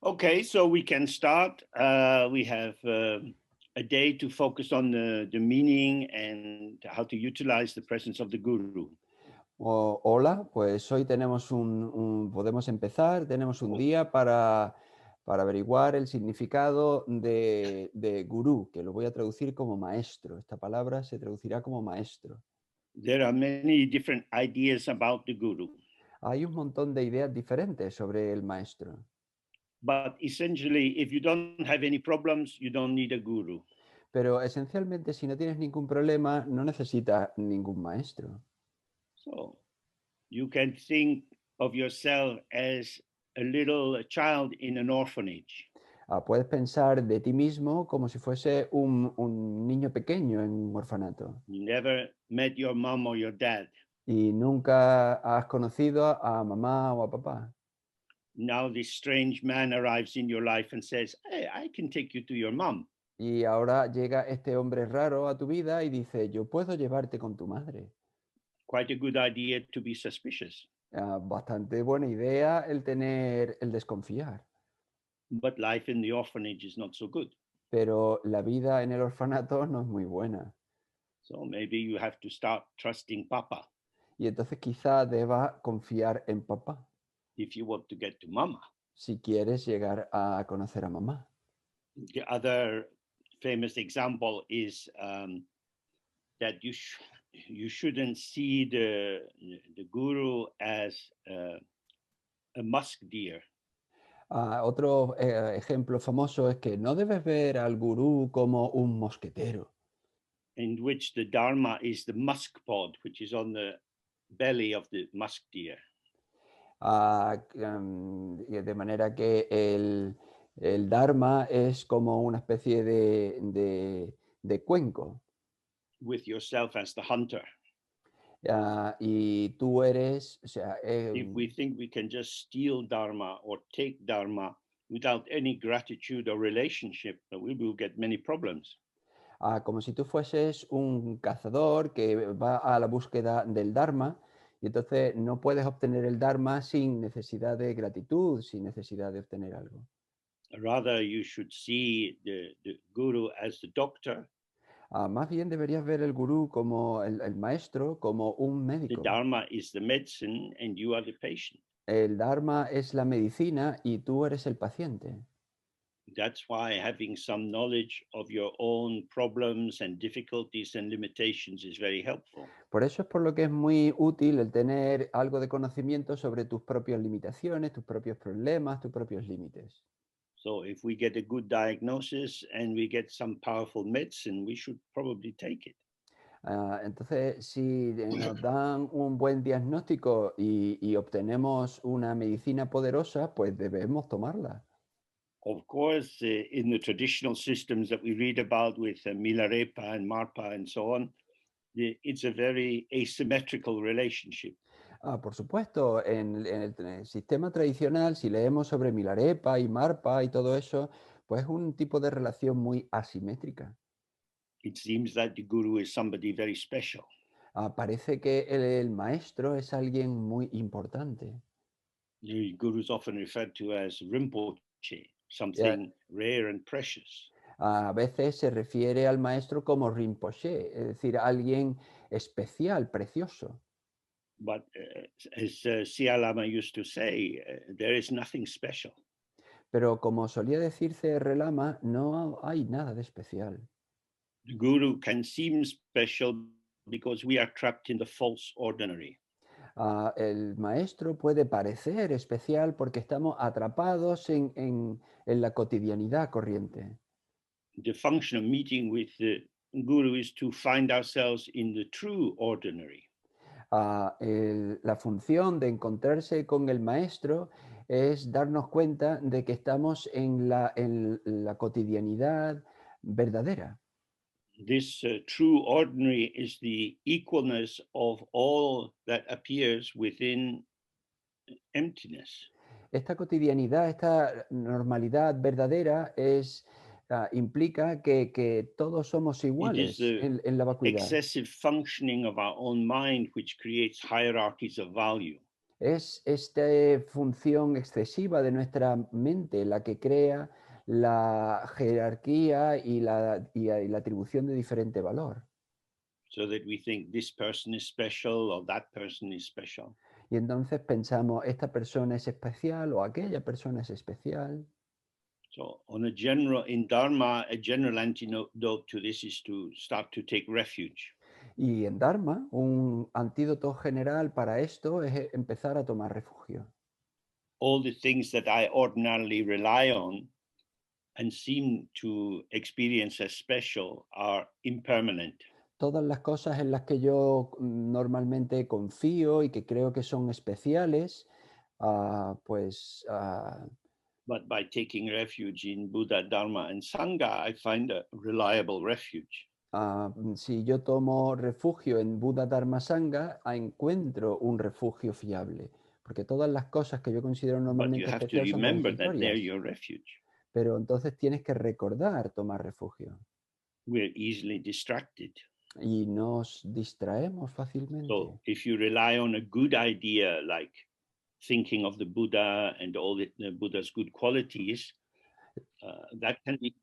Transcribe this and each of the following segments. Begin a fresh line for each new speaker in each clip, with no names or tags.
Okay, so we can start. We have a day to focus on the meaning and how to utilize the presence of the guru.
Hola, pues hoy tenemos podemos empezar, tenemos un día para averiguar el significado de gurú, que lo voy a traducir como maestro. Esta palabra se traducirá como maestro.
There are many different ideas about the guru,
Hay un montón de ideas diferentes sobre el maestro,
but essentially, if you don't have any problems, you don't need a guru.
pero esencialmente si no tienes ningún problema, no necesitas ningún maestro.
So you can think of yourself as a little child in an orphanage.
Puedes pensar de ti mismo como si fuese un niño pequeño en un orfanato.
You never met your mom or your dad.
Y nunca has conocido a mamá o a papá.
Now this strange man arrives in your life and says, "Hey, I can take you to your mom."
Y ahora llega este hombre raro a tu vida y dice, yo puedo llevarte con tu madre.
Quite a good idea to be suspicious.
Bastante buena idea el desconfiar.
But life in the orphanage is not so good.
Pero la vida en el orfanato no es muy buena.
So maybe you have to start trusting Papa
Y entonces quizá debas confiar en papá
if you want to get to Mama.
si quieres llegar a conocer a mamá.
The other famous example is that you shouldn't see the guru as a musk deer.
Otro ejemplo famoso es que no debes ver al gurú como un mosquetero,
In which the Dharma is the musk pod, which is on the belly of the musk deer.
De manera que el Dharma es como una especie de cuenco,
With yourself as the hunter.
y tú eres, o sea,
If we think we can just steal Dharma or take Dharma without any gratitude or relationship, we will get many problems.
como si tú fueses un cazador que va a la búsqueda del Dharma, y entonces no puedes obtener el Dharma sin necesidad de gratitud, sin necesidad de obtener algo.
Rather, you should see the guru as the doctor.
Más bien deberías ver el gurú como el maestro, como un
The
médico.
Dharma is the medicine and you are the patient.
El Dharma es la medicina y tú eres el paciente.
That's why having some knowledge of your own problems and difficulties and limitations is very helpful.
Por eso es por lo que es muy útil el tener algo de conocimiento sobre tus propias limitaciones, tus propios problemas, tus propios límites.
So if we get a good diagnosis and we get some powerful medicine, we should probably take it.
Entonces, si nos dan un buen diagnóstico y obtenemos una medicina poderosa, pues debemos tomarla.
Of course, in the traditional systems that we read about with Milarepa and Marpa and so on, it's a very asymmetrical relationship.
Por supuesto, en el sistema tradicional, si leemos sobre Milarepa y Marpa y todo eso, pues es un tipo de relación muy asimétrica.
It seems that the guru is somebody very special.
Parece que el maestro es alguien muy importante.
The guru is often referred to as Rinpoche,
Ya,
something rare and precious.
A veces se refiere al maestro como Rinpoche, es decir, alguien especial, precioso.
But as Sia Lama used to say, there is nothing special.
Pero como solía decir C.R. Lama, no hay nada de especial.
The guru can seem special because we are trapped in the false ordinary.
El maestro puede parecer especial porque estamos atrapados en la cotidianidad corriente.
The function of meeting with the guru is to find ourselves in the true ordinary.
La función de encontrarse con el maestro es darnos cuenta de que estamos en la cotidianidad verdadera.
This true ordinary is the equalness of all that appears within emptiness.
Esta cotidianidad, esta normalidad verdadera implica que todos somos
It is
iguales
the
en la vacuidad.
excessive functioning of our own mind which creates hierarchies of value.
Es esta función excesiva de nuestra mente la que crea la jerarquía y la atribución de diferente valor.
so that we think this person is special or that person is special.
Y entonces pensamos, esta persona es especial o aquella persona es especial.
So in Dharma, a general antidote to this is to start to take refuge.
Y en Dharma, un antídoto general para esto es empezar a tomar refugio.
All the things that I ordinarily rely on and seem to experience as special are impermanent.
Todas las cosas en las que yo normalmente confío y que creo que son especiales, pues
But by taking refuge in Buddha, Dharma, and Sangha, I find a reliable refuge.
si yo tomo refugio en Buddha, Dharma, Sangha, encuentro un refugio fiable. Porque todas las cosas que yo considero
But you
normalmente
have to
especiales son
remember that they're
transitorias.
your refuge.
Pero entonces tienes que recordar tomar refugio.
We're easily distracted.
Y nos distraemos fácilmente.
So if you rely on a good idea, like thinking of the Buddha and all the Buddha's good qualities, that can be,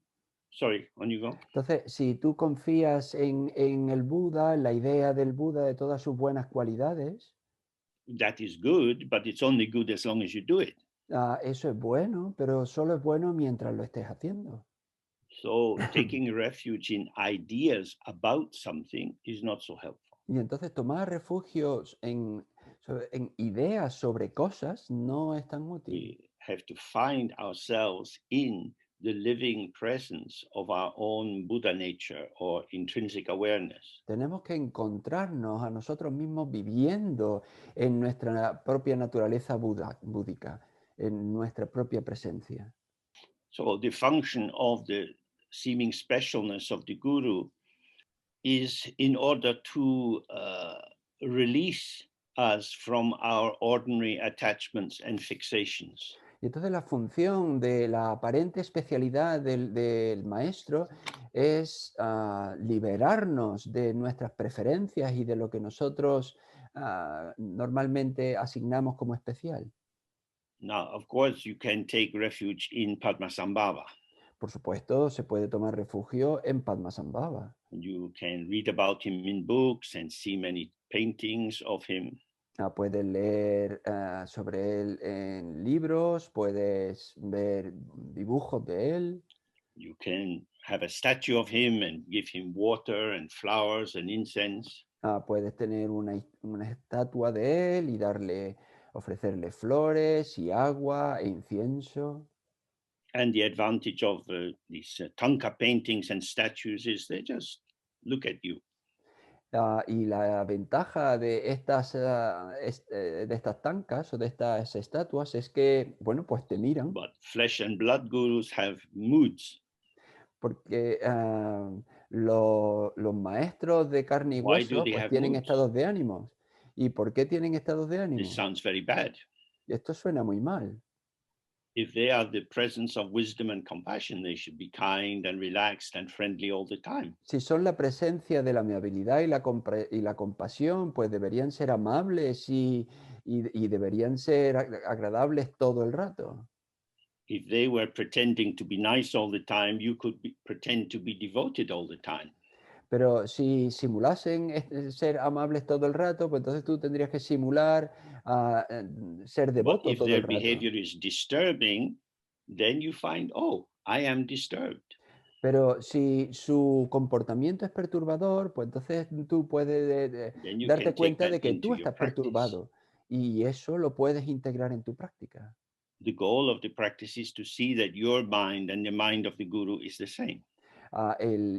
sorry, on you go.
Entonces, si tú confías en el Buda, en la idea del Buda, de todas sus buenas cualidades,
That is good, but it's only good as long as you do it.
eso es bueno, pero solo es bueno mientras lo estés haciendo.
So taking refuge in ideas about something is not so helpful.
Y entonces tomar refugios en ideas sobre cosas no es tan útil.
We have to find ourselves in the living presence of our own Buddha nature or intrinsic awareness.
Tenemos que encontrarnos a nosotros mismos viviendo en nuestra propia naturaleza búdica, en nuestra propia presencia.
So the function of the seeming specialness of the guru is in order to release us from our ordinary attachments and fixations.
Y entonces la función de la aparente especialidad del maestro es liberarnos de nuestras preferencias y de lo que nosotros normalmente asignamos como especial.
Now, of course, you can take refuge in Padmasambhava.
Por supuesto, se puede tomar refugio en Padmasambhava.
You can read about him in books and see many paintings of him.
Puedes leer sobre él en libros, puedes ver dibujos de él.
You can have a statue of him and give him water and flowers and incense.
Puedes tener una estatua de él y ofrecerle flores y agua e incienso.
And the advantage of these tanka paintings and statues is they just look at you.
Y la ventaja de estas tankas o de estas estatuas es que, bueno, pues te miran.
But flesh and blood gurus have moods.
Porque los maestros de carne y
Why do
hueso
they
pues
have
tienen
moods?
estados de ánimos. ¿Y por qué tienen estados de ánimo?
This sounds very bad.
Esto suena muy mal.
If they are the presence of wisdom and compassion, they should be kind and relaxed and friendly all the time.
Si son la presencia de la amabilidad y la compasión, pues deberían ser amables y deberían ser agradables todo el rato.
If they were pretending to be nice all the time, you could pretend to be devoted all the time.
Pero si simulasen ser amables todo el rato, pues entonces tú tendrías que simular ser
But
devoto
if
todo
their
el rato.
behavior is disturbing, then you find, oh, I am disturbed.
Pero si su comportamiento es perturbador, pues entonces tú puedes
Then you
darte
can take
cuenta
that
de que
into
tú
your
estás
practice.
perturbado y eso lo puedes integrar en tu práctica.
The goal of the practice is to see that your mind and the mind of the guru is the same.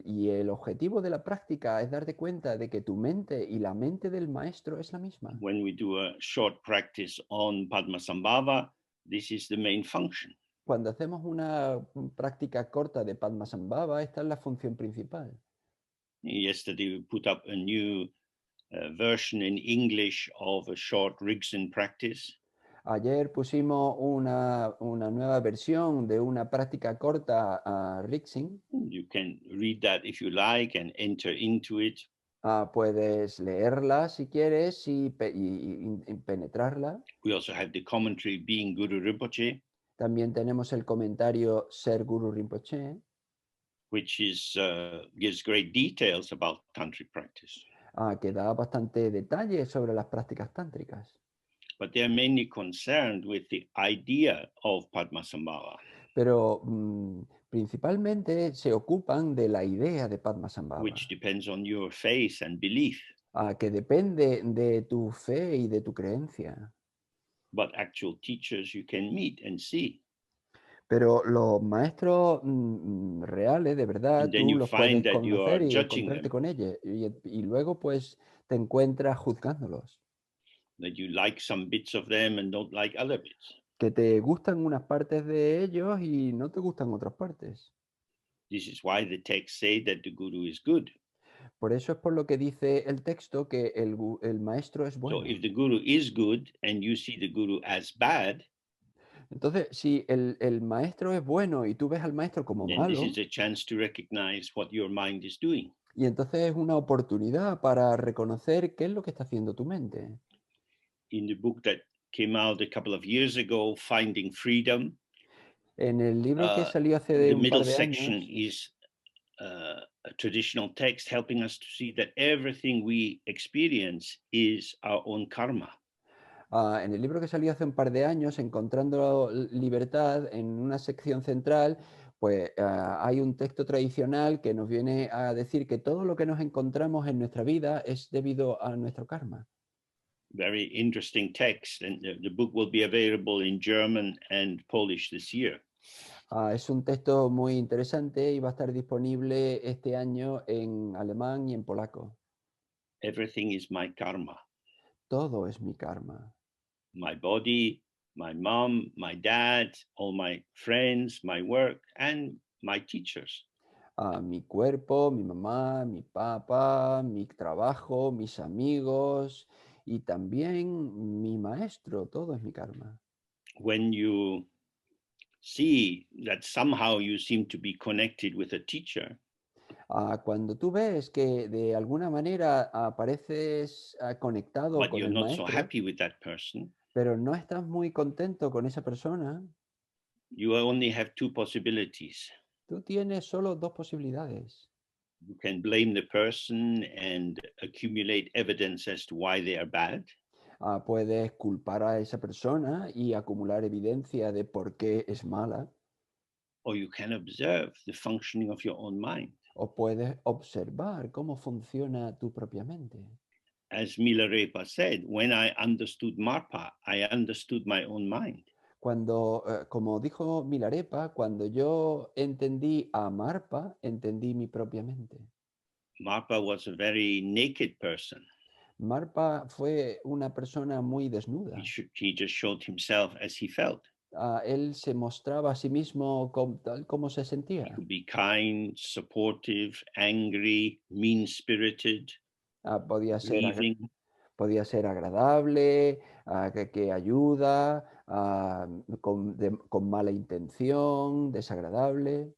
Y el objetivo de la práctica es darte cuenta de que tu mente y la mente del maestro es la misma.
When we do a short practice on Padmasambhava, this is the main function.
Cuando hacemos una práctica corta de Padmasambhava, esta es la función principal.
Yesterday we put up a new version in English of a short Rigzen practice.
Ayer pusimos una nueva versión de una práctica corta a Rixing.
You can read that if you like and enter into it.
Puedes leerla si quieres y penetrarla.
We also have the commentary being Guru Rinpoche,
También tenemos el comentario Ser Guru Rinpoche,
which gives great details about tantric practice.
que da bastante detalle sobre las prácticas tántricas.
But they are mainly concerned with the idea of Padmasambhava.
Pero principalmente se ocupan de la idea de Padmasambhava,
which depends on your faith and belief.
Que depende de tu fe y de tu creencia.
But actual teachers you can meet and see.
Pero los maestros reales, de verdad,
And then
tú
you
los
find
puedes
that you are
conocer y
judging
encontrarte
them,
con ellos. Y luego pues te encuentras juzgándolos.
that you like some bits of them and don't like other bits.
Que te gustan unas partes de ellos y no te gustan otras partes.
This is why the texts say that the guru is good.
Por eso es por lo que dice el texto que el maestro es
So
bueno.
if the guru is good and you see the guru as bad,
Entonces, si el maestro es bueno y tú ves al maestro como
then this
malo,
is a chance to recognize what your mind is doing.
y entonces es una oportunidad para reconocer qué es lo que está haciendo tu mente.
In the book that came out a couple of years ago, Finding Freedom,
En el libro que salió hace
the
un
middle
par de
section
años,
is a traditional text helping us to see that everything we experience is our own karma.
En el libro que salió hace un par de años, Encontrando Libertad, en una sección central, pues hay un texto tradicional que nos viene a decir que todo lo que nos encontramos en nuestra vida es debido a nuestro karma.
Very interesting text, and the book will be available in German and Polish this year.
Es un texto muy interesante y va a estar disponible este año en alemán y en polaco.
Everything is my karma.
Todo es mi karma.
My body, my mom, my dad, all my friends, my work, and my teachers.
Mi cuerpo, mi mamá, mi papá, mi trabajo, mis amigos y también mi maestro, todo es mi karma.
When you see that somehow you seem to be connected with a teacher,
Cuando tú ves que de alguna manera apareces conectado
but
con
you're
el
not so
maestro,
happy with that person,
pero no estás muy contento con esa persona,
you only have two possibilities.
tú tienes solo dos posibilidades.
You can blame the person and accumulate evidence as to why they are bad,
Puedes culpar a esa persona y acumular evidencia de por qué es mala,
or you can observe the functioning of your own mind.
o puedes observar cómo funciona tu propia mente.
As Milarepa said, when I understood Marpa, I understood my own mind.
Cuando, como dijo Milarepa, cuando yo entendí a Marpa, entendí mi propia mente.
Marpa was a very naked person.
Marpa fue una persona muy desnuda.
He just showed himself as he felt.
Él se mostraba a sí mismo tal como se
He
sentía.
could be kind, supportive, angry, mean-spirited,
Podía ser,
grieving.
podía ser agradable, que ayuda, con mala intención, desagradable,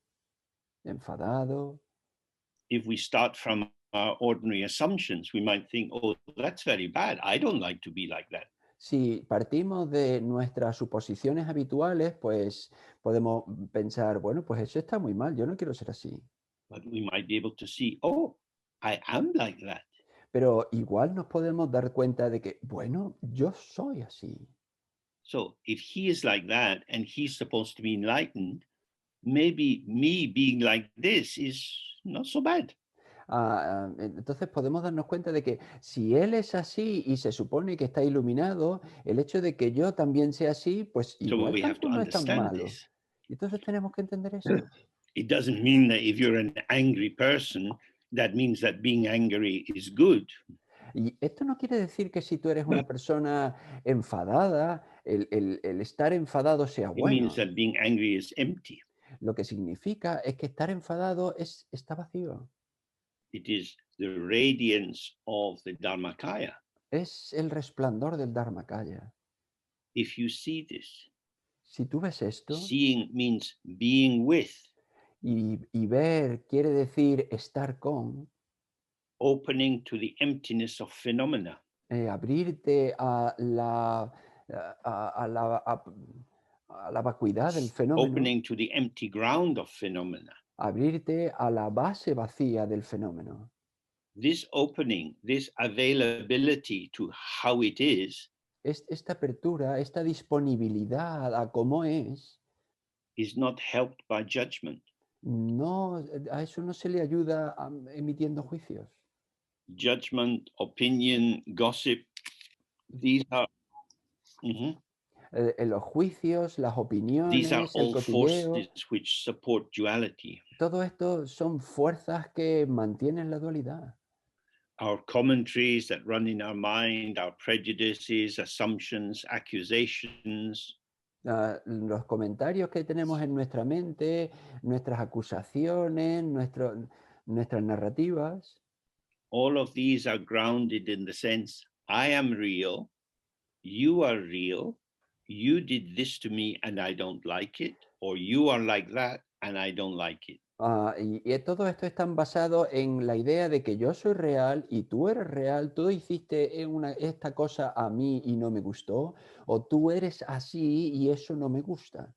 enfadado.
If we start from our ordinary assumptions, we might think, oh, that's very bad. I don't like to be like that.
Si partimos de nuestras suposiciones habituales, pues podemos pensar, bueno, pues eso está muy mal, yo no quiero ser así.
But we might be able to see, oh, I am like that.
Pero igual nos podemos dar cuenta de que, bueno, yo soy así.
So if he is like that and he's supposed to be enlightened, maybe me being like this is not so bad.
Entonces podemos darnos cuenta de que si él es así y se supone que está iluminado, el hecho de que yo también sea así, pues
So
igual
we have to
tampoco no es tan
understand
malo.
this.
Y entonces tenemos que entender esto.
It doesn't mean that if you're an angry person, that means that being angry is good.
Y esto no quiere decir que si tú eres una persona enfadada, el estar enfadado sea
It means
bueno.
that being angry is empty.
Lo que significa es que estar enfadado está vacío.
It is the radiance of the Dharmakaya.
Es el resplandor del Dharmakaya.
If you see this,
Si tú ves esto,
seeing means being with.
y ver quiere decir estar con,
opening to the emptiness of phenomena,
abrirte a la vacuidad del fenómeno,
opening to the empty ground of phenomena.
abrirte a la base vacía del fenómeno.
This opening, this availability to how it is
Esta apertura, esta disponibilidad a cómo es
not helped by judgment.
no, a eso no se le ayuda emitiendo juicios.
Judgment, opinion, gossip, these are
Los juicios, las
these are
opiniones, el
all
cotilleo,
forces which support duality.
todo esto son fuerzas que mantienen la dualidad.
Our commentaries that run in our mind, our prejudices, assumptions, accusations,
Los comentarios que tenemos en nuestra mente, nuestras acusaciones, nuestras narrativas,
all of these are grounded in the sense, I am real, you are real, you did this to me and I don't like it, or you are like that and I don't like it.
y todo esto está basado en la idea de que yo soy real y tú eres real, tú hiciste esta cosa a mí y no me gustó, o tú eres así y eso no me gusta.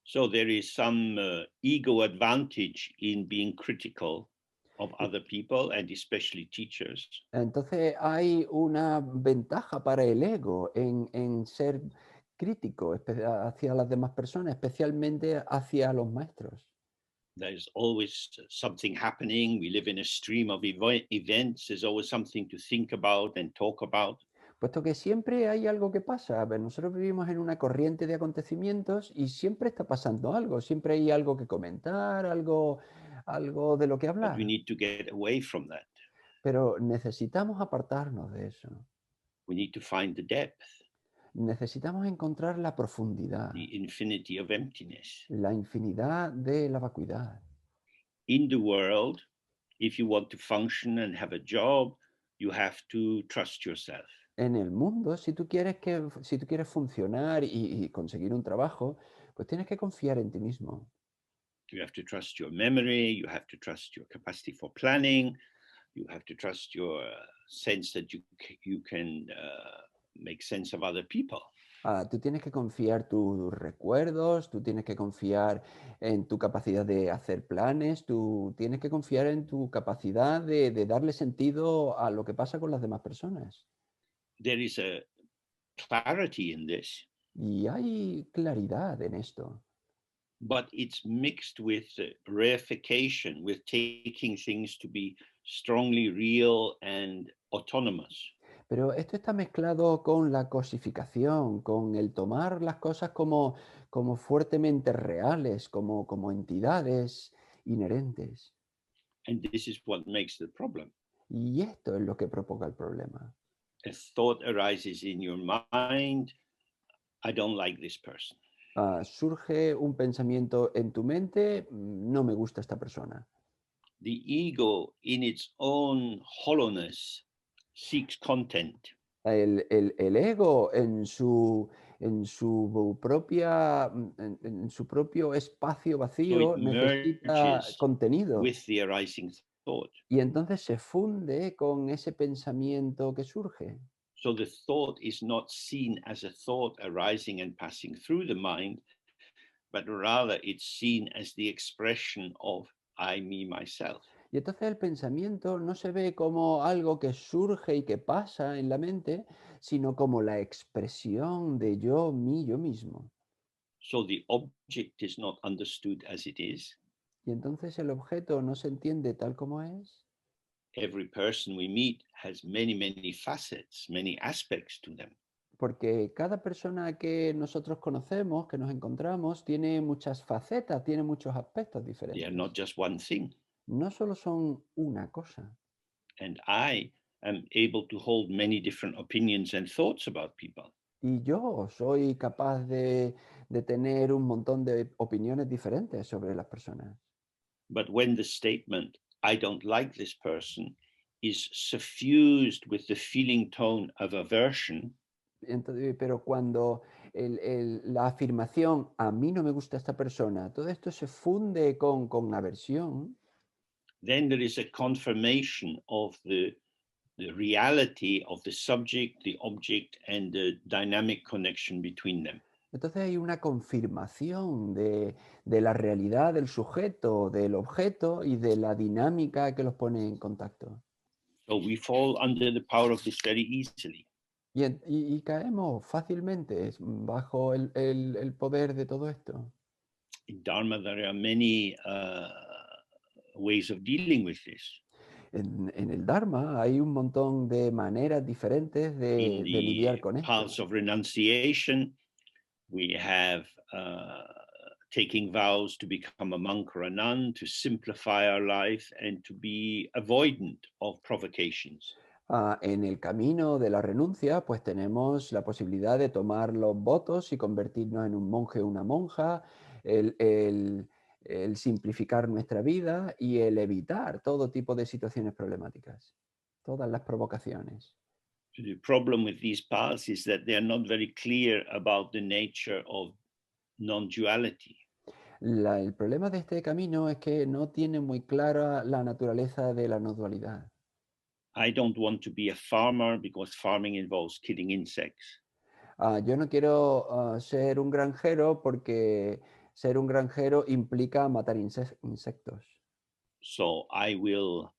So there is some ego advantage in being critical of other people and especially teachers.
Entonces hay una ventaja para el ego en ser crítico hacia las demás personas, especialmente hacia los maestros.
There's always something happening. We live in a stream of events. There's always something to think about and talk about.
Puesto que siempre hay algo que pasa. A ver, nosotros vivimos en una corriente de acontecimientos y siempre está pasando algo. Siempre hay algo que comentar, algo de lo que
But we
hablar.
need to get away from that.
Pero necesitamos apartarnos de eso.
We need to find the depth,
Necesitamos encontrar la profundidad,
the infinity of emptiness.
la infinidad de la vacuidad.
In the world, if you want to function and have a job, you have to trust yourself.
En el mundo, si tú quieres funcionar y conseguir un trabajo, pues tienes que confiar en ti mismo.
You have to trust your memory, you have to trust your capacity for planning, you have to trust your sense that you can make sense of other people.
Tú tienes que confiar tus recuerdos, tú tienes que confiar en tu capacidad de hacer planes, tú tienes que confiar en tu capacidad de darle sentido a lo que pasa con las demás personas.
There is a clarity in this,
Y hay claridad en esto,
but it's mixed with reification, with taking things to be strongly real and autonomous.
pero esto está mezclado con la cosificación, con el tomar las cosas como fuertemente reales, como entidades inherentes.
And this is what makes the problem.
Y esto es lo que provoca el problema.
A thought arises in your mind, I don't like this person.
Surge un pensamiento en tu mente, no me gusta esta persona.
The ego, in its own hollowness, seeks content.
El ego en su propio espacio
So
vacío
it
necesita
merges
contenido
with the arising thought.
y entonces se funde con ese pensamiento que surge.
So the thought is not seen as a thought arising and passing through the mind, but rather it's seen as the expression of I, me, myself.
Y entonces el pensamiento no se ve como algo que surge y que pasa en la mente, sino como la expresión de yo, mí, yo mismo.
So the object is not understood as it is.
Y entonces el objeto no se entiende tal como es.
Every person we meet has many, many facets, many aspects to them.
Porque cada persona que nosotros conocemos, que nos encontramos, tiene muchas facetas, tiene muchos aspectos
They are
diferentes.
not just one thing.
No solo son una cosa.
And I am able to hold many different opinions and thoughts about people.
Y yo soy capaz de tener un montón de opiniones diferentes sobre las personas.
But when the statement, I don't like this person, is suffused with the feeling tone of aversion,
Entonces, pero cuando la afirmación, a mí no me gusta esta persona, todo esto se funde con aversión,
then there is a confirmation of the reality of the subject, the object, and the dynamic connection between them.
Entonces hay una confirmación de la realidad del sujeto, del objeto y de la dinámica que los pone en contacto.
So we fall under the power of this very easily.
Y caemos fácilmente bajo el poder de todo esto.
In Dharma, there are many ways of dealing with this.
En el Dharma hay un montón de maneras diferentes
In
de lidiar
the
con esto.
paths of renunciation, we have taking vows to become a monk or a nun, to simplify our life and to be avoidant of provocations.
En el camino de la renuncia, pues tenemos la posibilidad de tomar los votos y convertirnos en un monje o una monja, el simplificar nuestra vida y el evitar todo tipo de situaciones problemáticas, todas las provocaciones.
The problem with these paths is that they are not very clear about the nature of non-duality.
El problema de este camino es que no tiene muy clara la naturaleza de la no dualidad.
I don't want to be a farmer because farming involves killing insects.
Yo no quiero ser un granjero porque ser un granjero implica matar insectos.
So I will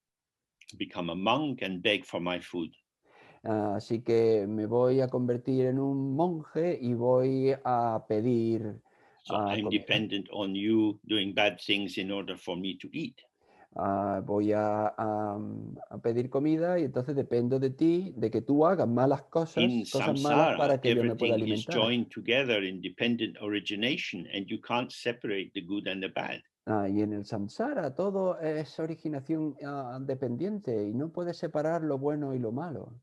become a monk and beg for my food.
Así que me voy a convertir en un monje y voy a pedir
So I'm
comida.
dependent on you doing bad things in order for me to eat.
Voy a pedir comida y entonces dependo de ti, de que tú hagas malas
In
cosas malas
samsara,
para que yo me pueda
everything is
alimentar.
joined together in dependent origination, and you can't separate the good and the bad.
Y en el samsara todo es originación dependiente y no puedes separar lo bueno y lo malo.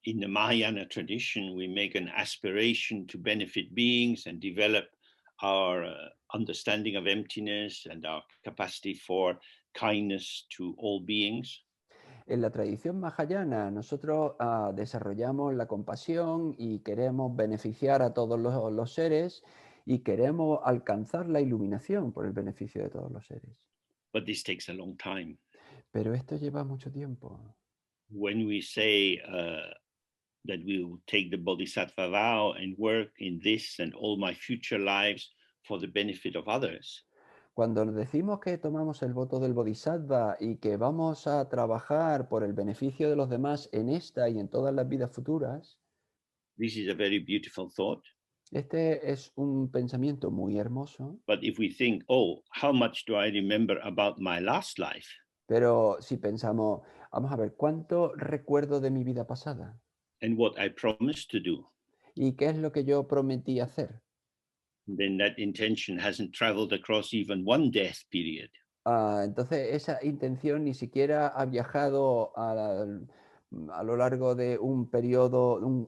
In the Mahayana tradition, we make an aspiration to benefit beings and develop our understanding of emptiness and our capacity for kindness to all beings.
En la tradición mahayana nosotros desarrollamos la compasión y queremos beneficiar a todos los seres y queremos alcanzar la iluminación por el beneficio de todos los seres.
But this takes a long time.
Pero esto lleva mucho tiempo.
When we say that we will take the bodhisattva vow and work in this and all my future lives for the benefit of others,
Cuando nos decimos que tomamos el voto del bodhisattva y que vamos a trabajar por el beneficio de los demás en esta y en todas las vidas futuras,
this is a very beautiful thought.
este es un pensamiento muy hermoso.
But if we think, oh, how much do I remember about my last life?
Pero si pensamos, vamos a ver, ¿cuánto recuerdo de mi vida pasada?
And what I promised to do,
¿Y qué es lo que yo prometí hacer?
then that intention hasn't traveled across even one death period.
Entonces esa intención ni siquiera ha viajado a lo largo de un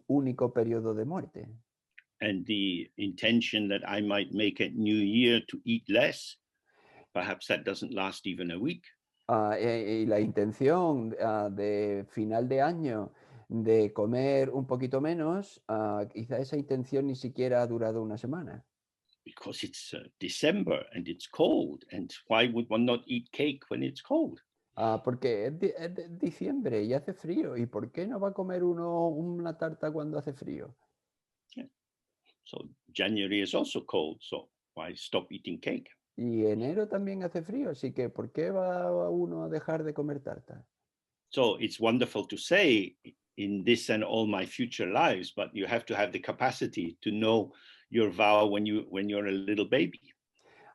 único periodo de muerte.
And the intention that I might make a new year to eat less, perhaps that doesn't last even a week.
Y la intención de final de año de comer un poquito menos, quizá esa intención ni siquiera ha durado una semana.
Because it's December and it's cold. And why would one not eat cake when it's cold?
Porque es diciembre y hace frío. ¿Y por qué no va a comer uno una tarta cuando hace frío?
Yeah. So January is also cold. So why stop eating cake?
Y enero también hace frío, así que ¿por qué va uno a dejar de comer tarta?
So it's wonderful to say in this and all my future lives, but you have to have the capacity to know your vow when you're a little baby.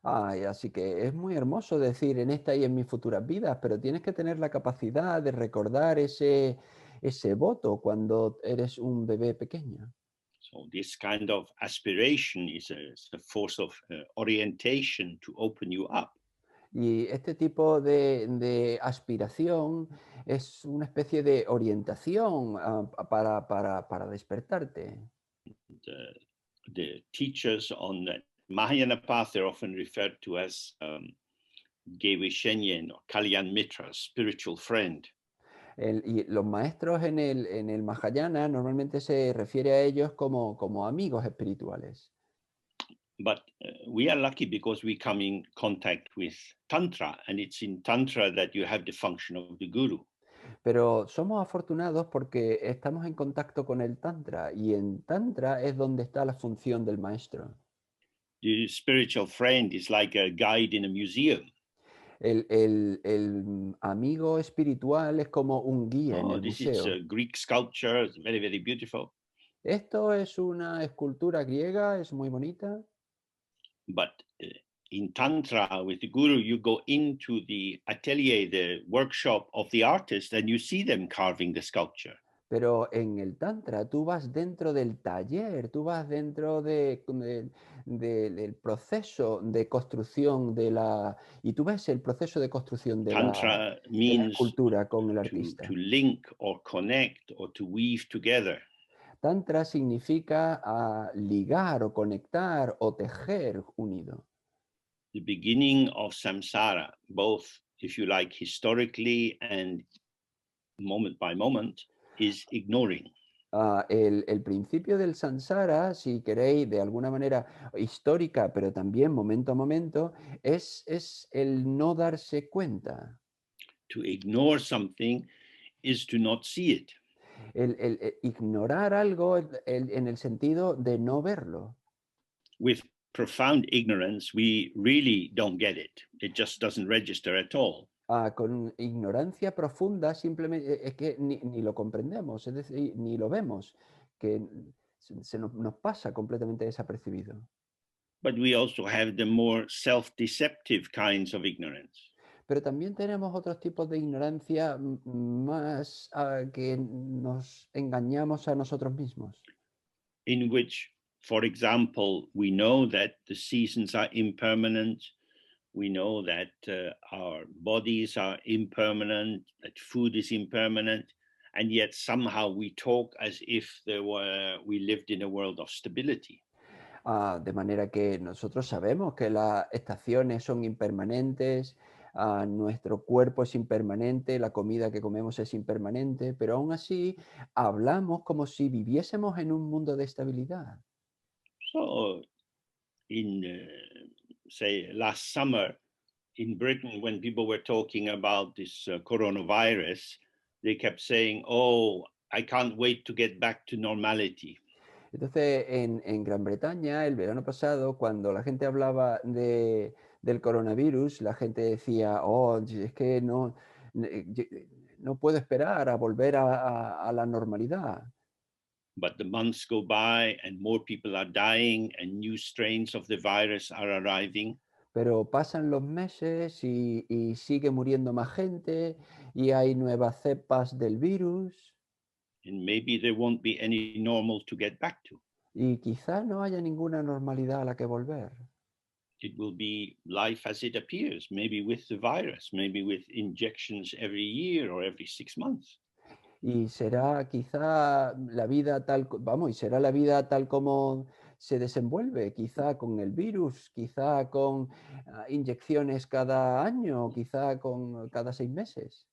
Así que es muy hermoso decir en esta y en mis futuras vidas, pero tienes que tener la capacidad de recordar ese voto cuando eres un bebé pequeño.
So this kind of aspiration is a force of orientation to open you up.
Y este tipo de aspiración es una especie de orientación para despertarte.
The teachers on the Mahayana path are often referred to as Gewe Shenyen or Kalyan Mitra, spiritual friend.
Y los maestros en el Mahayana normalmente se refiere a ellos como amigos espirituales.
But we are lucky because we come in contact with Tantra, and it's in Tantra that you have the function of the guru.
Pero somos afortunados porque estamos en contacto con el Tantra y en Tantra es donde está la función del maestro.
The spiritual friend is like a guide in a museum.
El amigo espiritual es como un guía en
Oh,
el
this is
museo.
a Greek sculpture. It's very, very beautiful.
Esto es una escultura griega, es muy bonita.
But in Tantra, with the guru, you go into the atelier, the workshop of the artist, and you see them carving the sculpture.
Pero en el Tantra tú vas dentro del taller, tú vas dentro del proceso de construcción y tú ves el proceso de construcción de
Tantra
la
means
escultura con el
to
artista.
link or connect or to weave together.
Tantra significa ligar o conectar o tejer unido.
The beginning of samsara, both, if you like, historically and moment by moment, is ignoring.
El principio del samsara, si queréis, de alguna manera histórica, pero también momento a momento, es el no darse cuenta.
To ignore something is to not see it.
El ignorar algo en el sentido de no verlo.
With profound ignorance, we really don't get it. It just doesn't register at all.
Con ignorancia profunda simplemente es que ni lo comprendemos, es decir, ni lo vemos, que nos pasa completamente desapercibido.
But we also have the more self-deceptive kinds of ignorance.
Pero también tenemos otros tipos de ignorancia más que nos engañamos a nosotros mismos.
In which, for example, we know that the seasons are impermanent. We know that our bodies are impermanent, that food is impermanent, and yet somehow we talk as if we lived in a world of stability.
De manera que nosotros sabemos que las estaciones son impermanentes, nuestro cuerpo es impermanente, la comida que comemos es impermanente, pero aún así hablamos como si viviésemos en un mundo de estabilidad.
So, in say last summer in Britain, when people were talking about this coronavirus, they kept saying, "Oh, I can't wait to get back to normality."
Entonces, en Gran Bretaña, el verano pasado, cuando la gente hablaba del coronavirus, la gente decía, oh, es que no puedo esperar a volver a la normalidad.
But the months go by and more people are dying and new strains of the virus are arriving.
Pero pasan los meses y sigue muriendo más gente y hay nuevas cepas del virus
And maybe there won't be any normal to get back to.
y quizá no haya ninguna normalidad a la que volver.
It will be life as it appears, maybe with the virus, maybe with injections every year or every 6 months.
Y será quizá la vida y será la vida tal como se desenvuelve, quizá con el virus, quizá con inyecciones cada año, quizá con cada 6 meses.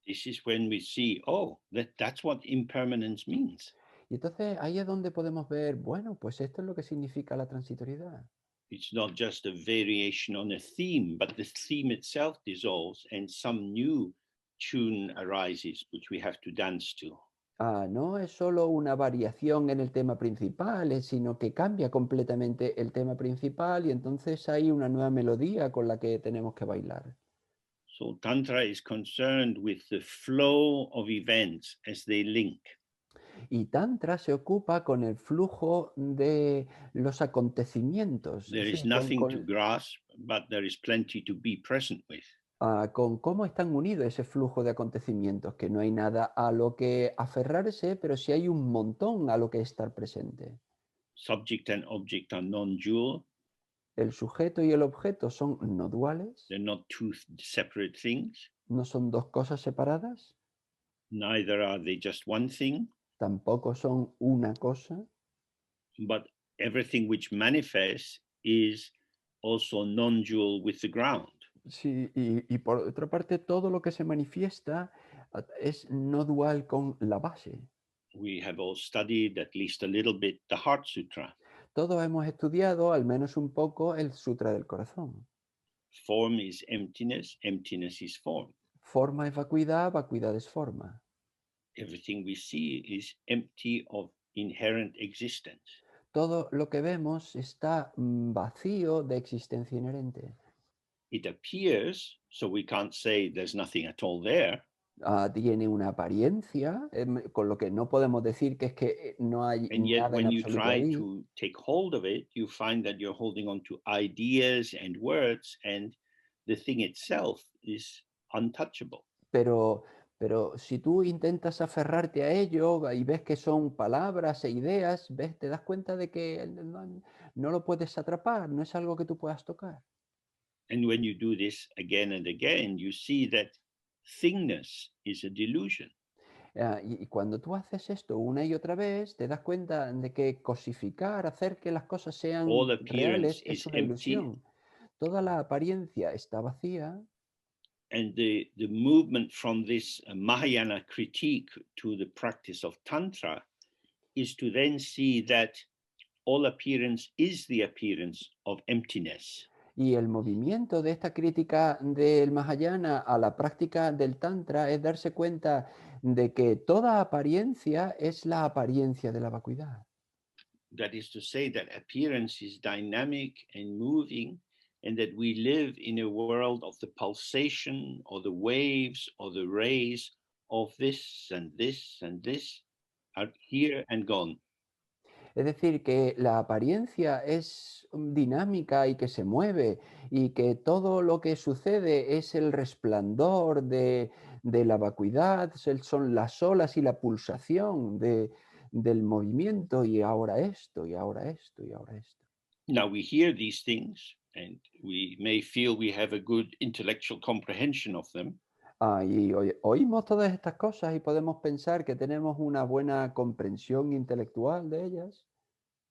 This is when we see, oh, that's what impermanence means.
Y entonces ahí es donde podemos ver, bueno, pues esto es lo que significa la transitoriedad.
It's not just a variation on a theme, but the theme itself dissolves and some new tune arises, which we have to dance to.
No es solo una variación en el tema principal, sino que cambia completamente el tema principal y entonces hay una nueva melodía con la que tenemos que bailar.
So Tantra is concerned with the flow of events as they link.
Y Tantra se ocupa con el flujo de los acontecimientos,
There
es
is
decir,
nothing to grasp, but there is plenty to be present with.
con cómo están unidos ese flujo de acontecimientos, que no hay nada a lo que aferrarse, pero sí hay un montón a lo que estar presente.
Subject and object are non-dual.
El sujeto y el objeto son no duales,
They're not two separate things.
no son dos cosas separadas,
Neither are they just one thing,
tampoco son una cosa,
but everything which manifests is also non-dual with the ground.
sí, y por otra parte todo lo que se manifiesta es no dual con la base.
We have all studied at least a little bit the Heart Sutra.
Todos hemos estudiado al menos un poco el Sutra del Corazón.
Form is emptiness, emptiness is form.
Forma es vacuidad, vacuidad es forma.
Everything we see is empty of inherent existence.
Todo lo que vemos está vacío de existencia inherente.
It appears, so we can't say there's nothing at all there.
Tiene una apariencia, con lo que no podemos decir que es que no hay
And yet,
nada en
when you
absoluto
try
ahí.
to take hold of it, you find that you're holding on to ideas and words, and the thing itself is untouchable.
Pero si tú intentas aferrarte a ello y ves que son palabras e ideas, ves, te das cuenta de que no lo puedes atrapar, no es algo que tú puedas tocar.
And when you do this again and again, you see that thingness is a delusion.
Y cuando tú haces esto una y otra vez, te das cuenta de que cosificar, hacer que las cosas
All
sean
appearance
reales, es
is
una
empty,
ilusión. Toda la apariencia está vacía.
and the movement from this Mahayana critique to the practice of Tantra is to then see that all appearance is the appearance of emptiness.
Y el movimiento de esta crítica del Mahayana a la práctica del Tantra es darse cuenta de que toda apariencia es la apariencia de la vacuidad.
That is to say, that appearance is dynamic and moving, and that we live in a world of the pulsation or the waves or the rays of this and this and this are here and gone.
Es decir, que la apariencia es dinámica y que se mueve y que todo lo que sucede es el resplandor de la vacuidad, son las olas y la pulsación del movimiento y ahora esto, y ahora esto, y ahora esto.
Now we hear these things and we may feel we have a good intellectual comprehension of them.
Y oímos todas estas cosas y podemos pensar que tenemos una buena comprensión intelectual de ellas,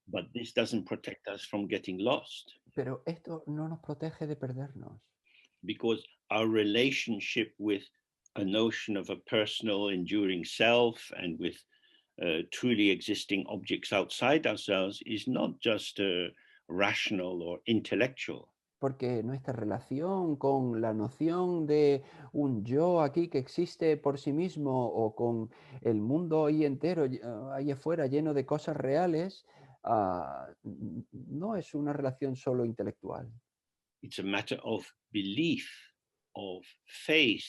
But this doesn't protect us from getting lost,
pero esto no nos protege de perdernos.
because our relationship with a notion of a personal enduring self and with truly existing objects outside ourselves is not just rational or intellectual.
Porque nuestra relación con la noción de un yo aquí que existe por sí mismo o con el mundo ahí entero, ahí afuera lleno de cosas reales, no es una relación solo intelectual.
It's a matter of belief, of faith,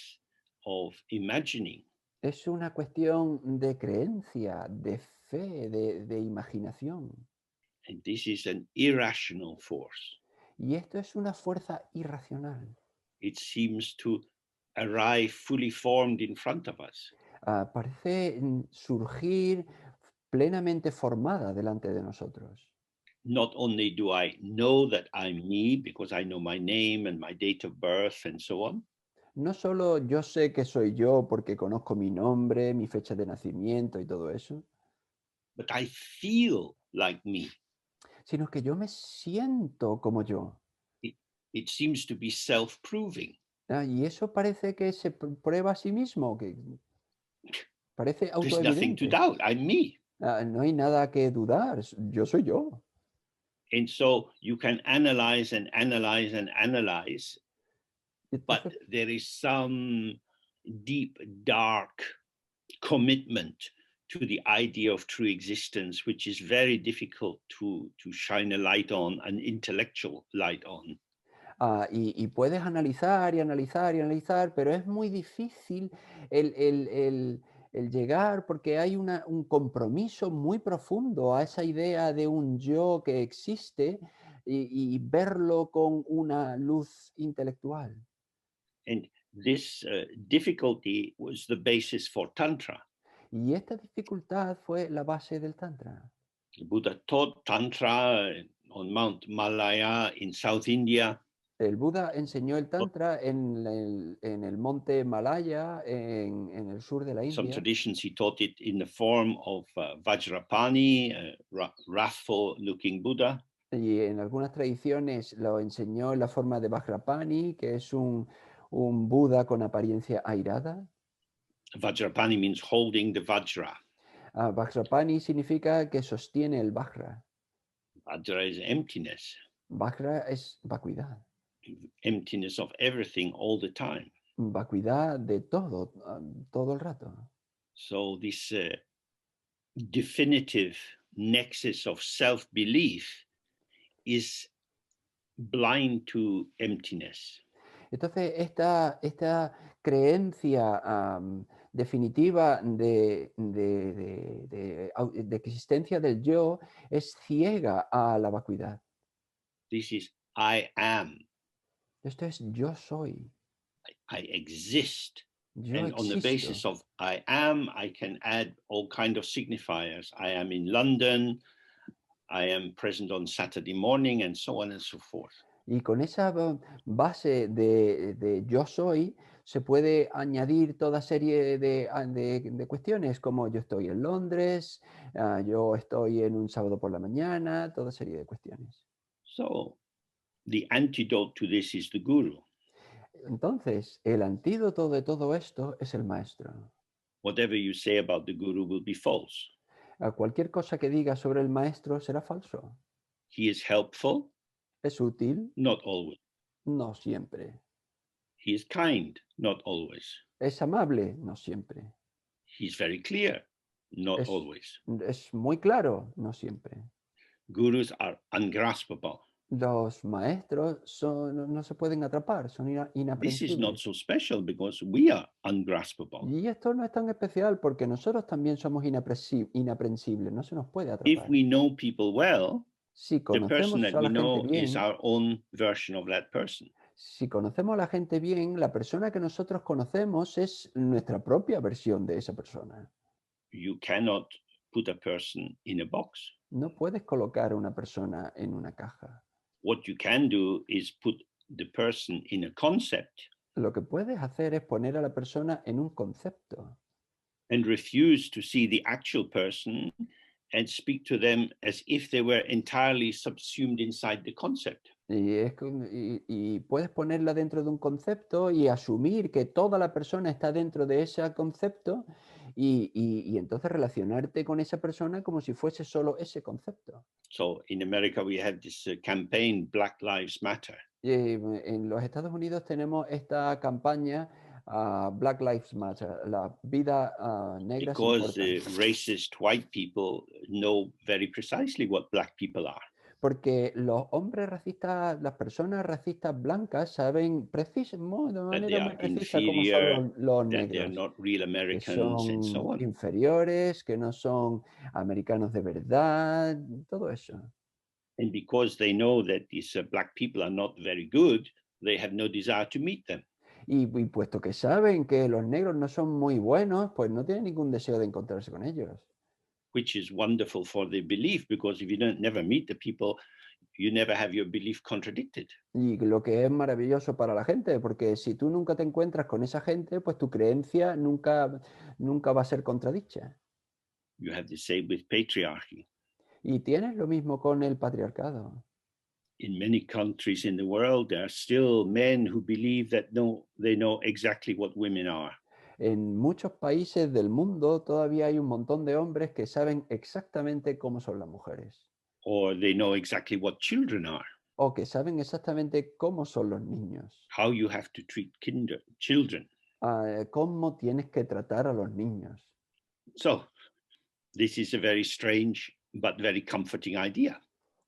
of imagining.
Es una cuestión de creencia, de fe, de imaginación.
And this is an irrational force.
Y esto es una fuerza irracional.
It seems to arrive fully formed in front of us.
Parece surgir plenamente formada delante de nosotros.
Not only do I know that I'm me because I know my name and my date of birth and so on,
No solo yo sé que soy yo porque conozco mi nombre, mi fecha de nacimiento y todo eso,
but I feel like me.
sino que yo me siento como yo.
It seems to be self-proving.
Y eso parece que se prueba a sí mismo, que parece
There's nothing to
autoevidente.
doubt. I'm me.
No hay nada que dudar, yo soy yo.
And so you can analyze and analyze and analyze, but
Entonces,
there is some deep, dark commitment to the idea of true existence, which is very difficult to shine a light on, an intellectual light on.
y puedes analizar y analizar y analizar, pero es muy difícil el llegar porque hay un compromiso muy profundo a esa idea de un yo que existe y verlo con una luz intelectual.
And this difficulty was the basis for Tantra.
Y esta dificultad fue la base del Tantra.
The Buddha taught Tantra on Mount Malaya in South India.
El Buda enseñó el Tantra en el monte Malaya, en el sur de la
Some
India.
traditions he taught it in the form of Vajrapani, a wrathful-looking Buddha.
Y en algunas tradiciones lo enseñó en la forma de Vajrapani, que es un Buda con apariencia airada.
Vajrapani means holding the Vajra.
Vajrapani significa que sostiene el Vajra.
Vajra is emptiness.
Vajra es vacuidad.
Emptiness of everything all the time.
Vacuidad de todo, todo el rato.
So this definitive nexus of self-belief is blind to emptiness.
Entonces, esta creencia definitiva de existencia del yo es ciega a la vacuidad.
This is I am.
Esto es yo soy.
I exist.
Yo
And on the
existo.
basis of I am, I can add all kind of signifiers. I am in London. I am present on Saturday morning, and so on and so forth.
Y con esa base de yo soy, se puede añadir toda serie de cuestiones, como yo estoy en Londres, yo estoy en un sábado por la mañana, toda serie de cuestiones.
So the antidote to this is the guru.
Entonces, el antídoto de todo esto es el maestro.
Whatever you say about the guru will be false.
Cualquier cosa que diga sobre el maestro será falso.
He is helpful.
Es útil,
Not always.
no siempre.
He is kind. Not always.
Es amable, no siempre.
He's very clear. Not always.
Es muy claro, no siempre.
Gurus are ungraspable.
Los maestros no se pueden atrapar, son
This is not
inaprensibles.
so special because we are ungraspable.
Y esto no es tan especial porque nosotros también somos inaprensibles, no se nos puede
If
atrapar.
we know people well,
Si
the person
conocemos
that
a
we
la gente
know is
bien,
our own version of that person.
si conocemos a la gente bien, la persona que nosotros conocemos es nuestra propia versión de esa persona.
You cannot put a person in a box.
No puedes colocar a una persona en una caja.
What you can do is put the person in a concept
Lo que puedes hacer es poner a la persona en un concepto
and refuse to see the actual person and speak to them as if they were entirely subsumed inside the concept.
y puedes ponerla dentro de un concepto y asumir que toda la persona está dentro de ese concepto y entonces relacionarte con esa persona como si fuese solo ese concepto.
So in America, we have this campaign, Black Lives Matter.
En los Estados Unidos tenemos esta campaña Black Lives Matter, la vida negra
Because
importa.
racist white people know very precisely what black people are.
Porque los hombres racistas, las personas racistas blancas saben de manera muy precisa cómo son los
that they are
negros,
not real
que
Americans, and so
son
on.
inferiores, que no son americanos de verdad, todo eso.
And because they know that these black people are not very good, they have no desire to meet them.
Y puesto que saben que los negros no son muy buenos, pues no tienen ningún deseo de encontrarse con ellos.
Which is wonderful for the belief, because if you never meet the people, you never have your belief contradicted.
Y lo que es maravilloso para la gente, porque si tú nunca te encuentras con esa gente, pues tu creencia nunca va a ser contradicha.
You have the same with patriarchy.
Y tienes lo mismo con el patriarcado.
In many countries in the world, there are still men who believe that they know exactly what women are.
En muchos países del mundo todavía hay un montón de hombres que saben exactamente cómo son las mujeres.
Or they know exactly what children are.
O que saben exactamente cómo son los niños.
How you have to treat children.
Cómo tienes que tratar a los niños.
So, this is a very strange but very comforting idea.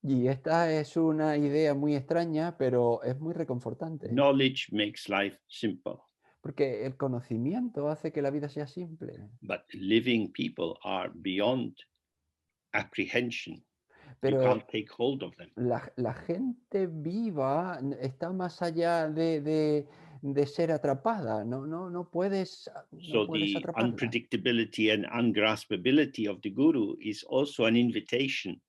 Y esta es una idea muy extraña, pero es muy reconfortante.
Knowledge makes life simple.
Porque el conocimiento hace que la vida sea simple.
But living people are beyond apprehension.
Pero
you can't take hold of them.
La gente viva está más allá de ser atrapada. No puedes
So the
atraparla.
unpredictability and ungraspability of the guru is also an invitation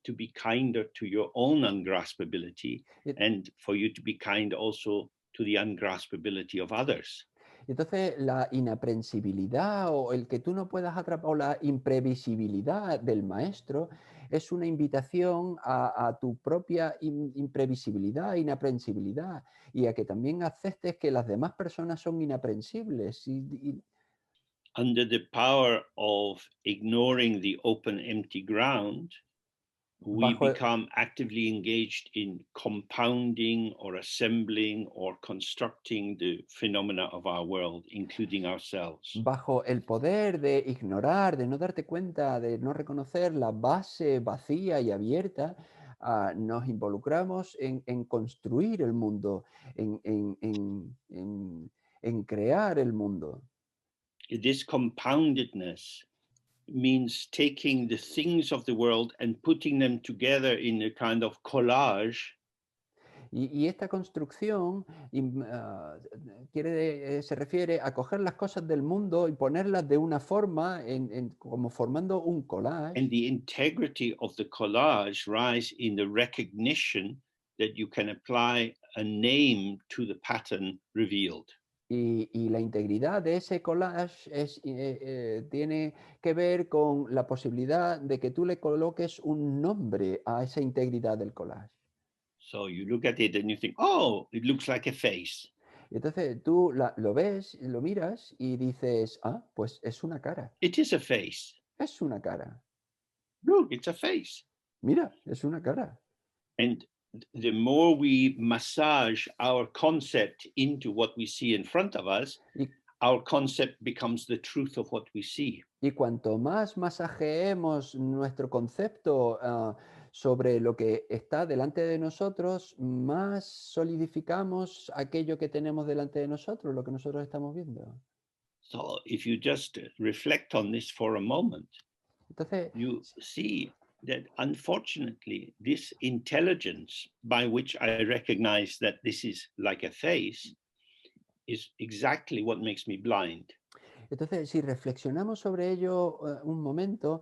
to be kinder to your own ungraspability and for you to be kind also to the ungraspability of others.
Entonces, la inaprensibilidad o el que tú no puedas atrapar o la imprevisibilidad del maestro es una invitación a tu propia imprevisibilidad, inaprensibilidad y a que también aceptes que las demás personas son inaprensibles.
Under the power of ignoring the open, empty ground, we
bajo,
become actively engaged in compounding or assembling or constructing the phenomena of our world, including ourselves.
bajo el poder de ignorar, de no darte cuenta, de no reconocer la base vacía y abierta, nos involucramos en construir el mundo, en crear el mundo.
This compoundedness means taking the things of the world and putting them together in a kind of collage.
Y esta construcción se refiere a coger las cosas del mundo y ponerlas de una forma, como formando un collage.
And the integrity of the collage lies in the recognition that you can apply a name to the pattern revealed.
Y la integridad de ese collage tiene que ver con la posibilidad de que tú le coloques un nombre a esa integridad del collage.
So you look at it and you think, oh, it looks like a face.
Y entonces tú lo ves, lo miras y dices, pues es una cara.
It is a face.
Es una cara.
Look, it's a face.
Mira, es una cara.
And the more we massage our concept into what we see in front of us, our concept becomes the truth of what we see.
Y cuanto más masajeemos nuestro concepto sobre lo que está delante de nosotros, más solidificamos aquello que tenemos delante de nosotros, lo que nosotros estamos viendo.
So if you just reflect on this for a moment,
entonces,
you see that unfortunately this intelligence by which I recognize that this is like a face is exactly what makes me blind.
Entonces, si reflexionamos sobre ello un momento,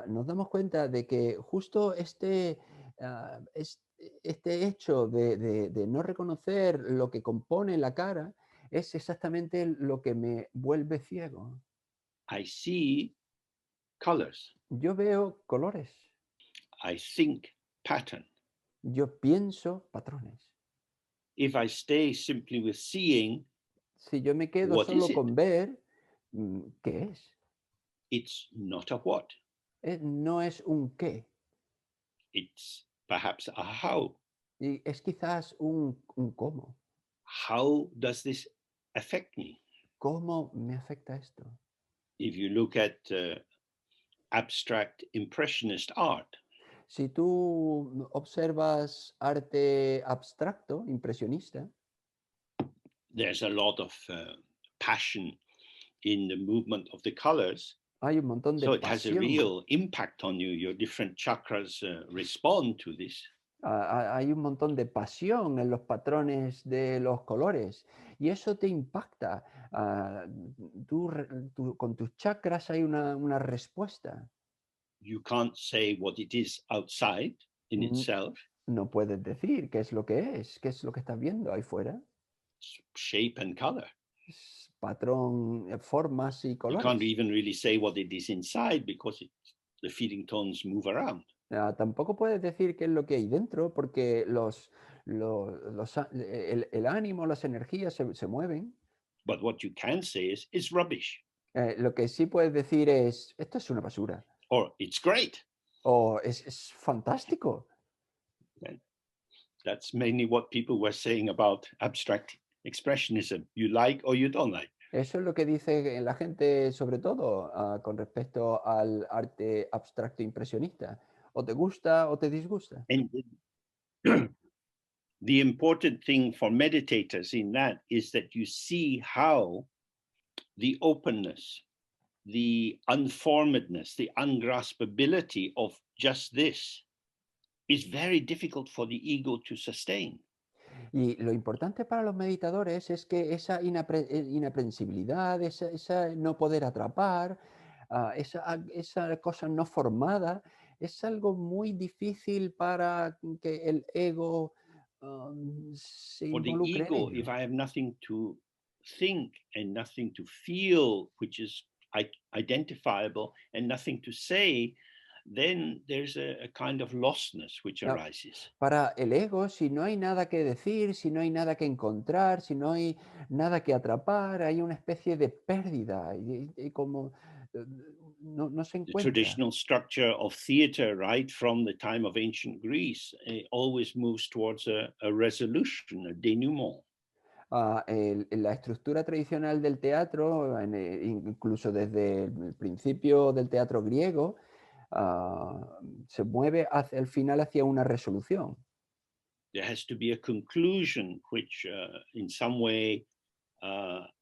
nos damos cuenta de que justo este hecho de no reconocer lo que compone la cara es exactamente lo que me vuelve ciego.
I see colors.
Yo veo colores.
I think pattern.
Yo pienso patrones.
If I stay simply with seeing,
si yo me quedo solo con ver, ¿qué es?
It's not a what.
No es un qué.
It's perhaps a how.
Y es quizás un cómo.
How does this affect me?
¿Cómo me afecta esto?
If you look at abstract impressionist art,
si tú observas arte abstracto, impresionista,
there's a lot of passion in the movement of the colors.
Hay un montón de
so it has a
pasión.
real impact on you. Your different chakras respond to this.
Hay un montón de pasión en los patrones de los colores y eso te impacta. Con tus chakras hay una respuesta.
You can't say what it is outside in itself.
No puedes decir qué es lo que estás viendo ahí fuera.
Shape and color.
Patrón, formas y colores.
You can't even really say what it is inside because the feeling tones move around.
Tampoco puedes decir qué es lo que hay dentro porque el ánimo, las energías se mueven.
But what you can say is, it's rubbish.
Lo que sí puedes decir es, esto es una basura.
Or it's great.
O es fantástico.
And that's mainly what people were saying about abstract expressionism. You like or you don't like.
Eso es lo que dice la gente, sobre todo con respecto al arte abstracto impresionista. O te gusta o te disgusta.
And the important thing for meditators in that is that you see how the openness, the unformedness, the ungraspability of just this is very difficult for the ego to sustain.
Y lo importante para los meditadores es que esa inaprensibilidad, esa no poder atrapar, esa cosa no formada, es algo muy difícil para que el ego se
For the
involucre en
ego,
ello.
if I have nothing to think and nothing to feel, which is identifiable, and nothing to say, then there's a kind of lostness which arises.
Para el ego, si no hay nada que decir, si no hay nada que encontrar, si no hay nada que atrapar, hay una especie de pérdida y como no se
The
encuentra.
traditional structure of theater, right from the time of ancient Greece, always moves towards a resolution, a denouement.
La estructura tradicional del teatro, incluso desde el principio del teatro griego, se mueve hacia el final hacia una resolución.
There has to be a conclusion which in some way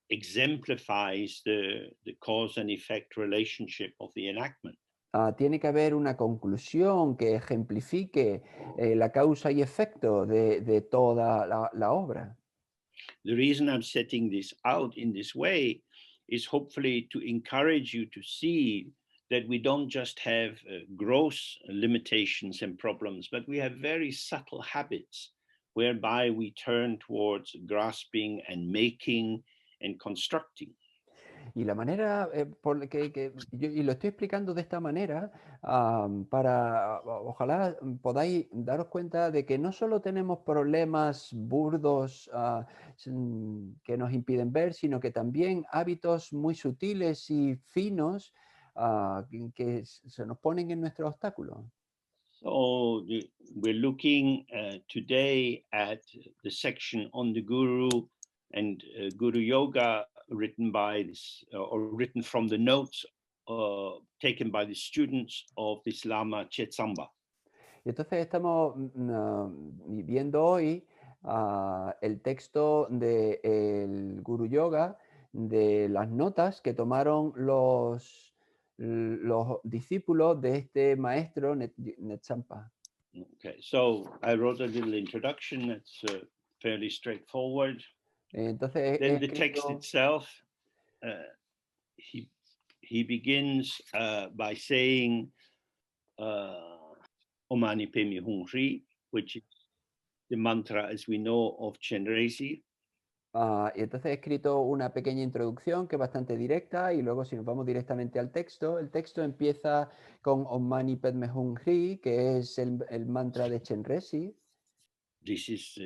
exemplifies the cause and effect relationship of the enactment.
Tiene que haber una conclusión que ejemplifique la causa y efecto de toda la obra.
The reason I'm setting this out in this way is hopefully to encourage you to see that we don't just have gross limitations and problems, but we have very subtle habits whereby we turn towards grasping and making and constructing.
Y la manera y lo estoy explicando de esta manera para ojalá podáis daros cuenta de que no solo tenemos problemas burdos que nos impiden ver, sino que también hábitos muy sutiles y finos que se nos ponen en nuestro obstáculo.
So we're looking today at the section on the guru and guru yoga written by this or written from the notes taken by the students of this Lama Chetsangpa.
Y entonces estamos viendo hoy el texto del Guru Yoga, de las notas que tomaron los discípulos de este maestro Chetsangpa.
Okay, so I wrote a little introduction that's fairly straightforward.
Entonces
Then the text itself, he begins by saying Om Mani Padme Hum Hri, which is the mantra, as we know, of Chenrezig.
Y entonces he escrito una pequeña introducción que es bastante directa y luego si nos vamos directamente al texto, el texto empieza con Om Mani Padme Hum Hri, que es el mantra de Chenrezig.
This is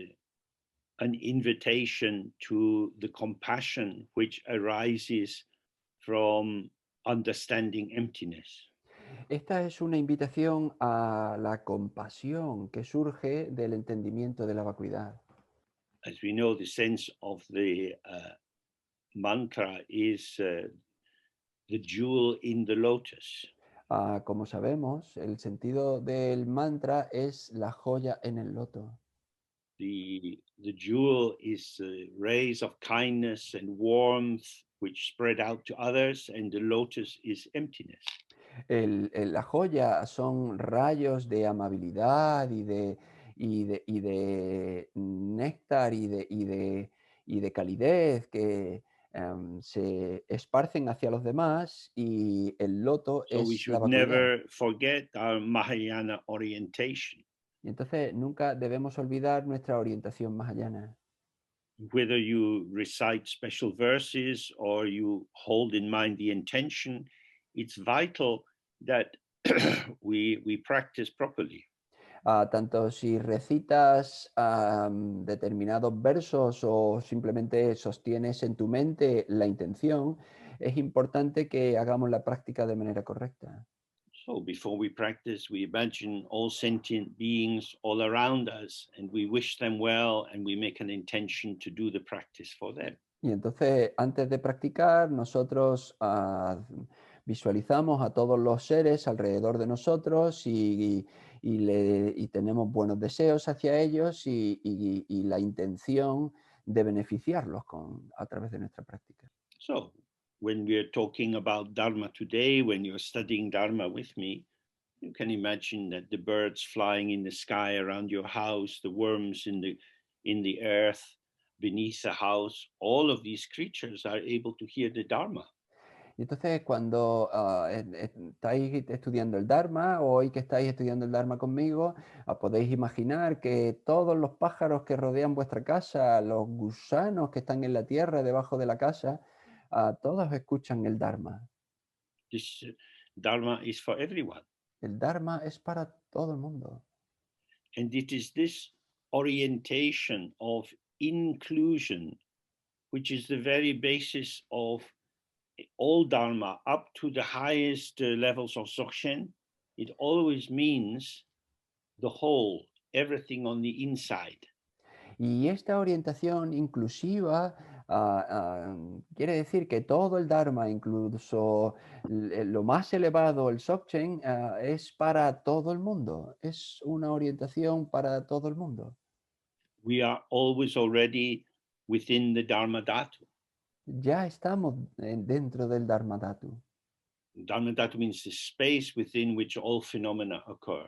an invitation to the compassion which arises from understanding emptiness.
Esta es una invitación a la compasión que surge del entendimiento de la vacuidad.
As we know, the sense of the mantra is the jewel in the lotus.
Como sabemos, el sentido del mantra es la joya en el loto.
The jewel is rays of kindness and warmth which spread out to others, and the lotus is emptiness.
La joya son rayos de amabilidad y de néctar y de calidez que se esparcen hacia los demás y el loto
So we
es la
should
vacuidad.
never forget our Mahayana orientation.
Y entonces nunca debemos olvidar nuestra orientación mahayana.
Whether you recite special verses or you hold in mind the intention, it's vital that we practice properly.
Tanto si recitas determinados versos o simplemente sostienes en tu mente la intención, es importante que hagamos la práctica de manera correcta.
So before we practice, we imagine all sentient beings all around us and we wish them well and we make an intention to do the practice for them.
Y entonces, antes de practicar, nosotros visualizamos a todos los seres alrededor de nosotros y tenemos buenos deseos hacia ellos y la intención de beneficiarlos a través de nuestra práctica.
So when we're talking about Dharma today, when you're studying Dharma with me, you can imagine that the birds flying in the sky around your house, the worms in the earth beneath the house, all of these creatures are able to hear the Dharma.
Y entonces, cuando estáis estudiando el Dharma, o hoy que estáis estudiando el Dharma conmigo, podéis imaginar que todos los pájaros que rodean vuestra casa, los gusanos que están en la tierra debajo de la casa, todos escuchan el Dharma.
This Dharma is for everyone.
El Dharma es para todo el mundo.
And it is this orientation of inclusion, which is the very basis of all Dharma up to the highest levels of Dzogchen, it always means the whole, everything on the inside.
Y esta orientación inclusiva quiere decir que todo el Dharma, incluso lo más elevado, el Dzogchen, es para todo el mundo. Es una orientación para todo el mundo.
We are always already within the Dharma Dhatu.
Ya estamos dentro del Dharma Dhatu.
Dharma Dhatu means the space within which all phenomena occur.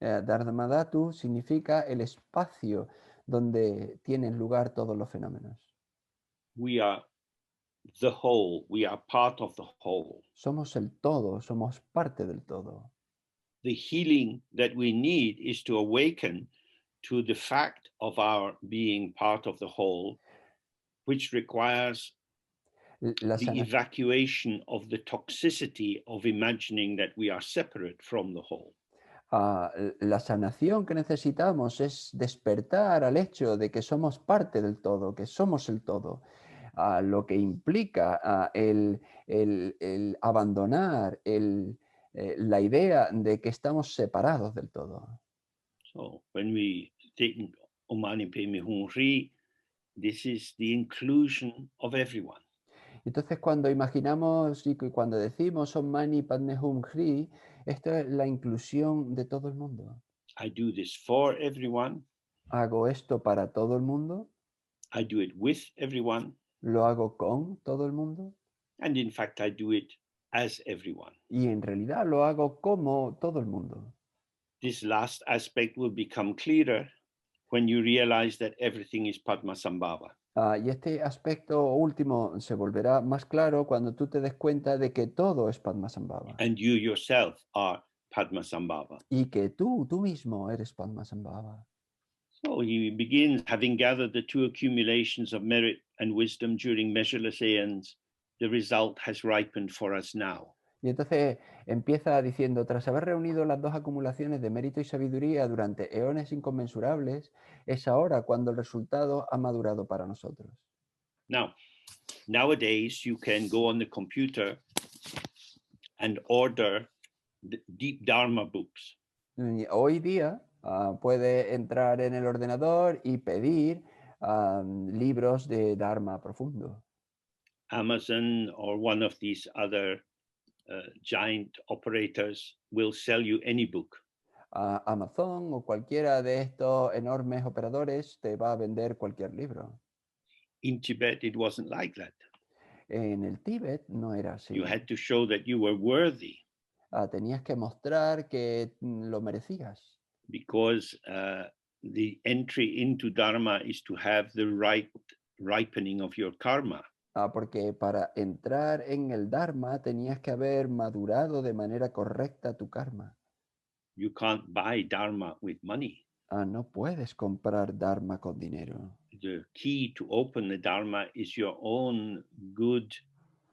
Dharma Dhatu significa el espacio donde tienen lugar todos los fenómenos.
We are the whole. We are part of the whole.
Somos el todo, somos parte del todo.
The healing that we need is to awaken to the fact of our being part of the whole, which requires the evacuation of the toxicity of imagining that we are separate from the whole.
La sanación que necesitamos es despertar al hecho de que somos parte del todo, que somos el todo, lo que implica el abandonar la idea de que estamos separados del todo.
So when we take Om Mani Padme Hum Hri, this is the inclusion of everyone.
Entonces, cuando imaginamos y cuando decimos Om Mani Padme Hum Hri, esto es la inclusión de todo el mundo.
I do this for everyone.
Hago esto para todo el mundo.
I do it with everyone.
Lo hago con todo el mundo.
And in fact, I do it as everyone.
Y en realidad lo hago como todo el mundo.
This last aspect will become clearer when you realize that everything is Padmasambhava.
Y este aspecto último se volverá más claro cuando tú te des cuenta de que todo es Padmasambhava.
And you yourself are Padmasambhava.
Y que tú mismo eres Padmasambhava.
So he begins, having gathered the two accumulations of merit and wisdom during measureless aeons, the result has ripened for us now.
Y entonces empieza diciendo, tras haber reunido las dos acumulaciones de mérito y sabiduría durante eones inconmensurables, es ahora cuando el resultado ha madurado para nosotros.
Now, nowadays you can go on the computer and order the deep Dharma books.
Hoy día puede entrar en el ordenador y pedir libros de Dharma profundo.
Amazon or one of these other giant operators will sell you any book.
Amazon o cualquiera de estos enormes operadores te va a vender cualquier libro.
In Tibet, it wasn't like that.
En el Tíbet no era así.
You had to show that you were worthy.
Tenías que mostrar que lo merecías.
Because the entry into Dharma is to have the right ripening of your karma.
Porque para entrar en el Dharma tenías que haber madurado de manera correcta tu karma.
You can't buy Dharma with money.
No puedes comprar Dharma con dinero.
The key to open the Dharma is your own good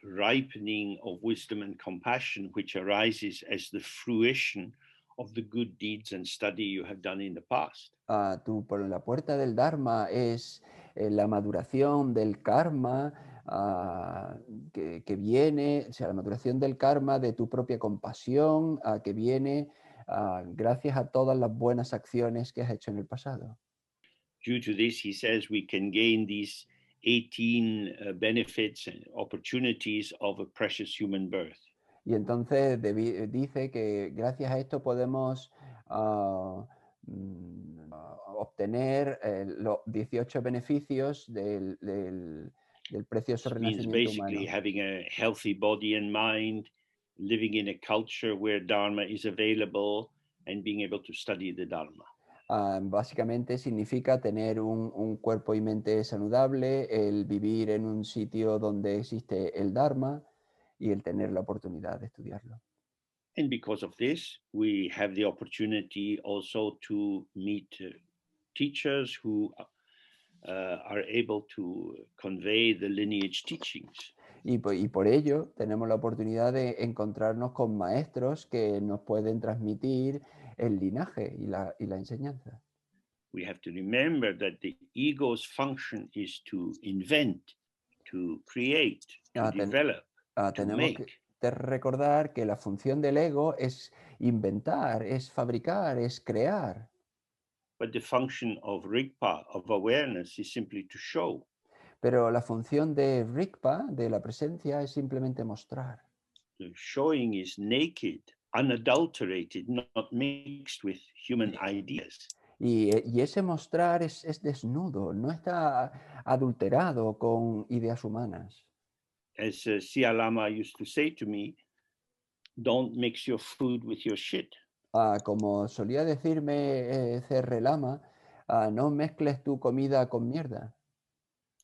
ripening of wisdom and compassion, which arises as the fruition of the good deeds and study you have done in the past.
Por la puerta del Dharma es la maduración del karma que viene, o sea, la maduración del karma de tu propia compasión que viene gracias a todas las buenas acciones que has hecho en el pasado.
Due to this, he says, we can gain these 18 benefits and opportunities of a precious human birth.
Y entonces dice que gracias a esto podemos obtener los 18 beneficios del precioso renacimiento humano.
Basically having a healthy body and mind, living in a culture where Dharma is available, and being able to study the Dharma.
Básicamente significa tener un cuerpo y mente saludable, el vivir en un sitio donde existe el Dharma y el tener la oportunidad de estudiarlo.
And because of this, we have the opportunity also to meet teachers who are able to convey the lineage teachings.
Y por ello tenemos la oportunidad de encontrarnos con maestros que nos pueden transmitir el linaje y la enseñanza.
We have to remember that the ego's function is to invent, to create, to develop. to
Tenemos que
make.
recordar que la función del ego es inventar, es fabricar, es crear.
But the function of Rigpa, of awareness, is simply to show.
Pero la función de Rigpa, de la presencia, es simplemente mostrar.
The showing is naked, unadulterated, not mixed with human ideas.
Y ese mostrar es desnudo, no está adulterado con ideas humanas.
As Sia Lama used to say to me, don't mix your food with your shit.
Como solía decirme C.R. Lama, no mezcles tu comida con mierda.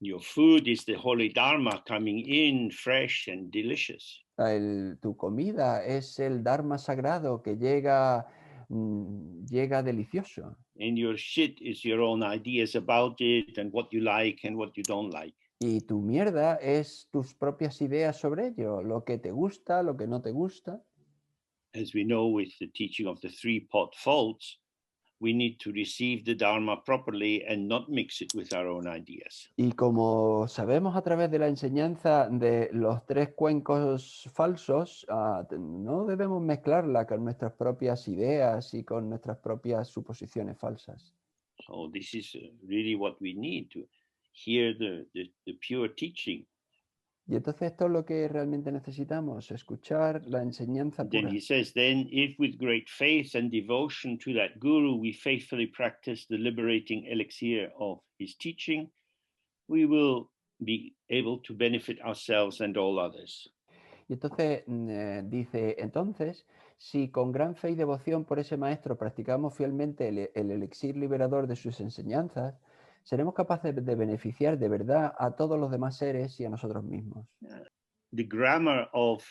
Your food is the holy dharma coming in fresh and delicious.
Tu comida es el Dharma sagrado que llega, llega delicioso.
And your shit is your own ideas about it and what you like and what you don't like.
Y tu mierda es tus propias ideas sobre ello, lo que te gusta, lo que no te gusta.
As we know with the teaching of the three pot faults, we need to receive the dharma properly and not mix it with our own ideas.
Y como sabemos a través de la enseñanza de los tres cuencos falsos, no debemos mezclarla con nuestras propias ideas y con nuestras propias suposiciones falsas.
So this is really what we need to hear the pure teaching.
Y entonces esto es lo que realmente necesitamos, escuchar la enseñanza
Then
pura.
he says, then if with great faith and devotion to that guru we faithfully practice the liberating elixir of his teaching, we will be able to benefit ourselves and all others.
Y entonces dice, entonces, si con gran fe y devoción por ese maestro practicamos fielmente el elixir liberador de sus enseñanzas, seremos capaces de beneficiar de verdad a todos los demás seres y a nosotros mismos.
The grammar of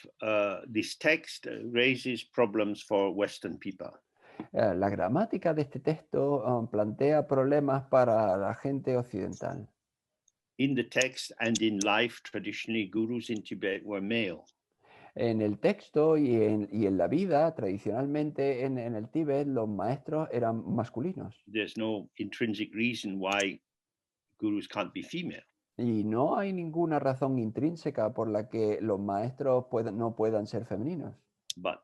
this text raises problems for Western people.
La gramática de este texto plantea problemas para la gente occidental.
In the text and in life, traditionally, gurus in Tibet were male.
En el texto y en la vida, tradicionalmente en el Tíbet, los maestros eran masculinos.
There's no intrinsic reason why gurus can't be female.
Y no hay ninguna razón intrínseca por la que los maestros no puedan ser femeninos.
But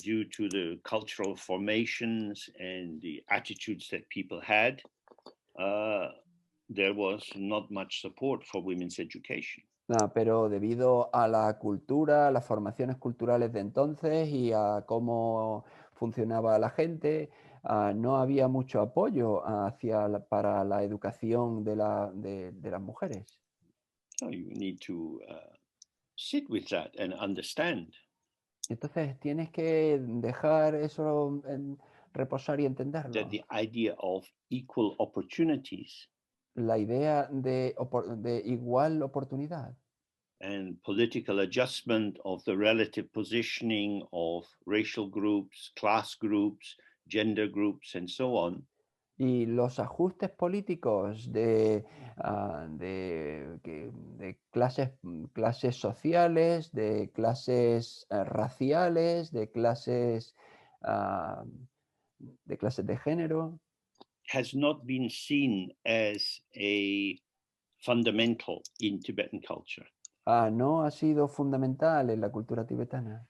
due to the cultural formations and the attitudes that people had, there was not much support for women's education.
Pero debido a la cultura, las formaciones culturales de entonces y a cómo funcionaba la gente, no había mucho apoyo para la educación de las mujeres.
So you need to sit with that and understand
Entonces tienes que dejar eso reposar y
that
entenderlo.
the idea of equal opportunities
La idea de igual oportunidad
and political adjustment of the relative positioning of racial groups, class groups, gender groups, and so on,
y los ajustes políticos de clases sociales, de clases raciales, ah, de clases de género,
has not been seen as a fundamental in Tibetan culture.
no ha sido fundamental en la cultura tibetana.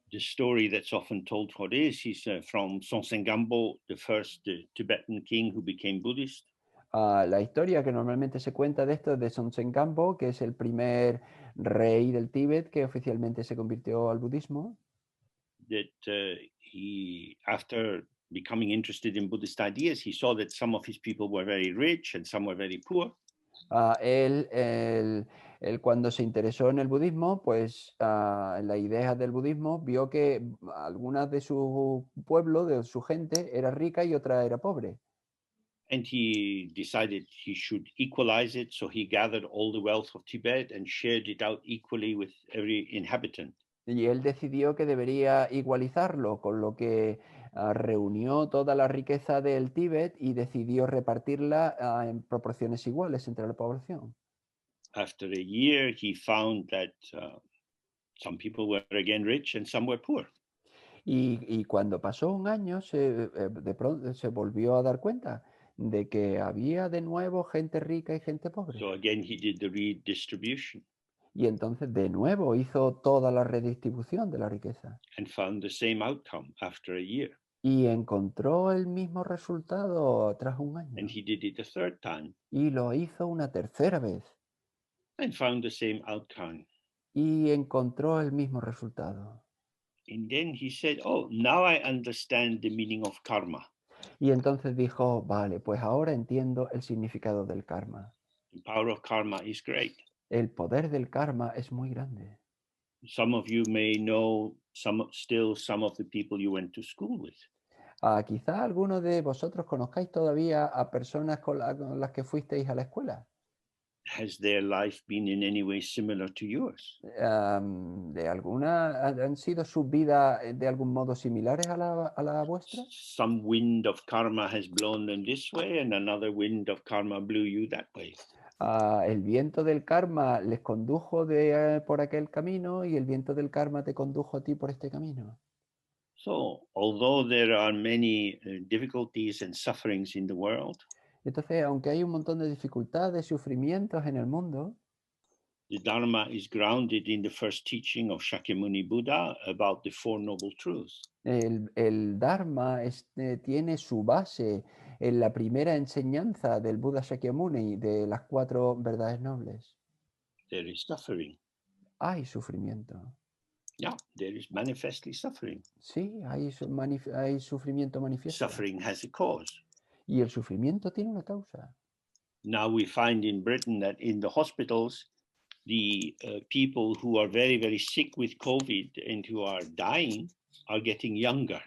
The story that's often told for this is from Sonsen Gampo, the first Tibetan king who became Buddhist.
La historia que normalmente se cuenta de esto es de Sonsen Gampo, que es el primer rey del Tíbet que oficialmente se convirtió al budismo.
That he, after becoming interested in Buddhist ideas, he saw that some of his people were very rich and some were very poor.
Él cuando se interesó en el budismo, pues en las ideas del budismo, vio que algunas de su pueblo, de su gente, era rica y otra era pobre.
And he decided he should equalize it, so he gathered all the wealth of Tibet and shared it out equally with every inhabitant.
Y él decidió que debería igualizarlo, con lo que reunió toda la riqueza del Tíbet y decidió repartirla en proporciones iguales entre la población.
After a year, he found that some people were again rich and some were poor.
Y cuando pasó un año, de pronto se volvió a dar cuenta de que había de nuevo gente rica y gente pobre.
So again, he did the redistribution.
Y entonces de nuevo hizo toda la redistribución de la riqueza.
and found the same outcome after a year.
Y encontró el mismo resultado tras un
And
año.
he did it a third time
Y lo hizo una tercera vez.
and found the same outcome.
Y encontró el mismo resultado.
And then he said, oh, now I understand the meaning of karma.
Y entonces dijo, vale, pues ahora entiendo el significado del karma.
The power of karma is great.
El poder del karma es muy grande.
Some of you may know some of the people you went to school with.
Quizá algunos de vosotros conozcáis todavía a personas con las que fuisteis a la escuela.
Has their life been in any way similar to yours?
¿De alguna han sido sus vidas de algún modo similares a la vuestra?
Some wind of karma has blown them this way, and another wind of karma blew you that way.
El viento del karma les condujo por aquel camino y el viento del karma te condujo a ti por este camino.
So, although there are many difficulties and sufferings in the world,
Entonces, aunque hay un montón de dificultades y sufrimientos en el mundo,
the Dharma is grounded in the first teaching of Shakyamuni Buddha about the Four Noble Truths.
el Dharma tiene su base en la primera enseñanza del Buda Shakyamuni de las 4 verdades nobles.
There is suffering.
Hay sufrimiento.
Yeah, there is manifestly suffering.
Sí, hay sufrimiento manifiesto.
Suffering has a cause.
Y el sufrimiento tiene una causa.
Now we find in Britain that in the hospitals, the people who are very, very sick with COVID and who are dying are getting younger.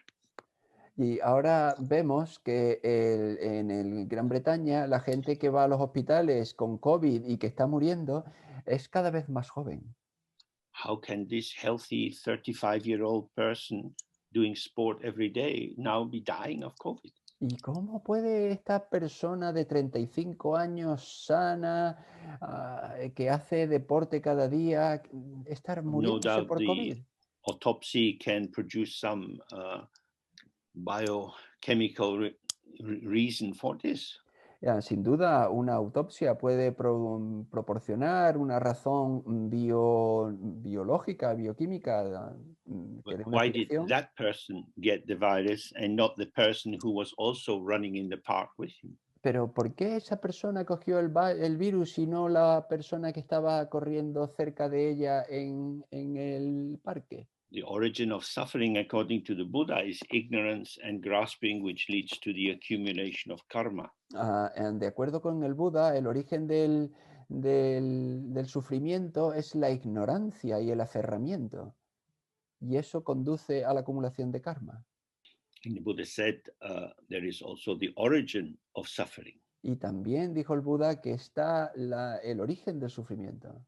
Y ahora vemos que en el Gran Bretaña la gente que va a los hospitales con COVID y que está muriendo es cada vez más joven.
How can this healthy 35-year-old person doing sport every day now be dying of COVID?
¿Y cómo puede esta persona de 35 años sana, que hace deporte cada día, estar
No
muriéndose
doubt
por COVID?
the autopsy can produce some biochemical reason for this.
Sin duda, una autopsia puede proporcionar una razón biológica, bioquímica, que
But
dé una
why did
explicación.
that person get the virus and not the person who was also running in the park with him?
Pero ¿por qué esa persona cogió el virus y no la persona que estaba corriendo cerca de ella en el parque?
The origin of suffering, according to the Buddha, is ignorance and grasping, which leads to the accumulation of karma.
De acuerdo con el Buda, el origen del sufrimiento es la ignorancia y el aferramiento. Y eso conduce a la acumulación de karma.
And the Buddha said there is also the origin of suffering.
Y también dijo el Buda que está el origen del sufrimiento.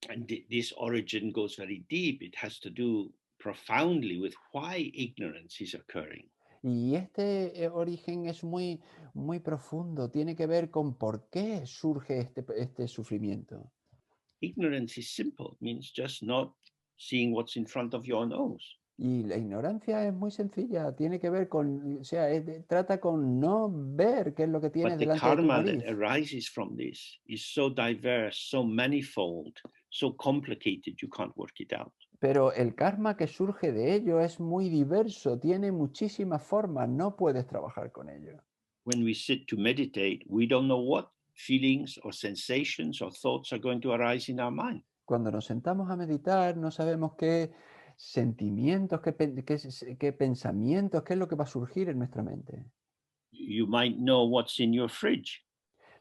And this origin goes very deep. It has to do profoundly with why ignorance is occurring.
Y este origen es muy, muy profundo, tiene que ver con por qué surge este sufrimiento.
Ignorance is simple, it means just not seeing what's in front of your nose.
Y la ignorancia es muy sencilla, tiene que ver con, o sea, trata con no ver qué es lo que tienes
But the
delante de tu
karma that
nariz.
arises from this is so diverse, so manifold, so complicated, you can't work it out.
Pero el karma que surge de ello es muy diverso, tiene muchísimas formas, no puedes trabajar con ello.
When we sit to meditate, we don't know what feelings or sensations or thoughts are going to arise in our mind.
Cuando nos sentamos a meditar, no sabemos qué sentimientos, qué pensamientos, qué es lo que va a surgir en nuestra mente.
You might know what's in your fridge,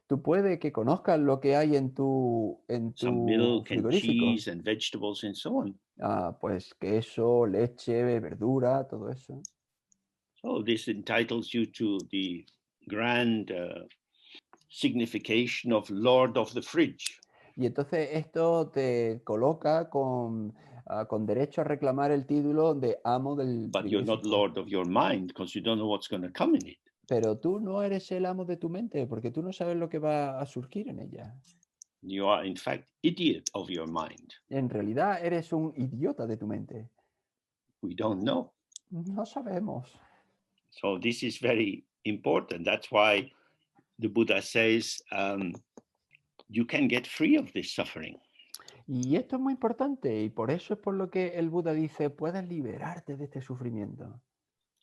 Tú puedes que conozcas lo que hay en
some
tu
milk and
frigorífico.
cheese and vegetables and so on.
Pues queso, leche, verdura, todo eso.
So this entitles you to the grand signification of Lord of the Fridge.
Y entonces esto te coloca con derecho a reclamar el título de amo del
But you're not
frigorífico.
Lord of your mind because you don't know what's going to come in it.
Pero tú no eres el amo de tu mente porque tú no sabes lo que va a surgir en ella.
You are, in fact, idiot of your mind.
En realidad eres un idiota de tu mente.
We don't know.
No sabemos.
So this is very important. That's why the Buddha says you can get free of this suffering.
Y esto es muy importante y por eso es por lo que el Buda dice, puedes liberarte de este sufrimiento.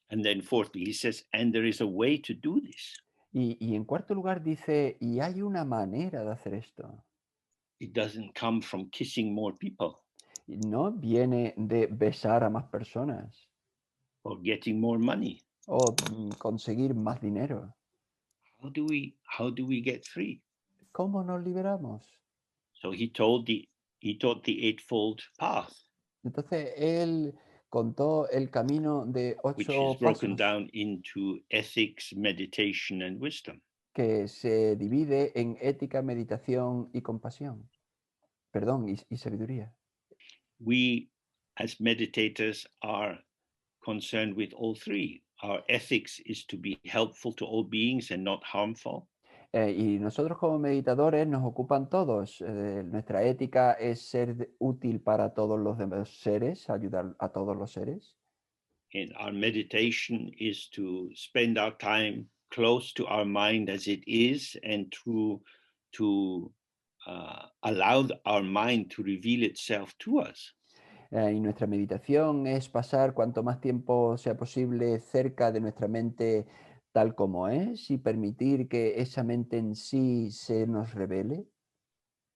And then fourthly, he says, and there is a way to do this.
Y en cuarto lugar dice, y hay una manera de hacer esto.
It doesn't come from kissing more people
Y no viene de besar a más personas
or getting more money.
o conseguir más dinero.
How do we get free?
¿Cómo nos liberamos?
So he taught the eightfold path,
Entonces él contó el camino de
which is
8
broken
pasos
down into ethics, meditation, and wisdom.
que se divide en ética, meditación y compasión. Perdón, y sabiduría.
We, as meditators, are concerned with all three. Our ethics is to be helpful to all beings and not harmful.
Y nosotros como meditadores nos ocupan todos. Nuestra ética es ser útil para todos los demás seres, ayudar a todos los seres.
And our meditation is to spend our time close to our mind as it is, and to allow our mind to reveal itself to us.
Y nuestra meditación es pasar cuanto más tiempo sea posible cerca de nuestra mente tal como es y permitir que esa mente en sí se nos revele.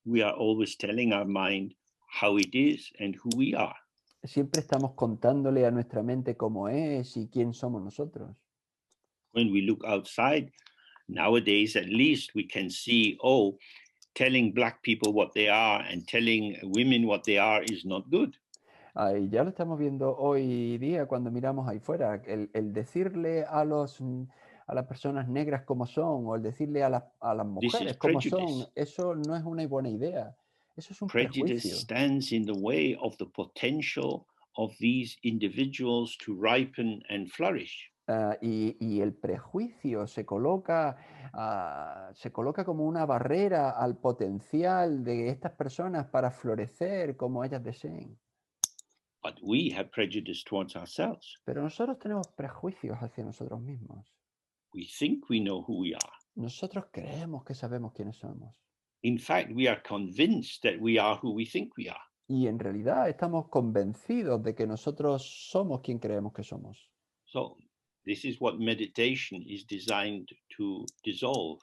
We are always telling our mind how it is and who we are.
Siempre estamos contándole a nuestra mente cómo es y quién somos nosotros.
When we look outside, nowadays at least we can see, telling black people what they are and telling women what they are is not good.
Y ya lo estamos viendo hoy día cuando miramos ahí fuera. El decirle a las personas negras cómo son o el decirle a las
This is
mujeres cómo son,
prejudice.
eso no es una buena idea. Eso es un
Prejudice
prejuicio.
stands in the way of the potential of these individuals to ripen and flourish.
Y el prejuicio se coloca como una barrera al potencial de estas personas para florecer como ellas deseen.
But we have prejudice towards ourselves.
Pero nosotros tenemos prejuicios hacia nosotros mismos.
We think we know who we are.
Nosotros creemos que sabemos quiénes somos.
In fact, we are convinced that we are who we think we are.
Y en realidad estamos convencidos de que nosotros somos quien creemos que somos.
So, this is what meditation is designed to dissolve.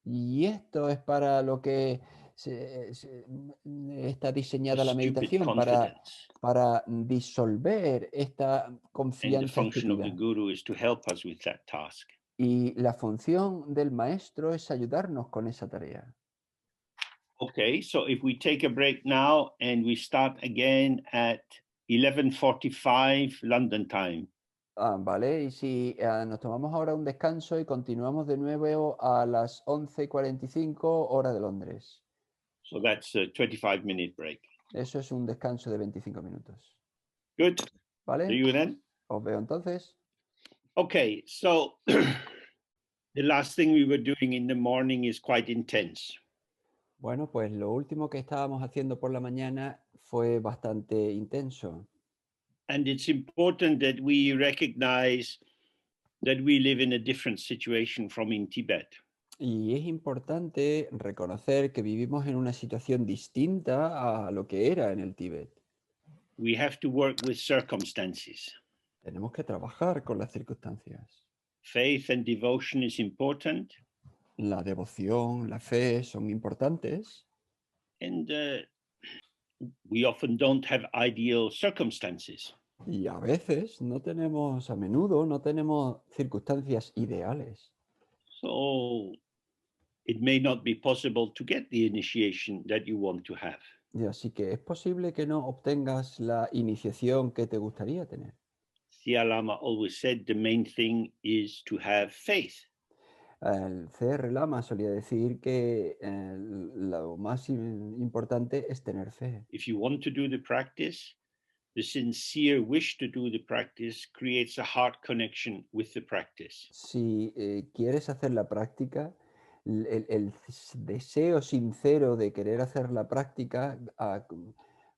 Y esto es para lo que está
A
diseñada la
stupid
meditación,
confidence.
para disolver esta
And the
confianza
function of the
estúpida.
guru is to help us with that task.
Y la función del maestro es ayudarnos con esa tarea.
Okay, so if we take a break now and we start again at 11:45 London time.
Vale, y si nos tomamos ahora un descanso y continuamos de nuevo a las 11:45 hora de Londres.
So that's a 25-minute break.
Eso es un descanso de 25 minutos.
Good.
¿Vale?
See you then.
Os veo entonces.
Okay, so the last thing we were doing in the morning is quite intense.
Bueno, pues lo último que estábamos haciendo por la mañana fue bastante intenso.
And it's important that we recognize that we live in a different situation from in Tibet.
Y es importante reconocer que vivimos en una situación distinta a lo que era en el Tíbet.
We have to work with circumstances.
Tenemos que trabajar con las circunstancias.
Faith and devotion is important.
La devoción, la fe son importantes.
And we often don't have ideal circumstances.
Y a veces a menudo no tenemos circunstancias ideales.
So it may not be possible to get the initiation that you want to have.
Y así que es posible que no obtengas la iniciación que te gustaría tener.
Siya Lama always said the main thing is to have faith.
El CR Lama solía decir que lo más importante es tener fe.
If you want to do the practice, the sincere wish to do the practice creates a heart connection with the practice.
Si quieres hacer la práctica, el deseo sincero de querer hacer la práctica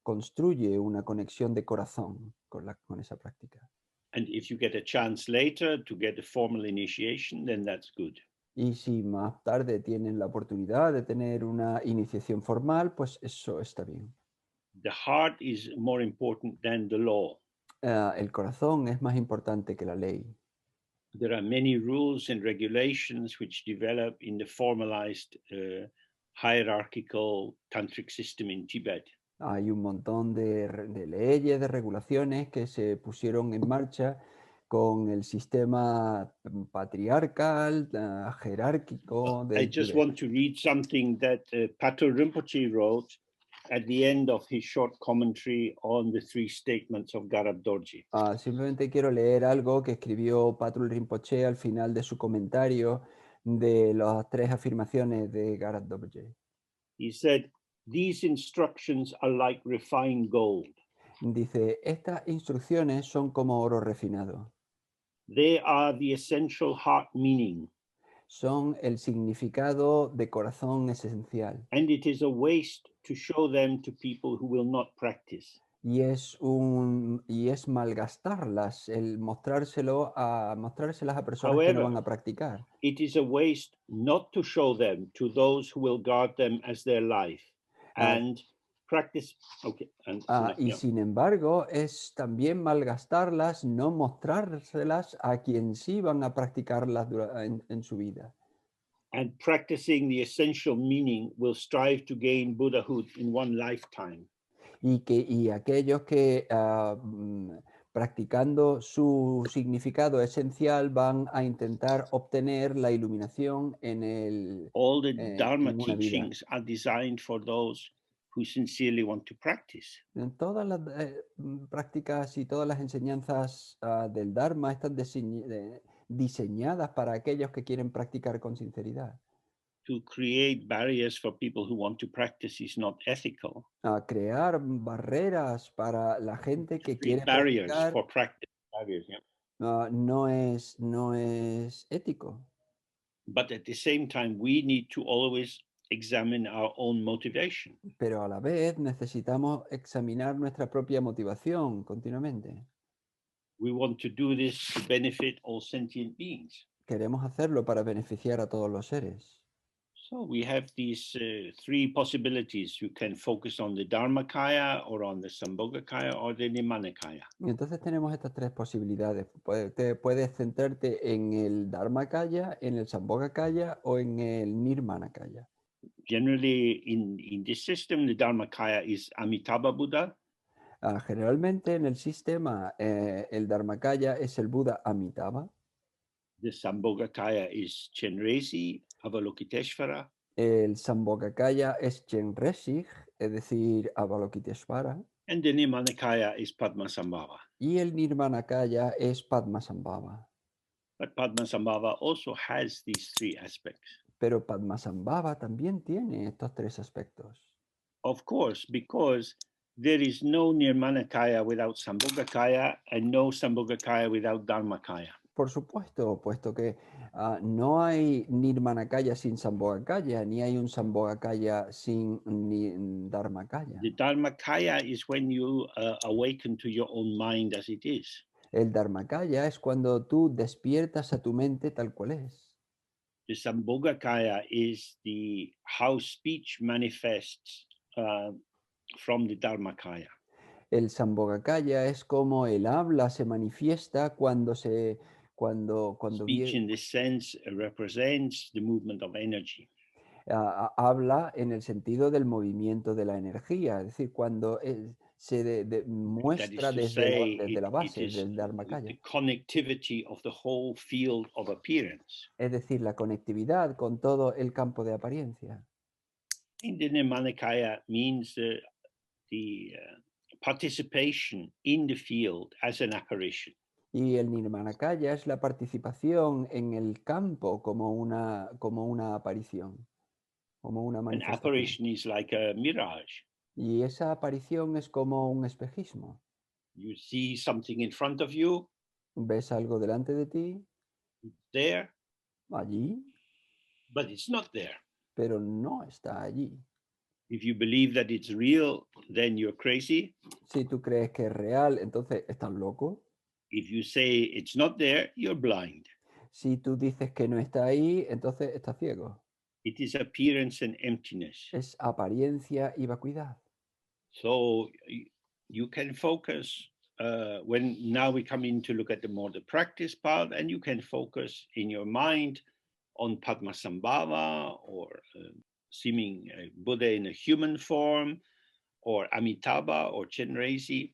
construye una conexión de corazón con esa práctica.
And if you get a chance later to get a formal initiation, then that's good.
Y si más tarde tienen la oportunidad de tener una iniciación formal, pues eso está bien.
The heart is more important than the law.
El corazón es más importante que la ley.
There are many rules and regulations which develop in the formalized hierarchical tantric system in Tibet.
Hay un montón de leyes, de regulaciones que se pusieron en marcha con el sistema patriarcal, jerárquico
I
del
just
Tíbet.
want to read something that Patrul Rinpoche wrote at the end of his short commentary on the three statements of Garab Dorje.
Simplemente quiero leer algo que escribió Patrul Rinpoche al final de su comentario de las tres afirmaciones de Garab Dorje.
He said, these instructions are like refined gold.
Dice, estas instrucciones son como oro refinado.
They are the essential heart meaning.
Son el significado de corazón esencial.
And it is a waste to show them to people who will not practice.
Y es malgastarlas, el mostrárselas a personas que no van
However,
a practicar.
it is a waste not to show them to those who will guard them as their life
Ah,
and practice. Okay.
Y sin embargo, es también malgastarlas, no mostrárselas a quien sí van a practicarlas en su vida.
And practicing the essential meaning will strive to gain Buddhahood in one lifetime.
Y aquellos que practicando su significado esencial van a intentar obtener la iluminación
All the Dharma
en una vida.
teachings are designed for those who sincerely want to practice.
En todas las prácticas y todas las enseñanzas del Dharma están diseñadas para aquellos que quieren practicar con sinceridad.
To create barriers for people who want to practice is not ethical.
Crear barreras para la gente que quiere
Barriers
practicar
for practice. Barriers, yeah.
no es ético.
But at the same time, we need to always examine our own motivation.
Pero a la vez necesitamos examinar nuestra propia motivación continuamente.
We want to do this to benefit all sentient beings.
Queremos hacerlo para beneficiar a todos los seres.
So we have these three possibilities. You can focus on the Dharmakaya or on the Sambhogakaya or the Nimanakaya.
Y entonces tenemos estas tres posibilidades. Puedes centrarte en el Dharmakaya, en el Sambhogakaya o en el Nirmanakaya.
Generally, in this system, the Dharmakaya is Amitabha Buddha.
Generalmente en el sistema el Dharmakaya es el Buda Amitabha.
The Sambhogakaya is Chenrezig, Avalokiteshvara.
El Sambhogakaya es Chenrezig, es decir, Avalokiteshvara.
And the Nimanakaya is Padmasambhava.
Y el Nirmanakaya es Padmasambhava.
But Padmasambhava also has these three aspects.
Pero Padmasambhava también tiene estos tres aspectos.
Of course, because there is no Nirmanakaya without Sambhogakaya and no Sambhogakaya without Dharmakaya.
Por supuesto, puesto que no hay Nirmanakaya sin Sambhogakaya, ni hay un Sambhogakaya sin Dharmakaya.
The Dharmakaya is when you awaken to your own mind as it is.
El Dharmakaya es cuando tú despiertas a tu mente tal cual es.
The Sambhogakaya is how speech manifests from the Dharmakaya.
El Sambhogakaya es como el habla se manifiesta cuando
Speech in this sense represents the movement of energy.
Habla en el sentido del movimiento de la energía, es decir, cuando se muestra desde la base del Dharmakaya.
The connectivity of the whole field of appearance.
Es decir, la conectividad con todo el campo de apariencia.
In the Nirmanakaya means the participation in the field as an apparition.
Y el Nirmanakaya es la participación en el campo como una aparición, como una
An
manifestación.
apparition is like a mirage.
Y esa aparición es como un espejismo.
You see something in front of you.
Ves algo delante de ti,
It's there,
allí,
but it's not there.
pero no está allí.
If you believe that it's real, then you're crazy.
Si tú crees que es real, entonces estás loco.
If you say it's not there, you're blind.
Si tú dices que no está ahí, entonces estás ciego.
It is appearance and emptiness.
Es apariencia y vacuidad.
So you can focus when now we come in to look at the practice part, and you can focus in your mind on Padmasambhava or seeming Buddha in a human form, or Amitabha or Chenrezig.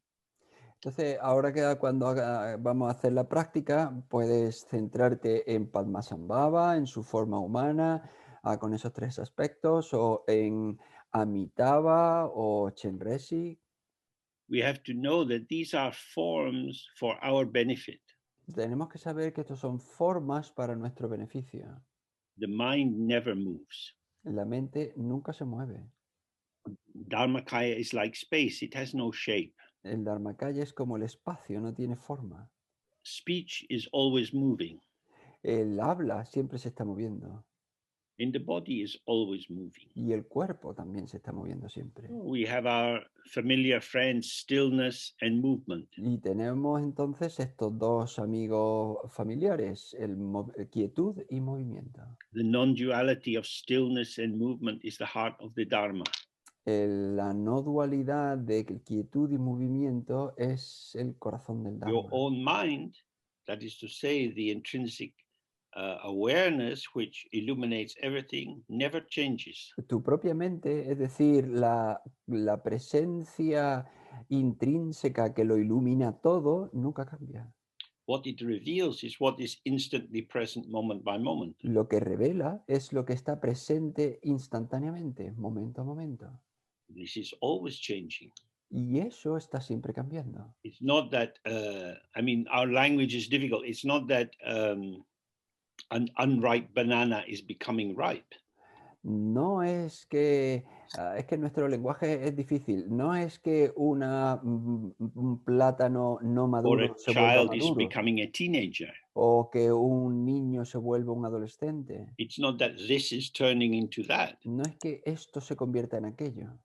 Entonces, ahora que cuando vamos a hacer la práctica, puedes centrarte en Padmasambhava, en su forma humana, con esos tres aspectos, o en Amitabha o Chenrezig.
We have to know that these are forms for our benefit.
Tenemos que saber que estos son formas para nuestro beneficio.
The mind never moves.
La mente nunca se mueve.
Dharmakaya is like space, it has no shape.
El Dharmakaya es como el espacio, no tiene forma.
Speech is always moving.
El habla siempre se está moviendo.
And the body is always moving.
Y el cuerpo también se está moviendo siempre.
We have our familiar friends, stillness and movement.
Y tenemos entonces estos dos amigos familiares, quietud y movimiento.
The non-duality of stillness and movement is the heart of the Dharma.
La no dualidad de quietud y movimiento es el corazón del Dharma.
Your own mind, that is to say, the intrinsic awareness which illuminates everything, never changes.
Tu propia mente, es decir, la presencia intrínseca que lo ilumina todo, nunca cambia.
What it reveals is what is instantly present moment by moment.
Lo que revela es lo que está presente instantáneamente, momento a momento.
This is always changing.
Y eso está siempre cambiando.
It's not that, our language is difficult. It's not that an unripe banana is becoming ripe.
No es que, es que nuestro lenguaje es difícil. No es que un plátano no
Or a
maduro se vuelva
child is
maduro.
becoming a teenager.
O que un niño se vuelva un adolescente.
It's not that this is turning into that.
No es que esto se convierta en aquello.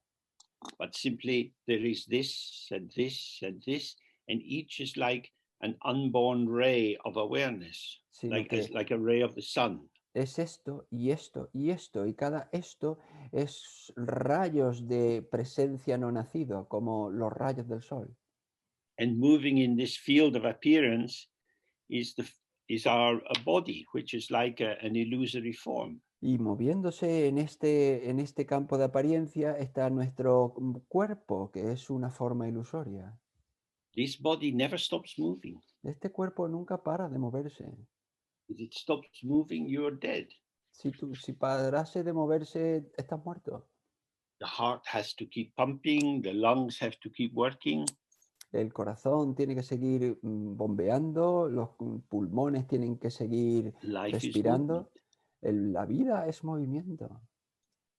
But simply there is this and this and this, and each is like an unborn ray of awareness, like a ray of the sun.
Es esto y esto y esto, y cada esto es rayos de presencia no nacido, como los rayos del sol.
And moving in this field of appearance is our body, which is like an illusory form.
Y moviéndose en este campo de apariencia está nuestro cuerpo, que es una forma ilusoria.
This body never stops moving.
Este cuerpo nunca para de moverse.
If it stops moving, you're dead.
Si parase de moverse, estás muerto.
The heart has to keep pumping, the lungs have to keep working.
El corazón tiene que seguir bombeando, los pulmones tienen que seguir respirando. La vida es movimiento.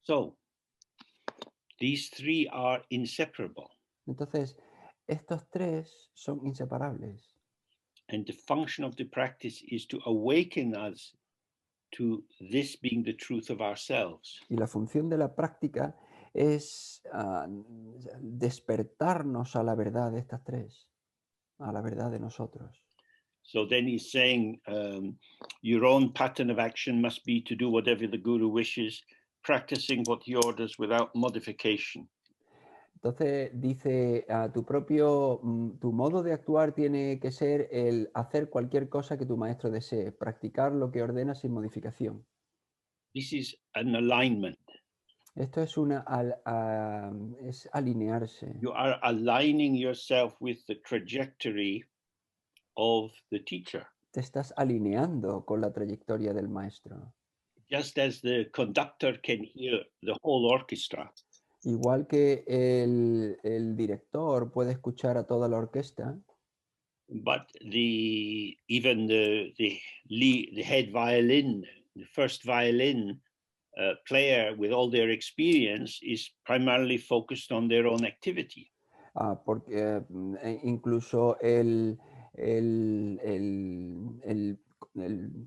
So, these three are inseparable.
Entonces, estos tres son inseparables.
And the function of the practice is to awaken us to this being the truth of ourselves.
Y la función de la práctica es despertarnos a la verdad de estas tres, a la verdad de nosotros.
So then he's saying your own pattern of action must be to do whatever the guru wishes, practicing what he orders without modification.
Entonces dice, tu modo de actuar tiene que ser el hacer cualquier cosa que tu maestro desee, practicar lo que ordena sin modificación.
This is an alignment.
Esto es es alinearse.
You are aligning yourself with the trajectory of the teacher.
Te estás alineando con la trayectoria del maestro.
Just as the conductor can hear the whole orchestra.
Igual que el director puede escuchar a toda la orquesta.
But even the head violin, the first violin player with all their experience is primarily focused on their own activity.
Porque incluso el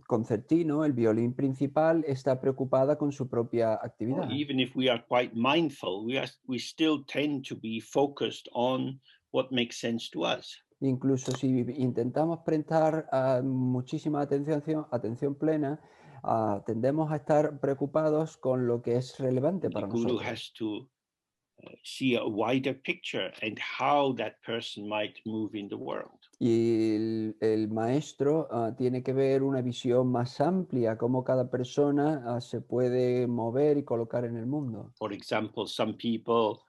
concertino, el violín principal, está preocupada con su propia actividad.
Even if we are quite mindful, we still tend to be focused on what makes sense to us.
Incluso si intentamos prestar muchísima atención plena, tendemos a estar preocupados con lo que es relevante para nosotros.
The guru has to see a wider picture and how that person might move in the world.
Y el maestro tiene que ver una visión más amplia, cómo cada persona se puede mover y colocar en el mundo.
For example, some people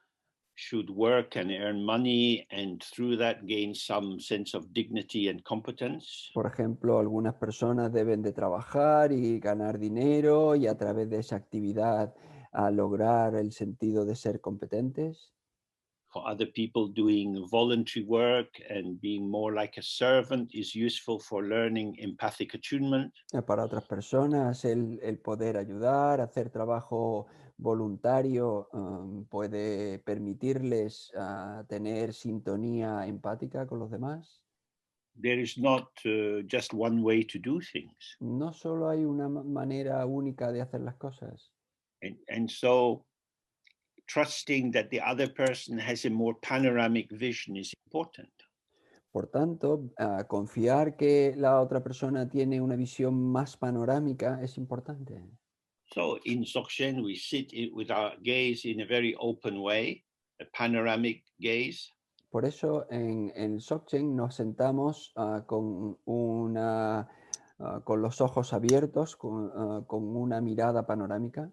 should work and earn money and through that gain some sense of dignity and competence.
Por ejemplo, algunas personas deben de trabajar y ganar dinero y a través de esa actividad lograr el sentido de ser competentes.
For other people, doing voluntary work and being more like a servant is useful for learning empathic attunement.
Para otras personas, el poder ayudar, hacer trabajo voluntario, puede permitirles tener sintonía empática con los demás.
There is not just one way to do things.
No solo hay una manera única de hacer las cosas.
And so trusting that the other person has a more panoramic vision is important.
Por tanto, confiar que la otra persona tiene una visión más panorámica es importante.
So in Dzogchen, we sit with our gaze in a very open way, a panoramic gaze.
Por eso en Dzogchen nos sentamos con los ojos abiertos, con una mirada panorámica.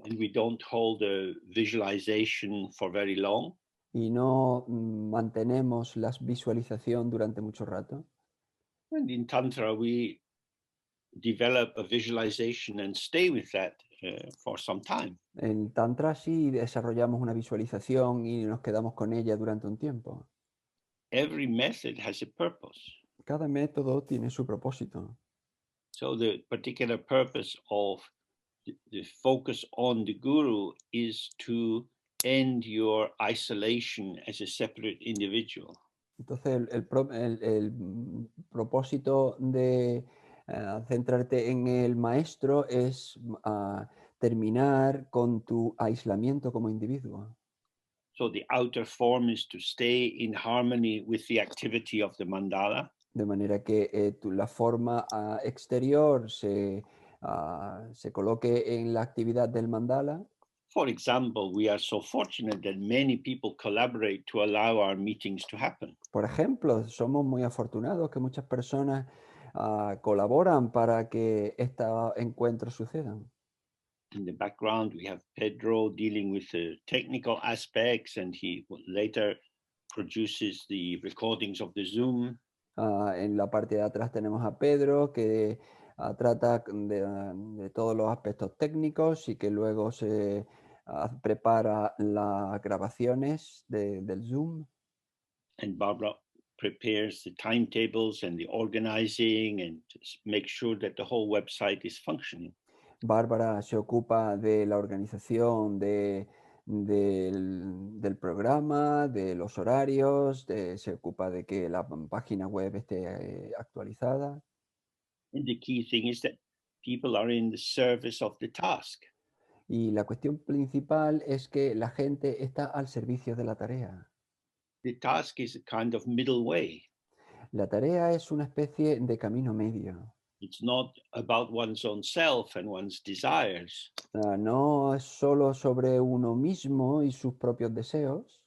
And we don't hold a visualization for very long.
Y no mantenemos la visualización durante mucho rato.
And in Tantra, we develop a visualization and stay with that for some time.
En Tantra sí desarrollamos una visualización y nos quedamos con ella durante un tiempo.
Every method has a purpose.
Cada método tiene su propósito.
So the particular purpose of the focus on the guru is to end your isolation as a separate individual.
Entonces el propósito de centrarte en el maestro es terminar con tu aislamiento como individuo.
So the outer form is to stay in harmony with the activity of the mandala.
De manera que la forma exterior se coloque en la actividad del mandala.
For example, we are so fortunate that many people collaborate to allow our meetings to happen.
Por ejemplo, somos muy afortunados que muchas personas colaboran para que estos encuentros sucedan.
In the background, we have Pedro dealing with the technical aspects, and he later produces the recordings of the Zoom.
En la parte de atrás tenemos a Pedro que trata de todos los aspectos técnicos y que luego se prepara las grabaciones del Zoom.
And Barbara prepares the timetables and the organizing and makes sure that the whole website is functioning.
Bárbara se ocupa de la organización del programa, de los horarios, se ocupa de que la página web esté actualizada.
And the key thing is that people are in the service of the task.
Y la cuestión principal es que la gente está al servicio de la tarea.
The task is a kind of middle way.
La tarea es una especie de camino medio.
It's not about one's own self and one's desires.
No es solo sobre uno mismo y sus propios deseos.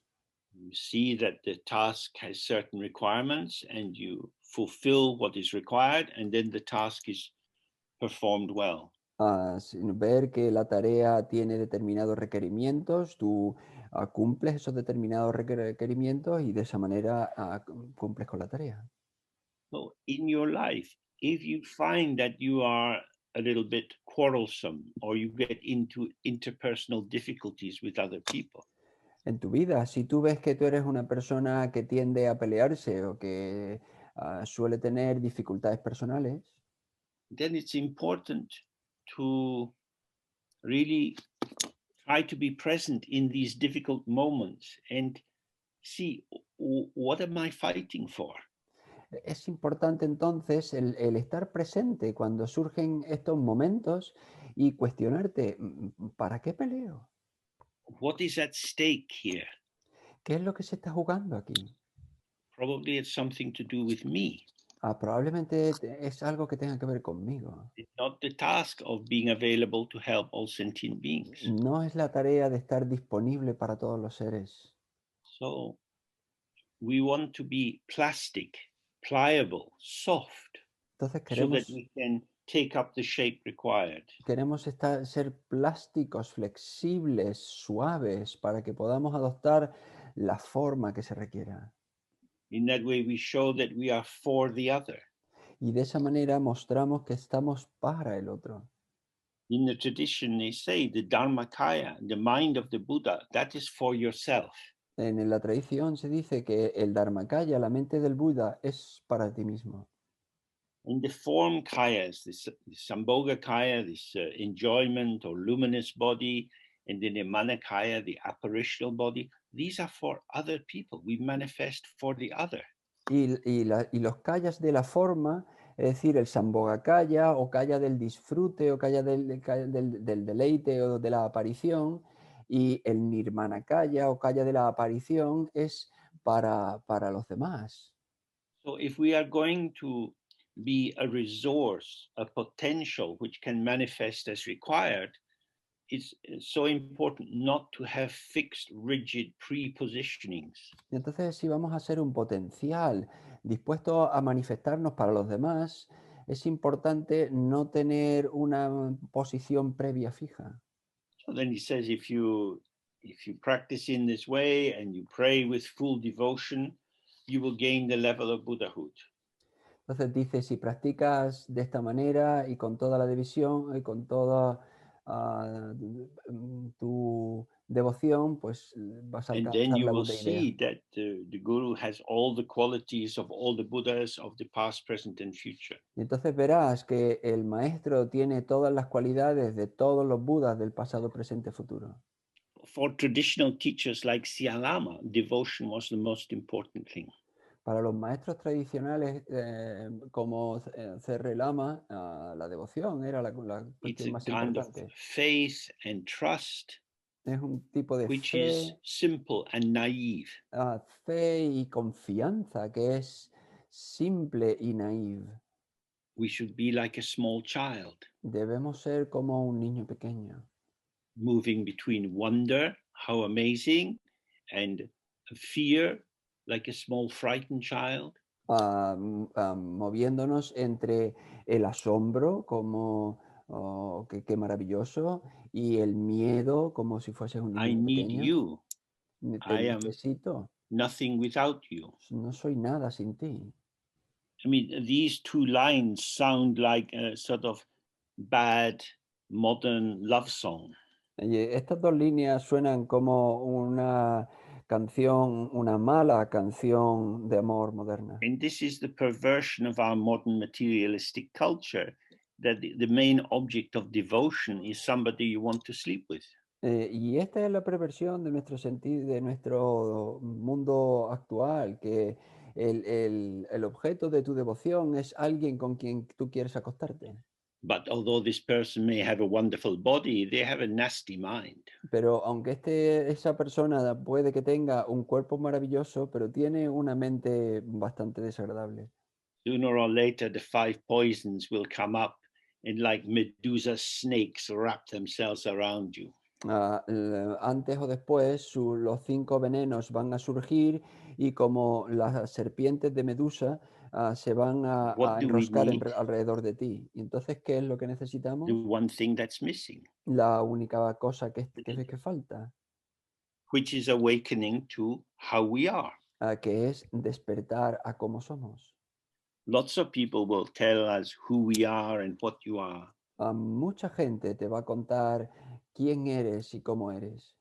You see that the task has certain requirements and you fulfill what is required, and then the task is performed well.
Sin ver que la tarea tiene determinados requerimientos, tú cumples esos determinados requerimientos y de esa manera cumples con la tarea.
So in your life, if you find that you are a little bit quarrelsome or you get into interpersonal difficulties with other people,
En tu vida, si tú ves que tú eres una persona que tiende a pelearse o que suele tener dificultades personales,
then it's important to really try to be present in these difficult moments and see, what am I fighting for?
es importante entonces el estar presente cuando surgen estos momentos y cuestionarte, ¿para qué peleo?
What is at stake here?
¿Qué es lo que se está jugando aquí?
Probably it's something to do with me.
Probablemente es algo que tenga que ver conmigo.
It's not the task of being available to help all sentient beings.
No es la tarea de estar disponible para todos los seres.
So we want to be plastic, pliable, soft,
Entonces
so that we can take up the shape required.
queremos ser plásticos, flexibles, suaves, para que podamos adoptar la forma que se requiera.
In that way, we show that we are for the other.
Y de esa manera mostramos que estamos para el otro.
In the tradition, they say the Dharmakaya, the mind of the Buddha, that is for yourself.
En la tradición se dice que el Dharmakaya, la mente del Buda, es para ti mismo.
In the form kayas, this Sambhoga Kaya, this enjoyment or luminous body, and then the Manakaya, the apparitional body, these are for other people. We manifest for the other.
Y los kayas de la forma, es decir, el Sambhogakaya o kaya del disfrute o kaya del deleite o de la aparición, y el Nirmanakaya o kaya de la aparición es para los demás.
So if we are going to be a resource, a potential which can manifest as required, it's so important not to have fixed, rigid prepositionings.
Y entonces, si vamos a ser un potencial dispuesto a manifestarnos para los demás, es importante no tener una posición previa fija.
So then he says, if you practice in this way and you pray with full devotion, you will gain the level of Buddhahood.
Entonces dice, si practicas de esta manera y con toda la división y con toda tu devoción, pues vas a
And then
alcanzar
you
la
will
budeidea.
see that the Guru has all the qualities of all the Buddhas of the past, present, and future.
Y entonces verás que el maestro tiene todas las cualidades de todos los Budas del pasado, presente, futuro.
For traditional teachers like Lama, devotion was the most important thing.
Para los maestros tradicionales como C.R. Lama, la devoción era la
It's
cuestión
a
más
kind of
importante.
faith and trust,
Es un tipo de
which is simple and naive.
fe y confianza que es simple y naive.
We should be like a small child,
Debemos ser como un niño pequeño,
moving between wonder, how amazing, and fear, like a small frightened child.
moviéndonos entre el asombro como oh, qué maravilloso y el miedo como si fueses un
I
niño
need
pequeño.
you.
Te
I am
necesito,
nothing without you.
no soy nada sin ti.
I mean, these two lines sound like a sort of bad modern love song.
Y estas dos líneas suenan como una canción, una mala canción de amor moderna.
And this is the perversion of our modern materialistic culture, that the main object of devotion is somebody you want to sleep with.
Y esta es la perversión de nuestro sentido, de nuestro mundo actual, que el objeto de tu devoción es alguien con quien tú quieres acostarte.
But although this person may have a wonderful body, they have a nasty mind.
Pero aunque esa persona puede que tenga un cuerpo maravilloso, pero tiene una mente bastante desagradable.
Sooner or later, the five poisons will come up and like Medusa snakes wrap themselves around you.
Antes o después los 5 venenos van a surgir y como las serpientes de Medusa se van
What
a
do we
enroscar
need?
alrededor de ti. Y entonces, ¿qué es lo que
The
necesitamos?
one thing that's missing,
La única cosa que falta,
which is awakening to how we are.
que es despertar a cómo somos.
Lots of people will tell us who we are and what you are.
Mucha gente te va a contar quién eres y cómo eres.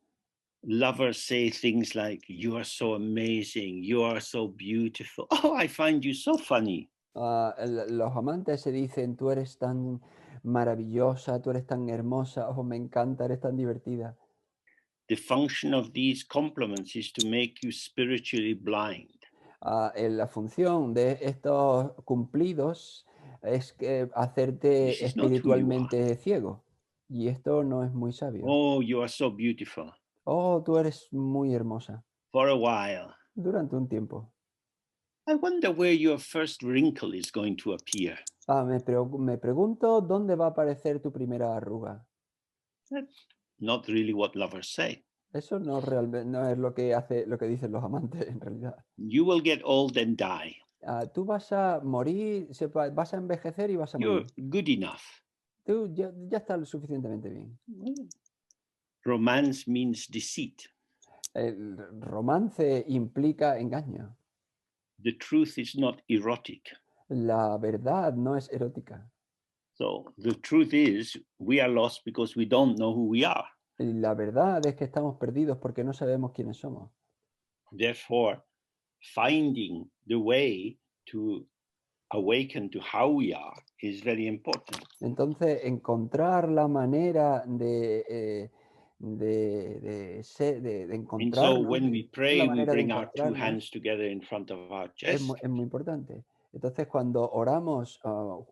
Lovers say things like, "You are so amazing, you are so beautiful. Oh, I find you so funny."
Los amantes se dicen, tú eres tan maravillosa, tú eres tan hermosa, oh, me encanta, eres tan divertida.
The function of these compliments is to make you spiritually blind.
La función de estos cumplidos es
This
hacerte
is not who you are.
espiritualmente ciego. Y esto no es muy sabio.
Oh, you are so beautiful.
Oh, tú eres muy hermosa.
For a while.
Durante un tiempo.
I wonder where your first wrinkle is going to appear.
Me pregunto dónde va a aparecer tu primera arruga.
That's not really what lovers say.
Eso no, no es lo que dicen los amantes en realidad.
You will get old and die.
Tú vas a morir, vas a envejecer y vas a
You're
morir.
good enough.
Tú ya estás lo suficientemente bien.
Romance means deceit.
El romance implica engaño.
The truth is not erotic.
La verdad no es erótica.
So the truth is we are lost because we don't know who we are.
Y la verdad es que estamos perdidos porque no sabemos quiénes somos.
Therefore, finding the way to awaken to how we are is very important.
Entonces, encontrar la manera de
And
encontrarnos,
so when we
la
pray, we
manera de
bring our two
encontrarnos
hands together in front of our
es
chest.
muy importante. Entonces, cuando oramos,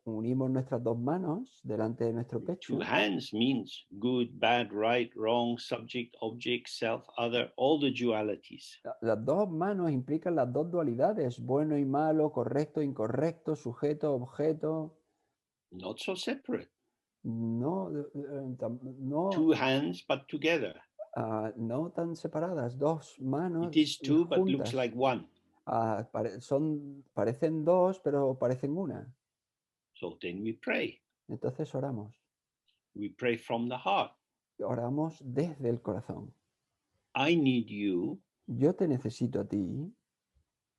unimos nuestras dos manos delante de nuestro pecho.
Two hands means good, bad, right, wrong, subject, object, self, other, all the dualities.
Las dos manos implican las dos dualidades, bueno y malo, correcto, incorrecto, sujeto, objeto.
Not so separate.
No, no,
Two hands, but together.
no tan separadas, dos manos
It is two, but looks
juntas.
like one.
Parecen dos, pero parecen una.
So then we pray.
Entonces oramos.
We pray from the heart.
Oramos desde el corazón.
I need you
Yo te necesito a ti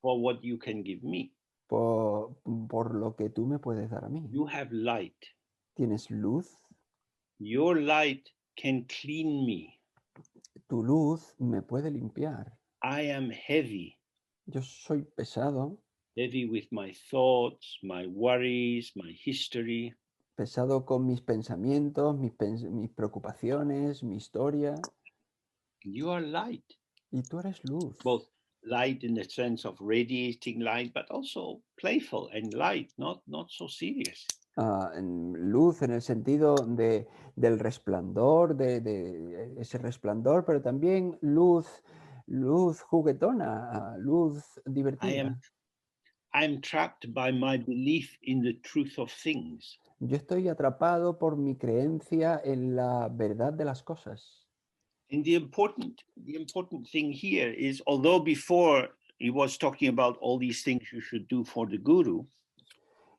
for what you can give me.
por lo que tú me puedes dar a mí.
You have light.
Tienes luz.
Your light can clean me.
Tu luz me puede limpiar.
I am heavy.
Yo soy pesado.
Heavy with my thoughts, my worries, my history.
Pesado con mis pensamientos, mis preocupaciones, mi historia.
You are light.
Y tú eres luz.
Both light in the sense of radiating light, but also playful and light, not so serious.
Luz en el sentido del resplandor, de ese resplandor, pero también luz juguetona, luz divertida.
I'm trapped by my belief in the truth of things.
Yo estoy atrapado por mi creencia en la verdad de las cosas.
And the important thing here is, although before he was talking about all these things you should do for the guru,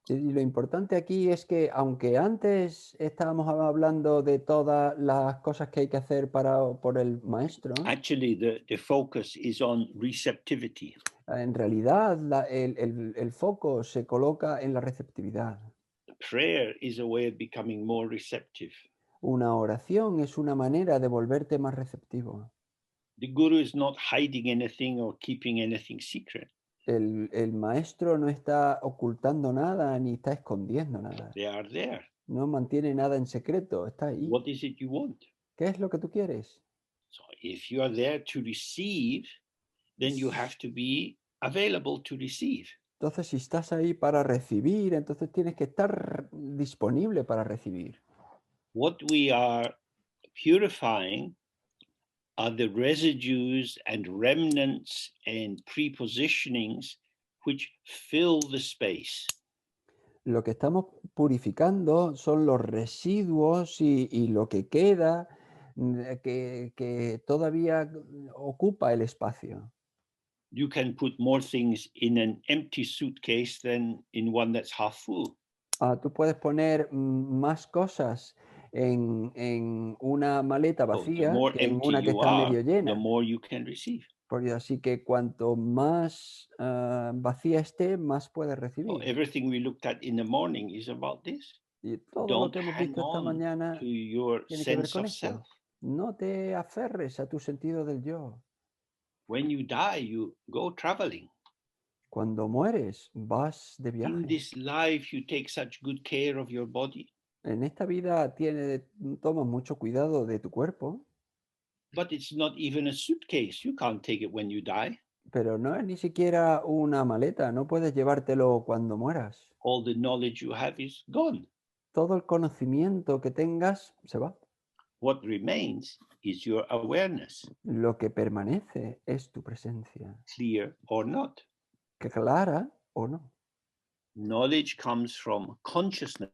Y lo importante aquí es que, aunque antes estábamos hablando de todas las cosas que hay que hacer por el maestro,
actually the focus is on receptivity.
En realidad el foco se coloca en la receptividad.
Prayer is a way of becoming more receptive.
Una oración es una manera de volverte más receptivo.
The guru is not hiding anything or keeping anything secret.
El maestro no está ocultando nada ni está escondiendo nada.
They are there.
No mantiene nada en secreto, está ahí.
What is it you want?
¿Qué es lo que tú quieres?
So if you are there to receive, then you have to be available to receive.
Entonces, si estás ahí para recibir, entonces tienes que estar disponible para recibir.
What we are purifying are the residues and remnants and prepositionings which fill the space.
Lo que estamos purificando son los residuos y lo que queda que todavía ocupa el espacio.
You can put more things in an empty suitcase than in one that's half full.
Tú puedes poner más cosas en una maleta vacía que en una que está medio llena.
The more you can receive.
Así que cuanto más vacía esté, más puedes recibir.
So everything we looked at in the morning is about this.
Y todo
Don't
lo que hemos
hang
visto esta
on
mañana
to your
tiene que ver
sense
con
of
esto.
self.
No te aferres a tu sentido del yo.
When you die, you go traveling.
Cuando mueres, vas de
In
viaje.
this life, you take such good care of your body.
En esta vida tomas mucho cuidado de tu cuerpo,
But it's not even a suitcase. You can't take it when you die.
pero no es ni siquiera una maleta, no puedes llevártelo cuando mueras.
All the knowledge you have is gone.
Todo el conocimiento que tengas se va.
What remains is your awareness,
Lo que permanece es tu presencia,
clear or not.
clara o no.
Knowledge comes from consciousness.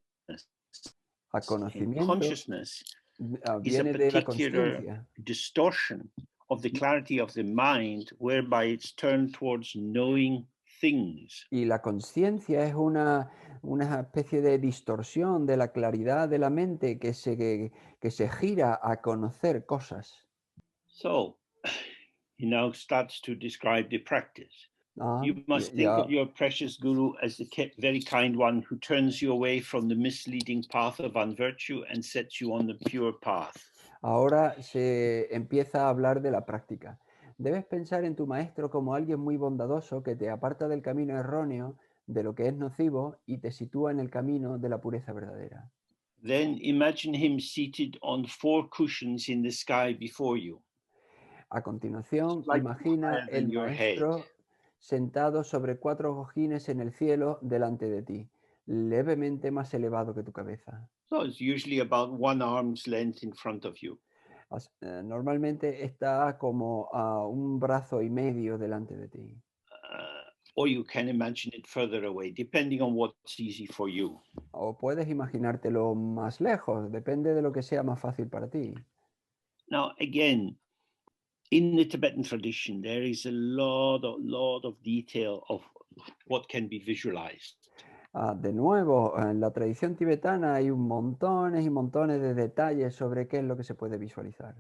A
And
conocimiento
consciousness is a
viene de la
particular
consciencia.
distortion of the clarity of the mind, whereby it's turned towards knowing things.
Y la conciencia es una especie de distorsión de la claridad de la mente que se gira a conocer cosas.
So he now starts to describe the practice.
Ah,
You must think of your precious guru as the very kind one who turns you away from the misleading path of unvirtue and sets you on the pure path.
Ahora se empieza a hablar de la práctica. Debes pensar en tu maestro como alguien muy bondadoso que te aparta del camino erróneo, de lo que es nocivo, y te sitúa en el camino de la pureza verdadera.
Then imagine him seated on 4 cushions in the sky before you.
A continuación,
Slightly
imagina
higher
el
than your head.
maestro sentado sobre 4 cojines en el cielo delante de ti, levemente más elevado que tu cabeza.
So it's usually about 1 arm's length in front of you.
Normalmente está como a un brazo y medio delante de ti.
Or you can imagine it further away, depending on what's easy for you.
O puedes imaginártelo más lejos, depende de lo que sea más fácil para ti.
Now, again, in the Tibetan tradition, there is a lot of detail of what can be visualized.
De nuevo, en la tradición tibetana hay montones y montones de detalles sobre qué es lo que se puede visualizar.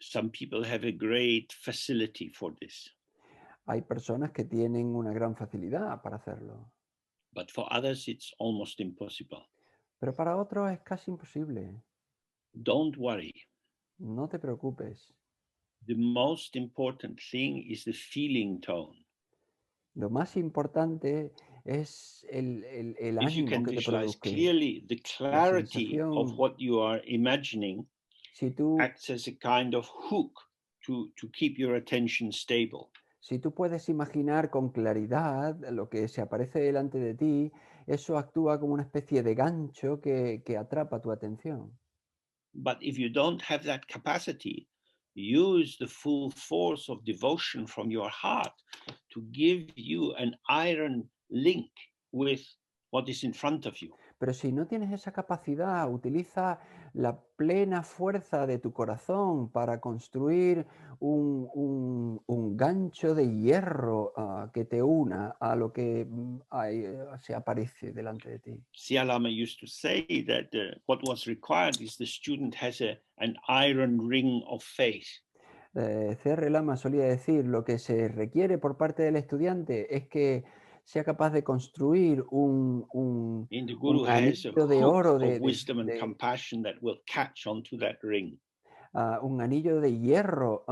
Some people have a great facility for this.
Hay personas que tienen una gran facilidad para hacerlo,
But for others, it's almost impossible.
pero para otros es casi imposible.
Don't worry.
No te preocupes.
The most important thing is the feeling tone.
Lo más importante es el
If you
ánimo
can
que te
visualize
produce,
clearly, the
la
clarity of
sensación.
what you are imagining
Si tú,
acts as a kind of hook to keep your attention stable.
si tú puedes imaginar con claridad lo que se aparece delante de ti, eso actúa como una especie de gancho que atrapa tu atención.
But if you don't have that capacity, use the full force of devotion from your heart to give you an iron link with what is in front of you.
Pero si no tienes esa capacidad, utiliza la plena fuerza de tu corazón para construir un gancho de hierro que te una a lo que se aparece delante de ti.
García Lama used to say that what was required is the student has an iron ring of faith.
C.R. Lama solía decir, lo que se requiere por parte del estudiante es que sea capaz de construir un
And the guru has a
anillo de
hook
oro,
of wisdom and compassion that will catch onto that ring.
un anillo de hierro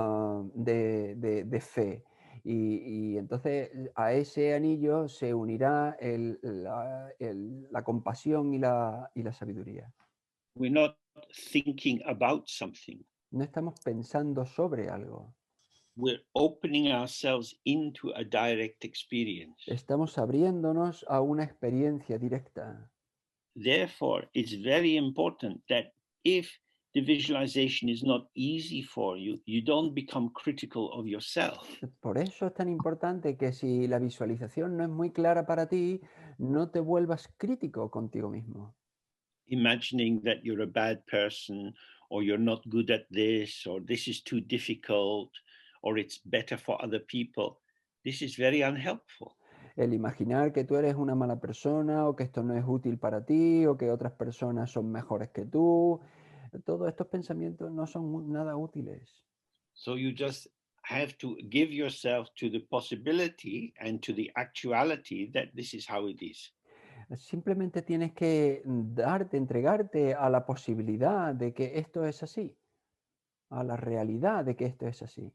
de fe. Y entonces a ese anillo se unirá la compasión y la sabiduría.
We're not thinking about something.
No estamos pensando sobre algo.
We're opening ourselves into a direct experience.
Estamos abriéndonos a una experiencia directa.
Therefore, it's very important that if the visualization is not easy for you, you don't become critical of yourself.
Por eso es tan importante que si la visualización no es muy clara para ti, no te vuelvas crítico contigo mismo.
Imagining that you're a bad person, or you're not good at this, or this is too difficult, or it's better for other people. This is very unhelpful.
El imaginar que tú eres una mala persona o que esto no es útil para ti o que otras personas son mejores que tú, todos estos pensamientos no son nada útiles.
So you just have to give yourself to the possibility and to the actuality that this is how it is.
Simplemente tienes que entregarte a la posibilidad de que esto es así, a la realidad de que esto es así.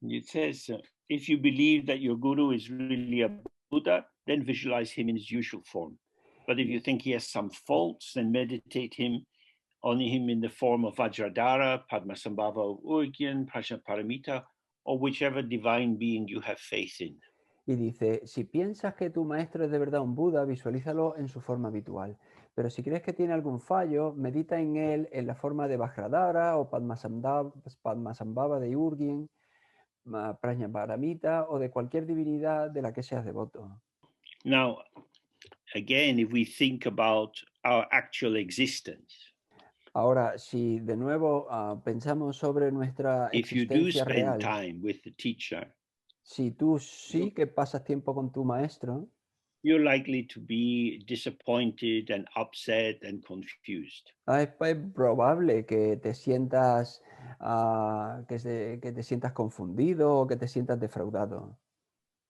It says, if you believe that your guru is really a Buddha, then visualize him in his usual form. But if you think he has some faults, then meditate on him in the form of Vajradhara, Padmasambhava, Urgyen, Prajnaparamita, or whichever divine being you have faith in.
Y dice, si piensas que tu maestro es de verdad un Buda, visualízalo en su forma habitual. Pero si crees que tiene algún fallo, medita en él en la forma de Vajradhara o Padmasambhava de Urgyen, Prajnaparamita o de cualquier divinidad de la que seas devoto.
Now, again, if we think about our actual existence,
Ahora, si de nuevo pensamos sobre nuestra
if you do
existencia
spend
real,
time with the teacher,
si tú sí que pasas tiempo con tu maestro,
you're likely to be disappointed and upset and confused.
es probable que te sientas, que te sientas confundido o que te sientas defraudado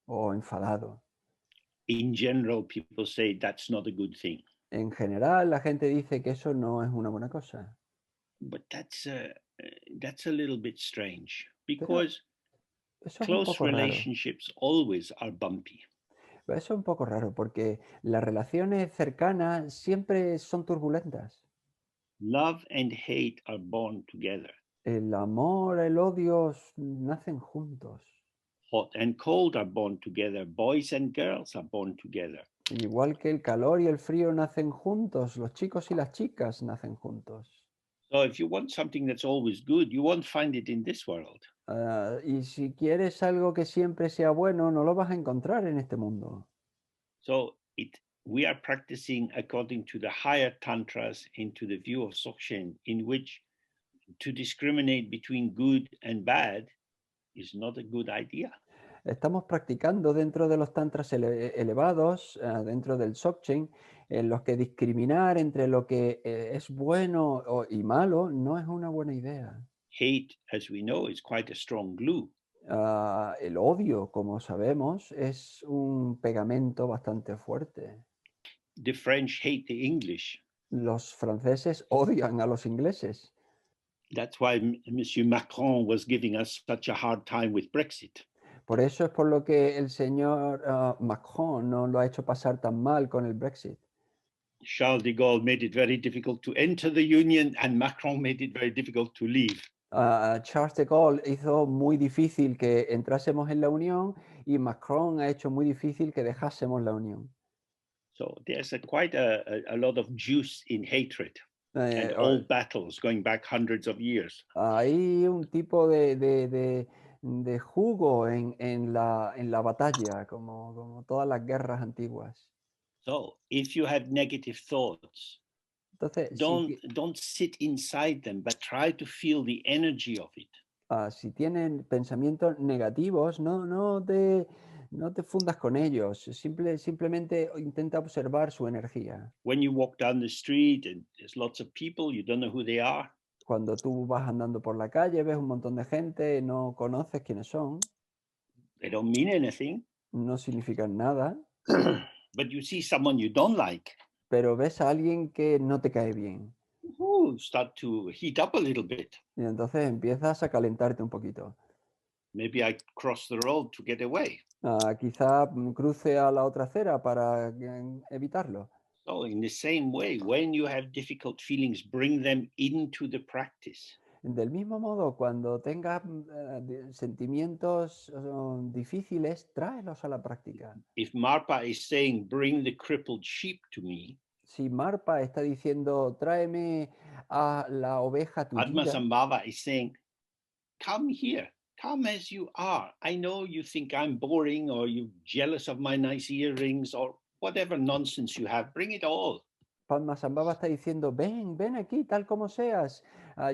o enfadado.
In general, people say that's not a good thing,
En general, la gente dice que eso no es una buena cosa,
but that's a little bit strange
pero
because
eso es un
close
poco raro.
relationships always are bumpy.
Eso es un poco raro porque las relaciones cercanas siempre son turbulentas.
Love and hate are born together.
El amor, el odio nacen juntos.
Hot and cold are born together. Boys and girls are born together.
Igual que el calor y el frío nacen juntos, los chicos y las chicas nacen juntos.
So if you want something that's always good, you won't find it in this world.
Y si quieres algo que siempre sea bueno, no lo vas a encontrar en este mundo.
So we are practicing according to the higher tantras into the view of Dzogchen, in which to discriminate between good and bad is not a good idea.
Estamos practicando dentro de los tantras elevados, dentro del Dzogchen, en los que discriminar entre lo que es bueno y malo no es una buena idea.
Hate, as we know, is quite a strong glue.
El odio, como sabemos, es un pegamento bastante fuerte.
The French hate the English.
Los franceses odian a los ingleses.
That's why Monsieur Macron was giving us such a hard time with Brexit.
Por eso es por lo que el señor Macron no lo ha hecho pasar tan mal con el Brexit.
Charles de Gaulle made it very difficult to enter the Union, and Macron made it very difficult to leave.
Charles de Gaulle hizo muy difícil que entrásemos en la Unión y Macron ha hecho muy difícil que dejásemos la Unión.
So there's quite a lot of juice in hatred and
Eh,
old battles going back hundreds of years.
Hay un tipo de jugo en la batalla, como todas las guerras antiguas.
So if you have negative thoughts,
Entonces,
don't sit inside them, but try to feel the energy of it.
si tienen pensamientos negativos, no te fundas con ellos, simplemente intenta observar su energía.
When you walk down the street and there's lots of people, you don't know who they are.
Cuando tú vas andando por la calle, ves un montón de gente, no conoces quiénes son,
They don't mean anything,
no significan nada,
but you see someone you don't like,
pero ves a alguien que no te cae bien.
start to heat up a little bit.
Y entonces empiezas a calentarte un poquito.
Maybe I cross the road to get away.
Quizá cruce a la otra acera para evitarlo.
So in the same way, when you have difficult feelings, bring them into the practice.
Del mismo modo, cuando tengas sentimientos difíciles, tráelos a la práctica.
If Marpa is saying, bring the crippled sheep to me,
Si Marpa está diciendo, tráeme a la oveja tullida,
Padmasambhava is saying, come here, come as you are. I know you think I'm boring or you're jealous of my nice earrings or whatever nonsense you have, bring it all.
Padmasambhava está diciendo, ven aquí, tal como seas.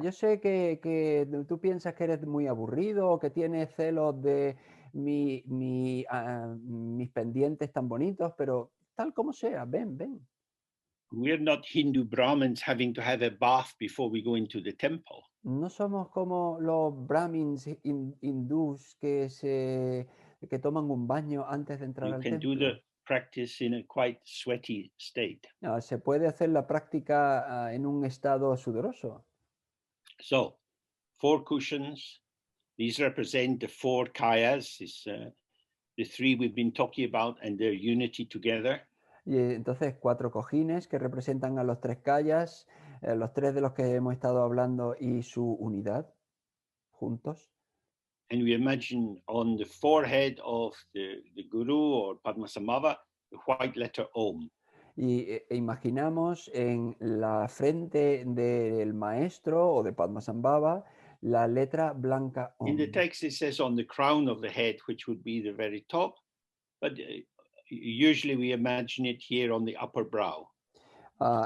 Yo sé que tú piensas que eres muy aburrido o que tienes celos de mis pendientes tan bonitos, pero tal como seas, ven.
We're not Hindu Brahmins having to have a bath before we go into the temple.
No somos como los brahmins hindús que toman un baño antes de entrar
You
al
can do the
templo.
practice in a quite sweaty state.
Se puede hacer la práctica en un estado sudoroso.
So, 4 cushions. These represent the 4 kayas, the 3 we've been talking about, and their unity together.
Y entonces 4 cojines que representan a los 3 kayas, los 3 de los que hemos estado hablando y su unidad juntos.
And we imagine on the forehead of the guru or Padmasambhava, the white letter Om.
Y imaginamos en la frente del maestro o de Padmasambhava la letra blanca
In the
Om.
text, it says on the crown of the head, which would be the very top, but usually we imagine it here on the upper brow.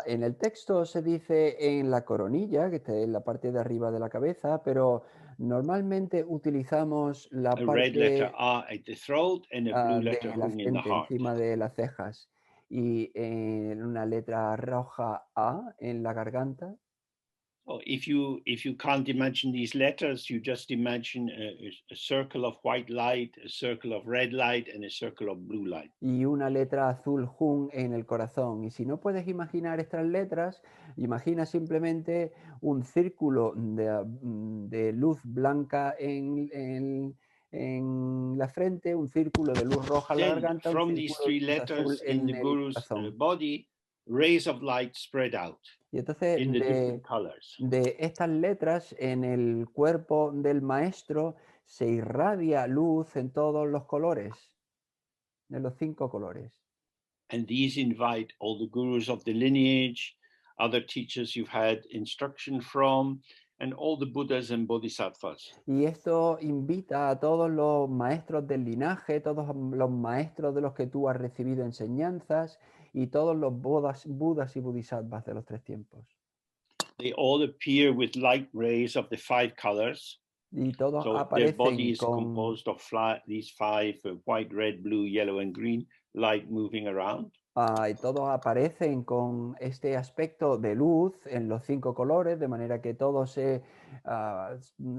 En el texto se dice en la coronilla, que está en la parte de arriba de la cabeza, pero normalmente utilizamos la
A red letter
parte
A at the throat and a blue letter
de la
Hung in the
frente,
heart.
encima de las cejas, y una letra roja A en la garganta.
So if you can't imagine these letters, you just imagine a circle of white light, a circle of red light, and a circle of blue light.
Y una letra azul Hun en el corazón. Y si no puedes imaginar estas letras, imagina simplemente un círculo de luz blanca en la frente, un círculo de luz roja en la
Then
garganta, un
from these
círculo de
three
luz azul
letters in the
en el
guru's
corazón.
body, rays of light spread out
Y entonces
in the different colors.
de estas letras en el cuerpo del maestro se irradia luz en todos los colores, en los 5 colores.
And these invite all the gurus of the lineage, other teachers you've had instruction from, and all the Buddhas and Bodhisattvas.
Y esto invita a todos los maestros del linaje, todos los maestros de los que tú has recibido enseñanzas y todos los budas y bodhisattvas de los 3 tiempos.
They all appear with light rays of the 5 colors.
Y todos
So their body
aparecen
is composed of these 5 white, red, blue, yellow, and green light moving around.
Y todos aparecen con este aspecto de luz en los 5 colores, de manera que todos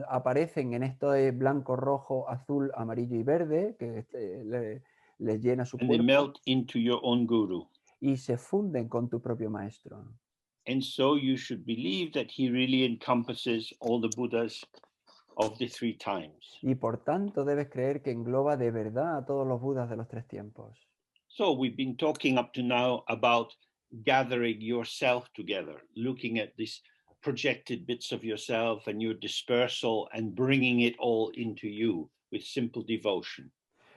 aparecen en esto de blanco, rojo, azul, amarillo y verde, que les llena su
And they
cuerpo,
melt into your own guru.
y se funden con tu propio maestro.
And so you should believe that he really encompasses all the Buddhas of the 3 times.
Y por tanto debes creer que engloba de verdad a todos los budas de los 3 tiempos.
So we've been talking up to now about gathering yourself together, looking at these projected bits of yourself and your dispersal and bringing it all into you with simple devotion.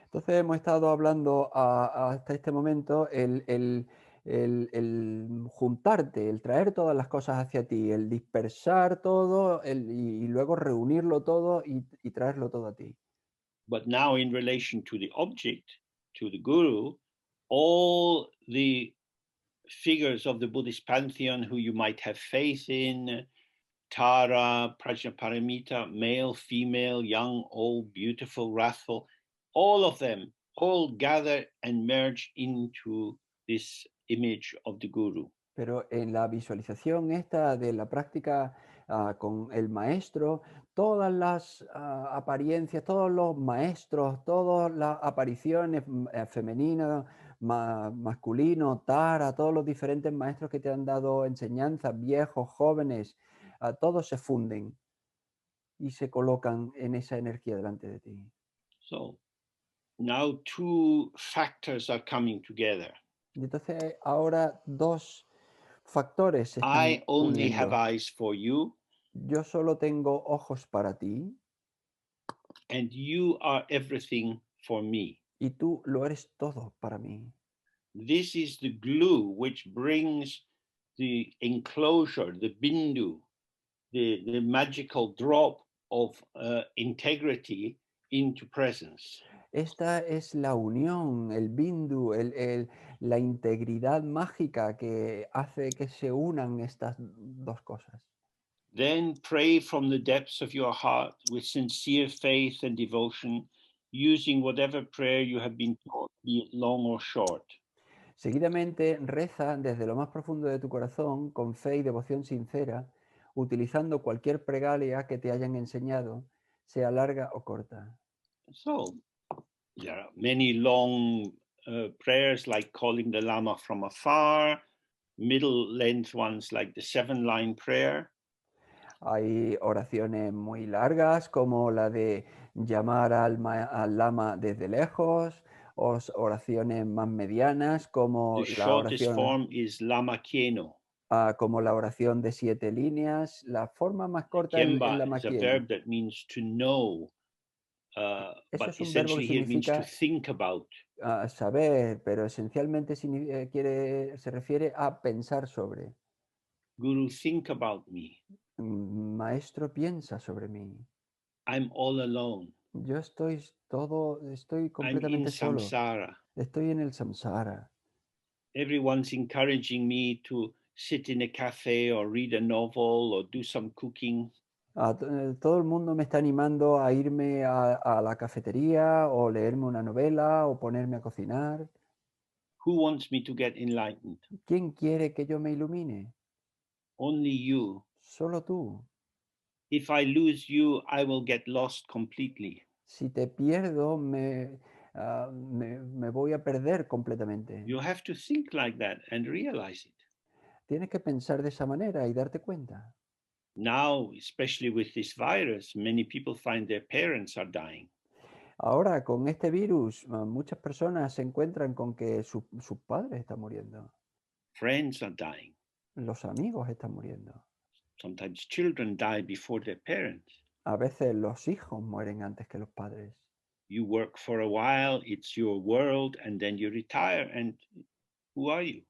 Entonces hemos estado hablando hasta este momento el juntarte, el traer todas las cosas hacia ti, el dispersar todo y luego reunirlo todo y traerlo todo a ti.
But now in relation to the object, to the guru, all the figures of the Buddhist pantheon who you might have faith in, Tara, Prajnaparamita, male, female, young, old, beautiful, wrathful, all of them all gather and merge into this image of the guru.
Pero en la visualización esta de la práctica con el maestro, todas las apariencias, todos los maestros, todas las apariciones femeninas, masculino, Tara, todos los diferentes maestros que te han dado enseñanzas, viejos, jóvenes, todos se funden y se colocan en esa energía delante de ti.
So now 2 factors are coming together.
Y entonces ahora 2 factores se están
I only have
uniendo.
eyes for you,
Yo solo tengo ojos para ti
and you are everything for me.
y tú lo eres todo para mí.
This is the glue which brings the enclosure, the bindu, the magical drop of integrity into presence.
Esta es la unión, el bindu, la integridad mágica que hace que se unan estas 2 cosas.
Then pray from the depths of your heart with sincere faith and devotion, using whatever prayer you have been taught, be it long or short.
Seguidamente reza desde lo más profundo de tu corazón, con fe y devoción sincera, utilizando cualquier plegaria que te hayan enseñado, sea larga o corta.
So there are many long prayers like calling the Lama from afar, middle length ones like the 7-line prayer.
Hay oraciones muy largas como la de llamar al Lama desde lejos, o oraciones más medianas como
The
la
shortest
oración,
form is Lama Kieno.
como la oración de 7 líneas. La forma más corta es
Kiemba
Lama
is a
Chetsangpa.
verb that means to know,
Eso
but
es un verbo que
essentially here it means to
significa
think about.
saber, pero esencialmente se refiere a pensar sobre.
Guru, think about me.
Maestro, piensa sobre mí.
I'm all alone.
Yo estoy
I'm in
completamente solo.
samsara.
Estoy en el samsara.
Everyone's encouraging me to sit in a cafe or read a novel or do some cooking.
Todo el mundo me está animando a irme a la cafetería o leerme una novela o ponerme a cocinar.
Who wants me to get enlightened?
¿Quién quiere que yo me ilumine?
Only you.
Solo tú.
If I lose you, I will get lost completely.
Si te pierdo, me voy a perder completamente.
You have to think like that and realize it.
Tienes que pensar de esa manera y darte cuenta.
Now, especially with this virus, many people find their parents are dying.
Ahora, con este virus, muchas personas se encuentran con que sus padres están muriendo.
Friends are dying.
Los amigos están muriendo.
Sometimes children die before their parents.
A veces los hijos mueren antes que los padres.
You work for a while, it's your world, and then you retire, and who are you?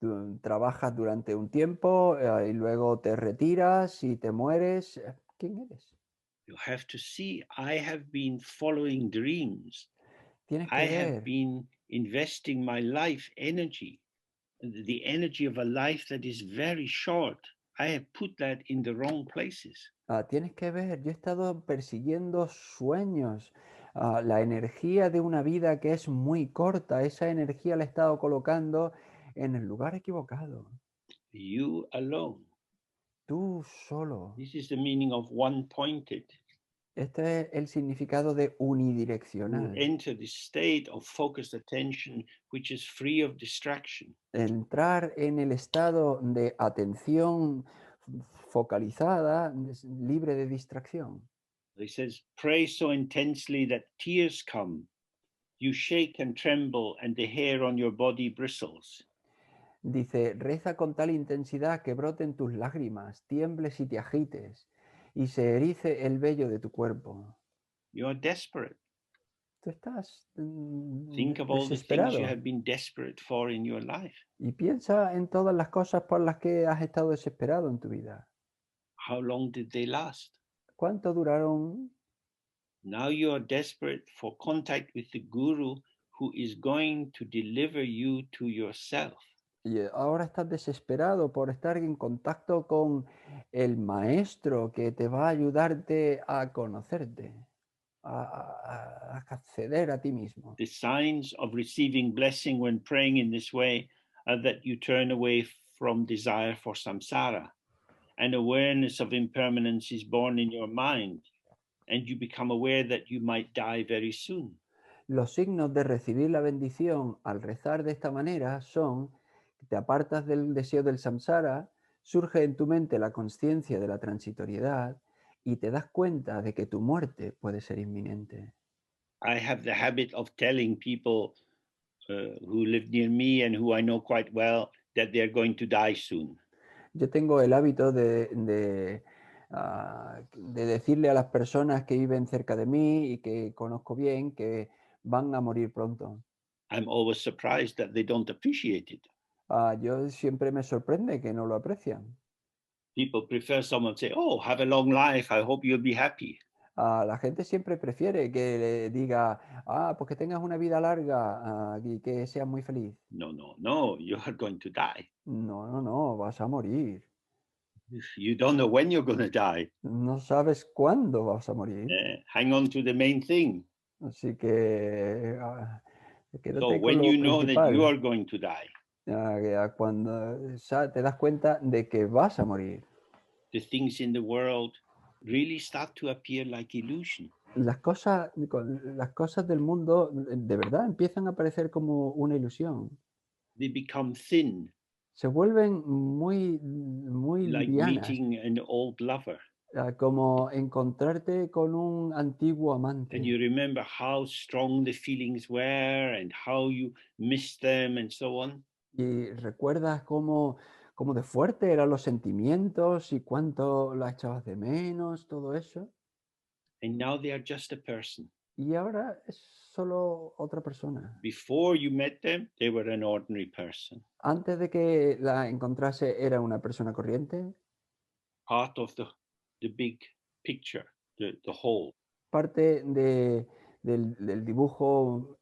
Tú trabajas durante un tiempo y luego te retiras y te mueres. ¿Quién eres?
You have to see, I have been following dreams.
Tienes
I
que
have
ver.
been investing my life energy, the energy of a life that is very short. I have put that in the wrong places.
Tienes que ver, yo he estado persiguiendo sueños, la energía de una vida que es muy corta, esa energía la he estado colocando en el lugar equivocado.
You alone.
Tú solo.
This is the meaning of one-pointed.
Este es el significado de
You
unidireccional.
enter the state of focused attention, which is free of distraction.
Entrar en el estado de atención focalizada, libre de distracción.
He says, pray so intensely that tears come. You shake and tremble, and the hair on your body bristles.
Dice, reza con tal intensidad que broten tus lágrimas, tiembles y te agites, y se erice el vello de tu cuerpo.
You are desperate.
Tú estás
Think of all the things you
desesperado.
have been desperate for in your life.
Y piensa en todas las cosas por las que has estado desesperado en tu vida.
How long did they last?
¿Cuánto duraron?
Now you are desperate for contact with the Guru who is going to deliver you to yourself.
Y ahora estás desesperado por estar en contacto con el maestro que te va a ayudarte a conocerte, a acceder a ti mismo.
The signs of receiving blessing when praying in this way are that you turn away from desire for samsara. An awareness of impermanence is born in your mind, and you become aware that you might die very soon.
Los signos de recibir la bendición al rezar de esta manera son que te apartas del deseo del samsara, surge en tu mente la conciencia de la transitoriedad y te das cuenta de que tu muerte puede ser inminente.
I have the habit of telling people who live near me and who I know quite well that they're going to die soon.
Yo tengo el hábito de decirle a las personas que viven cerca de mí y que conozco bien que van a morir pronto.
I'm always surprised that they don't appreciate it.
Yo siempre me sorprende que no lo aprecian.
People prefer someone say, "Oh, have a long life. I hope you'll be happy."
La gente siempre prefiere que le diga, pues que tengas una vida larga y que seas muy feliz.
No, you are going to die.
No, vas a morir.
You don't know when you're going to die.
No sabes cuándo vas a morir.
Hang on to the main thing.
Así que
So
quédate con
when
lo
you know that you
principal.
are going to die,
Cuando te das cuenta de que vas a morir.
the things in the world really start to appear like illusion.
Las cosas del mundo de verdad empiezan a aparecer como una ilusión.
They become thin,
Se vuelven muy
like
livianas,
meeting an old lover.
como encontrarte con un antiguo amante.
And you remember how strong the feelings were and how you missed them and so on.
Y recuerdas cómo de fuerte eran los sentimientos y cuánto la echabas de menos, todo eso.
And now they are just a person.
Y ahora es solo otra persona.
Before you met them, they were an ordinary person,
Antes de que la encontrase era una persona corriente,
part of the big picture, the whole.
parte del dibujo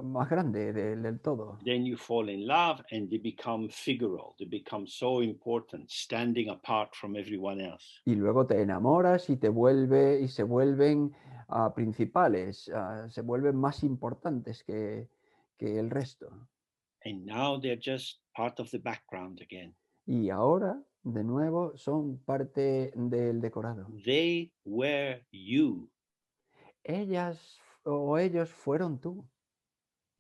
más grande del todo.
Then you fall in love and they become figural. They become so important, standing apart from everyone else.
Y luego te enamoras y se vuelven principales, se vuelven más importantes que el resto.
And now they're just part of the background again.
Y ahora, de nuevo, son parte del decorado.
They were you.
Ellas o ellos fueron tú.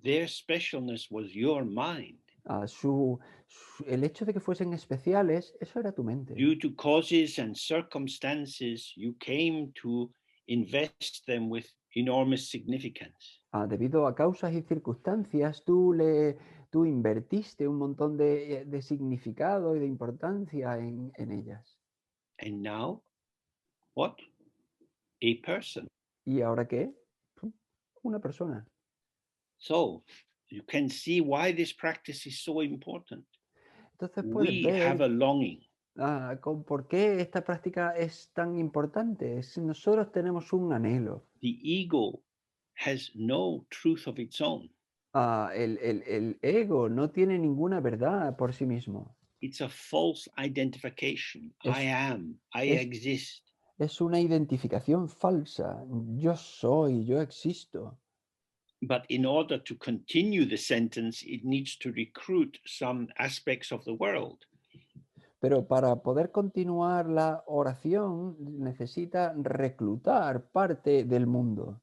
Their specialness was your mind.
El hecho de que fuesen especiales, eso era tu mente.
Due to causes and circumstances, you came to invest them with enormous significance.
Debido a causas y circunstancias, tú invertiste un montón de significado y de importancia en ellas.
And now, what? A person.
¿Y ahora qué? Una persona.
So you can see why this practice is so important.
Entonces puedes
We have a
ver
longing.
por qué esta práctica es tan importante. Si nosotros tenemos un anhelo.
The ego has no truth of its own.
El ego no tiene ninguna verdad por sí mismo.
It's a false identification. I am, I
es-
exist.
Es una identificación falsa. Yo soy, yo existo.
But in order to continue the sentence, it needs to recruit some aspects of the world.
Pero para poder continuar la oración necesita reclutar parte del mundo.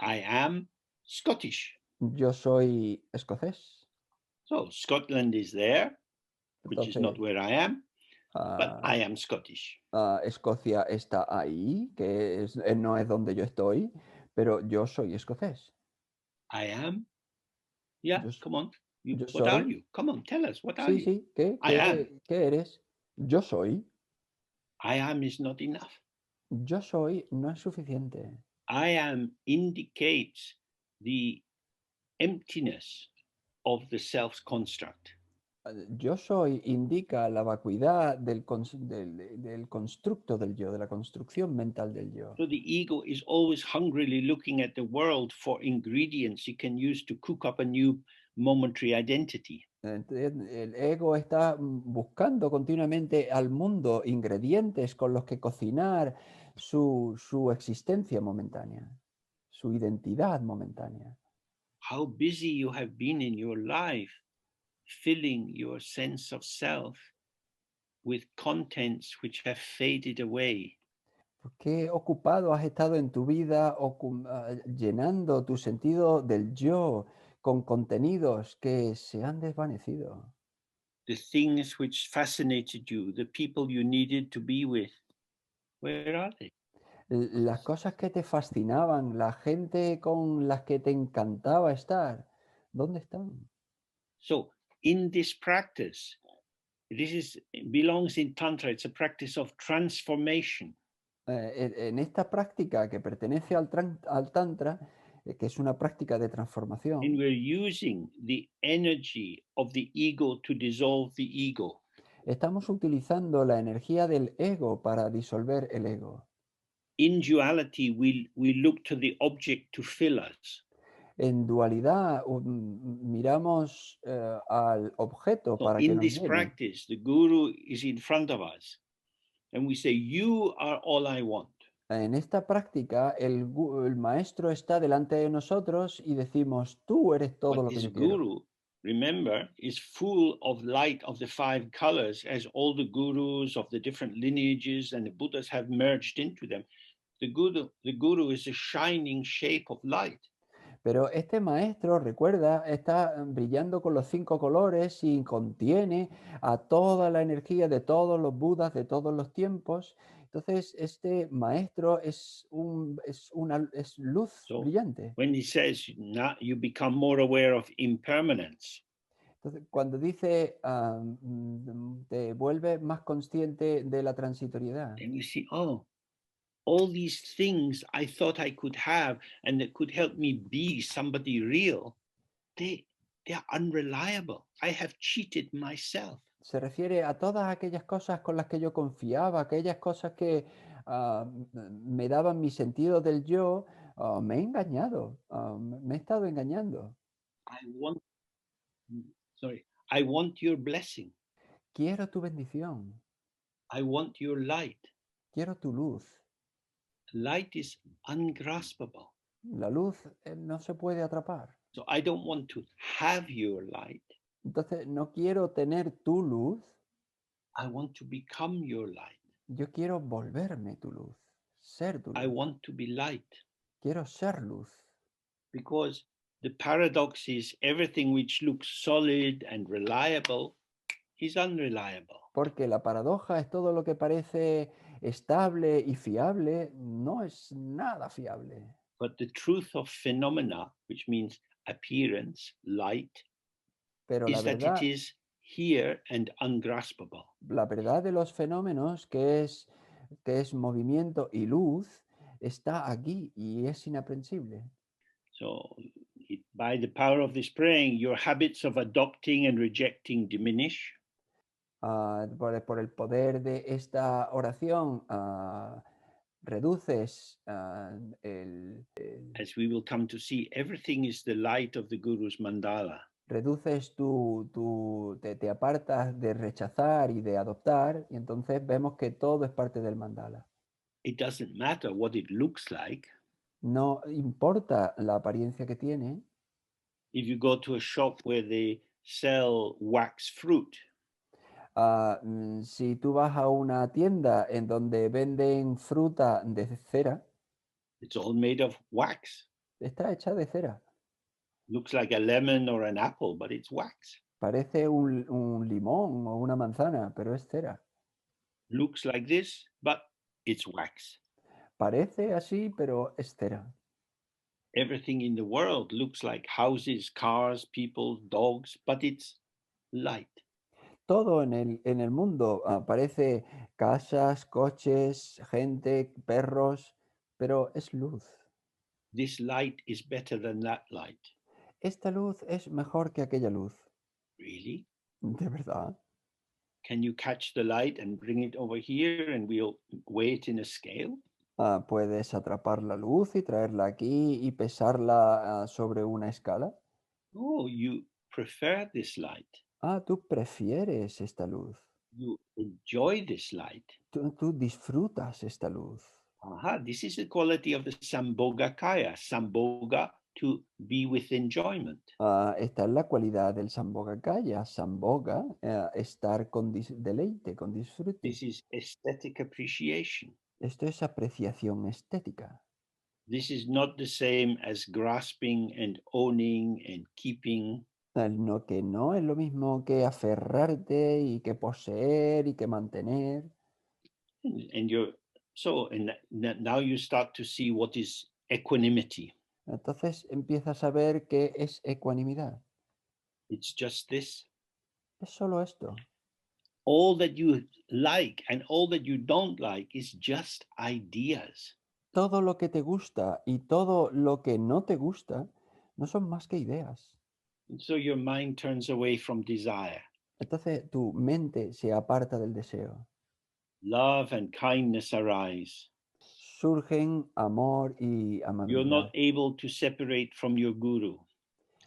I am Scottish.
Yo soy escocés.
So Scotland is there, which is not
Entonces,
where I am, but I am Scottish.
Escocia está ahí, no es donde yo estoy, pero yo soy escocés.
I am. Yeah, come on. What are you? Come on, tell us. What are you?
Sí, ¿qué?
I am.
¿Qué eres? Yo soy.
I am is not enough.
Yo soy no es suficiente.
I am indicates the emptiness of the self construct.
Yo soy indica la vacuidad del constructo del yo, de la construcción mental del yo.
So the ego is always hungrily looking at the world for ingredients it can use to cook up a new momentary identity.
El ego está buscando continuamente al mundo ingredientes con los que cocinar su existencia momentánea, su identidad momentánea.
How busy you have been in your life filling your sense of self with contents which have faded away.
Qué ocupado has estado en tu vida llenando tu sentido del yo con contenidos que se han desvanecido.
The things which fascinated you, the people you needed to be with, where are they?
Las cosas que te fascinaban, la gente con las que te encantaba estar, ¿dónde están?
So in this practice, belongs in Tantra, it's a practice of transformation.
En esta práctica que pertenece al Tantra, que es una práctica de transformación,
And we're using the energy of the ego to dissolve the ego.
estamos utilizando la energía del ego para disolver el ego.
In duality, we look to the object to fill us.
En dualidad miramos al objeto
So
para que
in
nos
this
llene.
practice, the guru is in front of us, and we say, "You are all I want."
En esta práctica, el maestro está delante de nosotros y decimos, tú eres todo
But
lo que
this
yo quiero.
guru, remember, is full of light of the five colors, as all the gurus of the different lineages and the Buddhas have merged into them. The guru is a shining shape of light.
Pero este maestro, recuerda, está brillando con los 5 colores y contiene a toda la energía de todos los Budas de todos los tiempos. Entonces, este maestro es luz
So
brillante.
when he says, now you become more aware of impermanence.
Entonces, cuando dice, te vuelves más consciente de la transitoriedad.
Then you see, oh, all these things I thought I could have and that could help me be somebody real, they are unreliable. I have cheated myself.
Se refiere a todas aquellas cosas con las que yo confiaba, aquellas cosas que me daban mi sentido del yo. Me he engañado, me he estado engañando.
I want, sorry, I want your blessing.
Quiero tu bendición,
I want your light.
quiero tu luz.
Light is ungraspable.
La luz no se puede atrapar.
So I don't want to have your light.
Entonces, no quiero tener tu luz,
I want to become your light.
yo quiero volverme tu luz, ser tu
I
luz.
want to be light.
Quiero ser luz.
Because the paradox is everything which looks solid and reliable is unreliable.
Porque la paradoja es todo lo que parece estable y fiable, no es nada fiable.
But the truth of phenomena, which means appearance, light,
Pero
is that it is here and ungraspable.
la verdad de los fenómenos, que es movimiento y luz, está aquí y es inaprensible.
So by the power of this praying, your habits of adopting and rejecting diminish.
Por el poder de esta oración, reduces
As we will come to see, everything is the light of the Guru's mandala.
reduces te apartas de rechazar y de adoptar, y entonces vemos que todo es parte del mandala.
It doesn't matter what it looks like.
No importa la apariencia que tiene.
If you go to a shop where they sell wax fruit,
Si tú vas a una tienda en donde venden fruta de cera,
it's all made of wax.
está hecha de cera.
Looks like a lemon or an apple, but it's wax.
Parece un limón o una manzana, pero es cera.
Looks like this, but it's wax.
Parece así, pero es cera.
Everything in the world looks like houses, cars, people, dogs, but it's light.
Todo en el mundo parece casas, coches, gente, perros, pero es luz.
This light is better than that light.
Esta luz es mejor que aquella luz.
Really?
¿De verdad?
Can you catch the light and bring it over here and we'll weigh it in a scale?
¿Puedes atrapar la luz y traerla aquí y pesarla sobre una escala?
Oh, you prefer this light.
Tú prefieres esta luz.
You enjoy this light.
Tú disfrutas esta luz.
This is the quality of the Sambhoga Kaya. Sambhoga, to be with enjoyment.
Esta es la cualidad del Sambhogakaya. Sambhoga, estar con deleite, con disfrute.
This is aesthetic appreciation.
Esto es apreciación estética.
This is not the same as grasping and owning and keeping.
Que no es lo mismo que aferrarte y que poseer y que mantener.
And now you start to see what is equanimity.
Entonces empiezas a ver qué es ecuanimidad.
It's just this.
Es solo esto.
All that you like and all that you don't like is just ideas.
Todo lo que te gusta y todo lo que no te gusta no son más que ideas.
And so your mind turns away from desire.
Entonces tu mente se aparta del deseo.
Love and kindness arise.
Surgen amor y
You're
amabilidad.
not able to separate from your guru,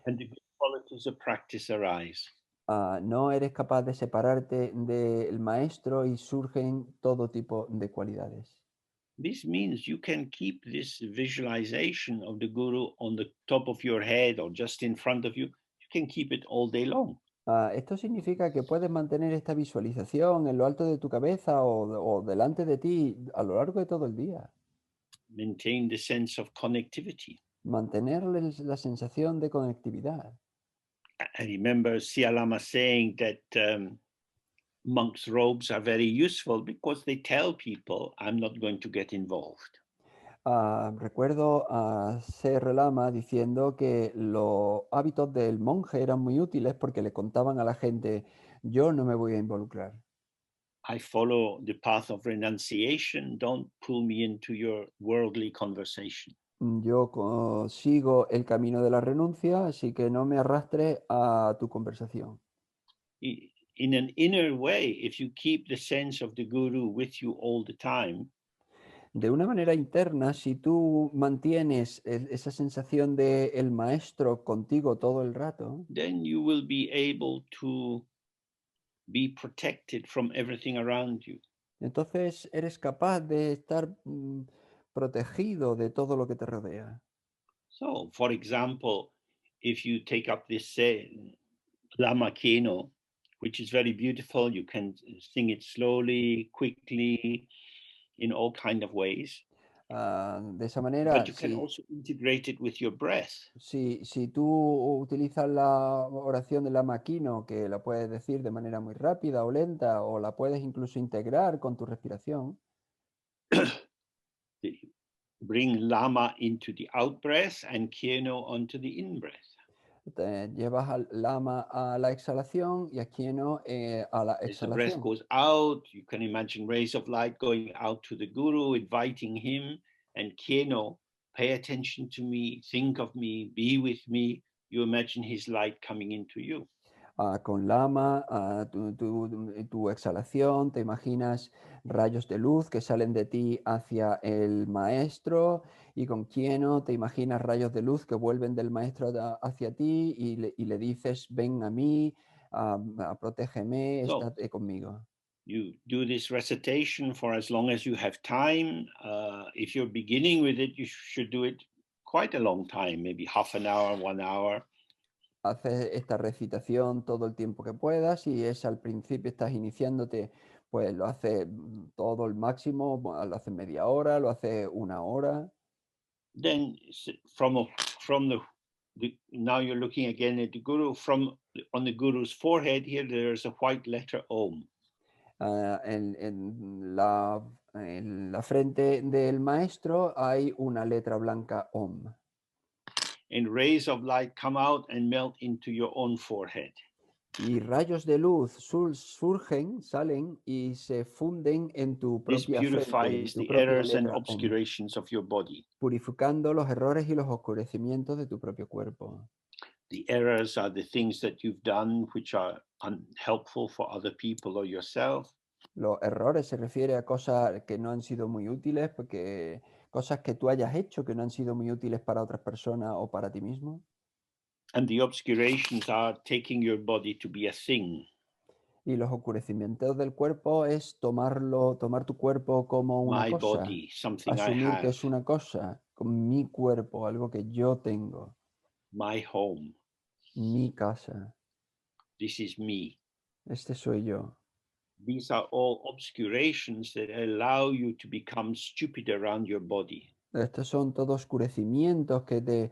and the good qualities of practice arise.
No eres capaz de separarte del maestro y surgen todo tipo de cualidades.
This means you can keep this visualization of the guru on the top of your head or just in front of you. You can keep it all day long.
Esto significa que puedes mantener esta visualización en lo alto de tu cabeza o delante de ti a lo largo de todo el día.
Maintain the sense of connectivity.
Mantener la sensación de conectividad.
I remember Lama saying that monks' robes are very useful because they tell people, I'm not going to get involved.
Recuerdo a Sr. Lama diciendo que los hábitos del monje eran muy útiles porque le contaban a la gente, yo no me voy a involucrar.
I follow the path of renunciation. Don't pull me into your worldly conversation.
Yo sigo el camino de la renuncia, así que no me arrastres a tu conversación.
In an inner way, if you keep the sense of the guru with you all the time,
De una manera interna, si tú mantienes esa sensación de el maestro contigo todo el rato,
then you will be able to be protected from everything around you.
entonces eres capaz de estar protegido de todo lo que te rodea.
So, for example, if you take up this Lama Keno, which is very beautiful, you can sing it slowly, quickly, in all kind of ways.
De esa
But
manera,
you can also integrate it with your breath.
si tú utilizas la oración de la maquino, que la puedes decir de manera muy rápida o lenta, o la puedes incluso integrar con tu respiración,
Bring Lama into the out breath and Keno onto the in breath.
te llevas al lama a la exhalación y a quieno a la
As the breath
exhalación.
goes out, you can imagine rays of light going out to the guru, inviting him, and Keno, pay attention to me, think of me, be with me. You imagine his light coming into you.
Con lama, tu exhalación, te imaginas rayos de luz que salen de ti hacia el maestro, y con quieno te imaginas rayos de luz que vuelven del maestro hacia ti y le dices, ven a mí, protégeme,
So
estate conmigo.
you do this recitation for as long as you have time. If you're beginning with it, you should do it quite a long time, maybe half an hour, 1 hour.
Haces esta recitación todo el tiempo que puedas, y es al principio estás iniciándote, pues lo haces todo el máximo, lo haces media hora, lo haces 1 hora.
Then from now you're looking again at the guru, on the guru's forehead here there's a white letter Om.
En la frente del maestro hay una letra blanca Om.
And rays of light come out and melt into your own forehead.
Y rayos de luz surgen, salen y se funden en tu
This
propia frente, en
purifies
tu
the
propia
errors and
letra Om,
obscurations of your body.
purificando los errores y los oscurecimientos de tu propio cuerpo.
The errors are the things that you've done which are unhelpful for other people or yourself.
Los errores se refiere a cosas que no han sido muy útiles, porque cosas que tú hayas hecho que no han sido muy útiles para otras personas o para ti mismo.
And the obscurations are taking your body to be a thing.
Y los oscurecimientos del cuerpo es tomar tu cuerpo como una
My
cosa,
body, something I
asumir que
have.
es una cosa, con mi cuerpo, algo que yo tengo,
My home.
mi casa,
This is me.
este soy yo.
These are all obscurations that allow you to become stupid around your body.
Estos son todos oscurecimientos que te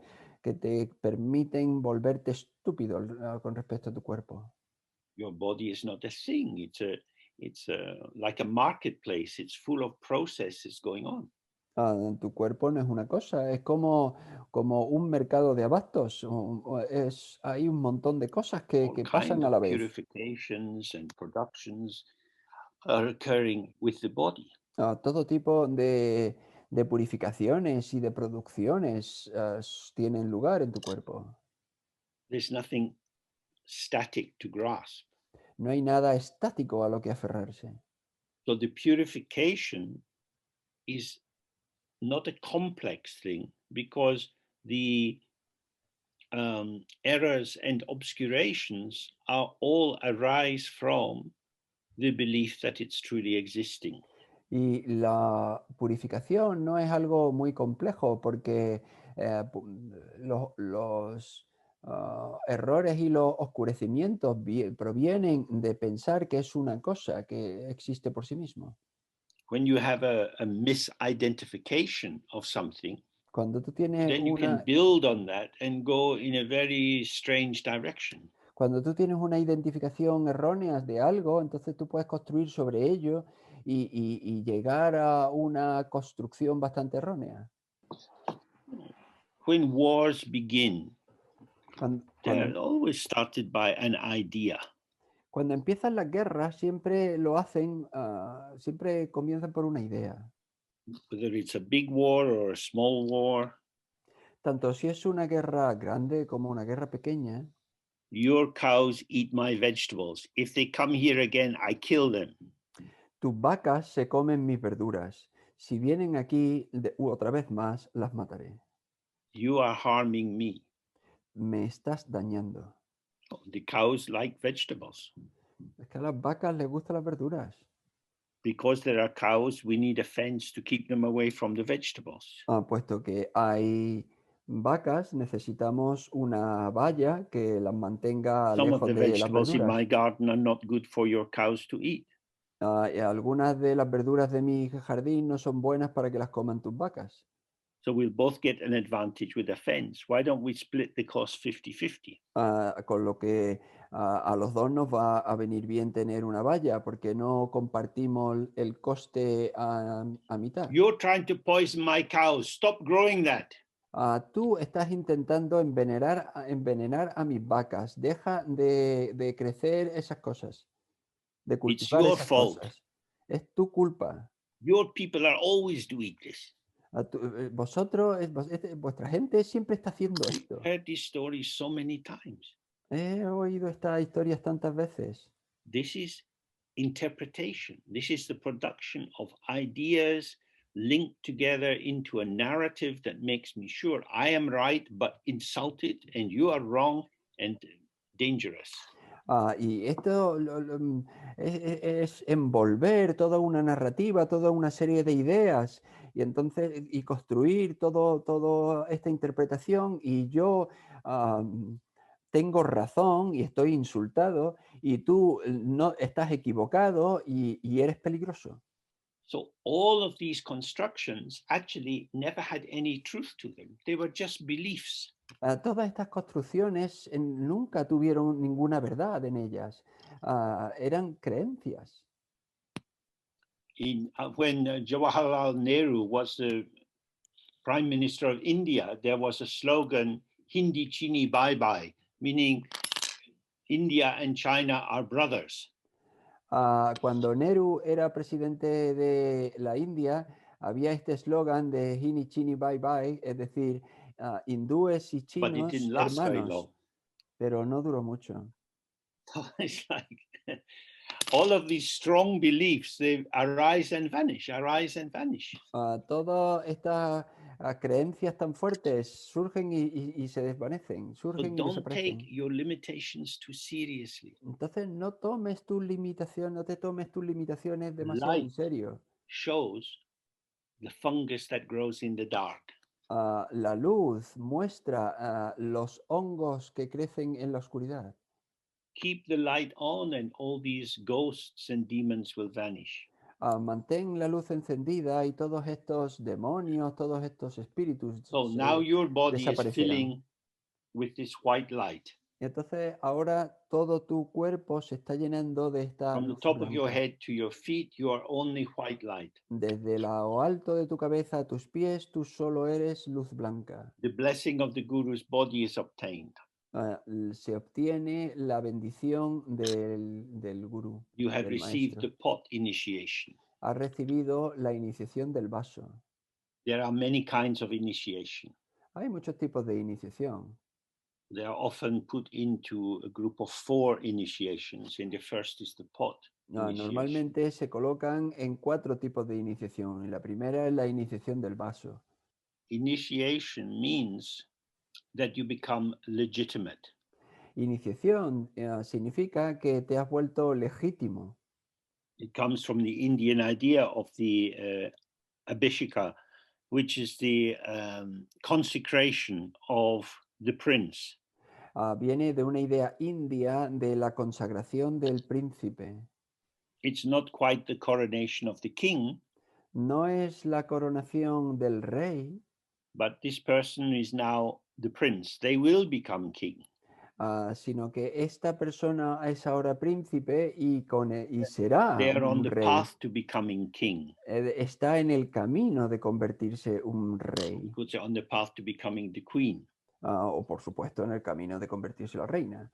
permiten volverte estúpido con respecto a tu cuerpo.
Your body is not a thing. It's like a marketplace. It's full of processes going on.
Tu cuerpo no es una cosa, es como un mercado de abastos. Hay un montón de cosas que
All
pasan
kind
a
of
la vez.
purifications and productions are occurring with the body.
Todo tipo de purificaciones y de producciones tienen lugar en tu cuerpo.
There's nothing static to grasp.
No hay nada estático a lo que aferrarse.
So the purification is not a complex thing because the errors and obscurations are all arise from the belief that it's truly existing.
Y la purificación no es algo muy complejo, porque los errores y los oscurecimientos provienen de pensar que es una cosa que existe por sí mismo.
When you have a misidentification of something,
Cuando tú tienes
then you can build on that and go in a very strange direction.
Cuando tú tienes una identificación errónea de algo, entonces tú puedes construir sobre ello y llegar a una construcción bastante errónea.
When wars begin,
Cuando,
they're always started by an idea.
Cuando empiezan las guerras, siempre lo hacen, siempre comienzan por una idea.
whether it's a big war or a small war.
Tanto si es una guerra grande como una guerra pequeña,
Your cows eat my vegetables. If they come here again, I kill them.
tus vacas se comen mis verduras. Si vienen aquí otra vez más, las mataré.
You are harming me.
Me estás dañando.
The cows like vegetables.
Es que a las vacas les gustan las verduras.
Because there are cows, we need a fence to keep them away from the vegetables.
Puesto que hay vacas, necesitamos una valla que las mantenga
Some of
lejos
the
de las
vegetables in
verduras.
my garden are not good for your cows to eat.
Y algunas de las verduras de mi jardín no son buenas para que las coman tus vacas.
So we'll both get an advantage with a fence. Why don't we split the cost 50-50?
Con lo que a los dos nos va a venir bien tener una valla, porque no compartimos el coste a mitad.
You're trying to poison my cows. Stop growing that.
Tú estás intentando envenenar a mis vacas. Deja de crecer esas cosas, de
It's
cultivar
your
esas
fault.
cosas. Es tu culpa.
Your people are always doing this.
Vosotros, vuestra gente siempre está haciendo
We've
esto.
heard these stories so many times.
He oído estas historias tantas veces.
This is interpretation. This is the production of ideas linked together into a narrative that makes me sure I am right but insulted and you are wrong and dangerous.
Y esto es envolver toda una narrativa, toda una serie de ideas, y entonces y construir toda esta interpretación, y yo tengo razón y estoy insultado, y tú no estás equivocado y eres peligroso.
So all of these constructions actually never had any truth to them. They were just beliefs.
Todas estas construcciones nunca tuvieron ninguna verdad en ellas, eran creencias.
When Jawaharlal Nehru was the Prime Minister of India, there was a slogan, Hindi Chini Bye Bye, meaning India and China are brothers.
Cuando Nehru era presidente de la India, había este eslogan de Hini Chini Bye Bye, es decir, hindúes y
But it
chinos
didn't last very
hermanos,
long.
pero no duró mucho.
So it's like all of these strong beliefs, they arise and vanish, arise and vanish.
Todas estas creencias tan fuertes surgen y se desvanecen,
So
surgen y
don't take
desaparecen.
your limitations too seriously.
Entonces no te tomes tus limitaciones demasiado en
Light
serio.
shows the fungus that grows in the dark.
La luz muestra los hongos que crecen en la oscuridad.
Keep the light on and all these ghosts and demons will vanish.
Mantén la luz encendida y todos estos demonios, todos estos espíritus
So now your body is
desaparecerán.
filling with this white light.
Y entonces ahora todo tu cuerpo se está llenando de esta
From the
luz
top of your
blanca.
head to your feet, you are only white light.
Desde lo alto de tu cabeza a tus pies, tú solo eres luz blanca.
The blessing of the guru's body is obtained.
Se obtiene la bendición del gurú,
You have
del
received
maestro.
the pot initiation.
Has recibido la iniciación del vaso.
There are many kinds of initiation.
Hay muchos tipos de iniciación.
They are often put into a group of 4 initiations. And the first is the pot initiation.
Normalmente se colocan en 4 tipos de iniciación. Y la primera es la iniciación del vaso.
Initiation means that you become legitimate.
Iniciación significa que te has vuelto legítimo.
It comes from the Indian idea of the abhisheka, which is the consecration of the prince.
Viene de una idea india de la consagración del príncipe.
It's not quite the coronation of the king.
No es la coronación del rey.
But this person is now the prince. They will become king.
Sino que esta persona es ahora príncipe y será
They are on
un
the
rey.
path to becoming king.
Está en el camino de convertirse un rey.
Could say on the path to becoming the queen.
O por supuesto en el camino de convertirse en la reina.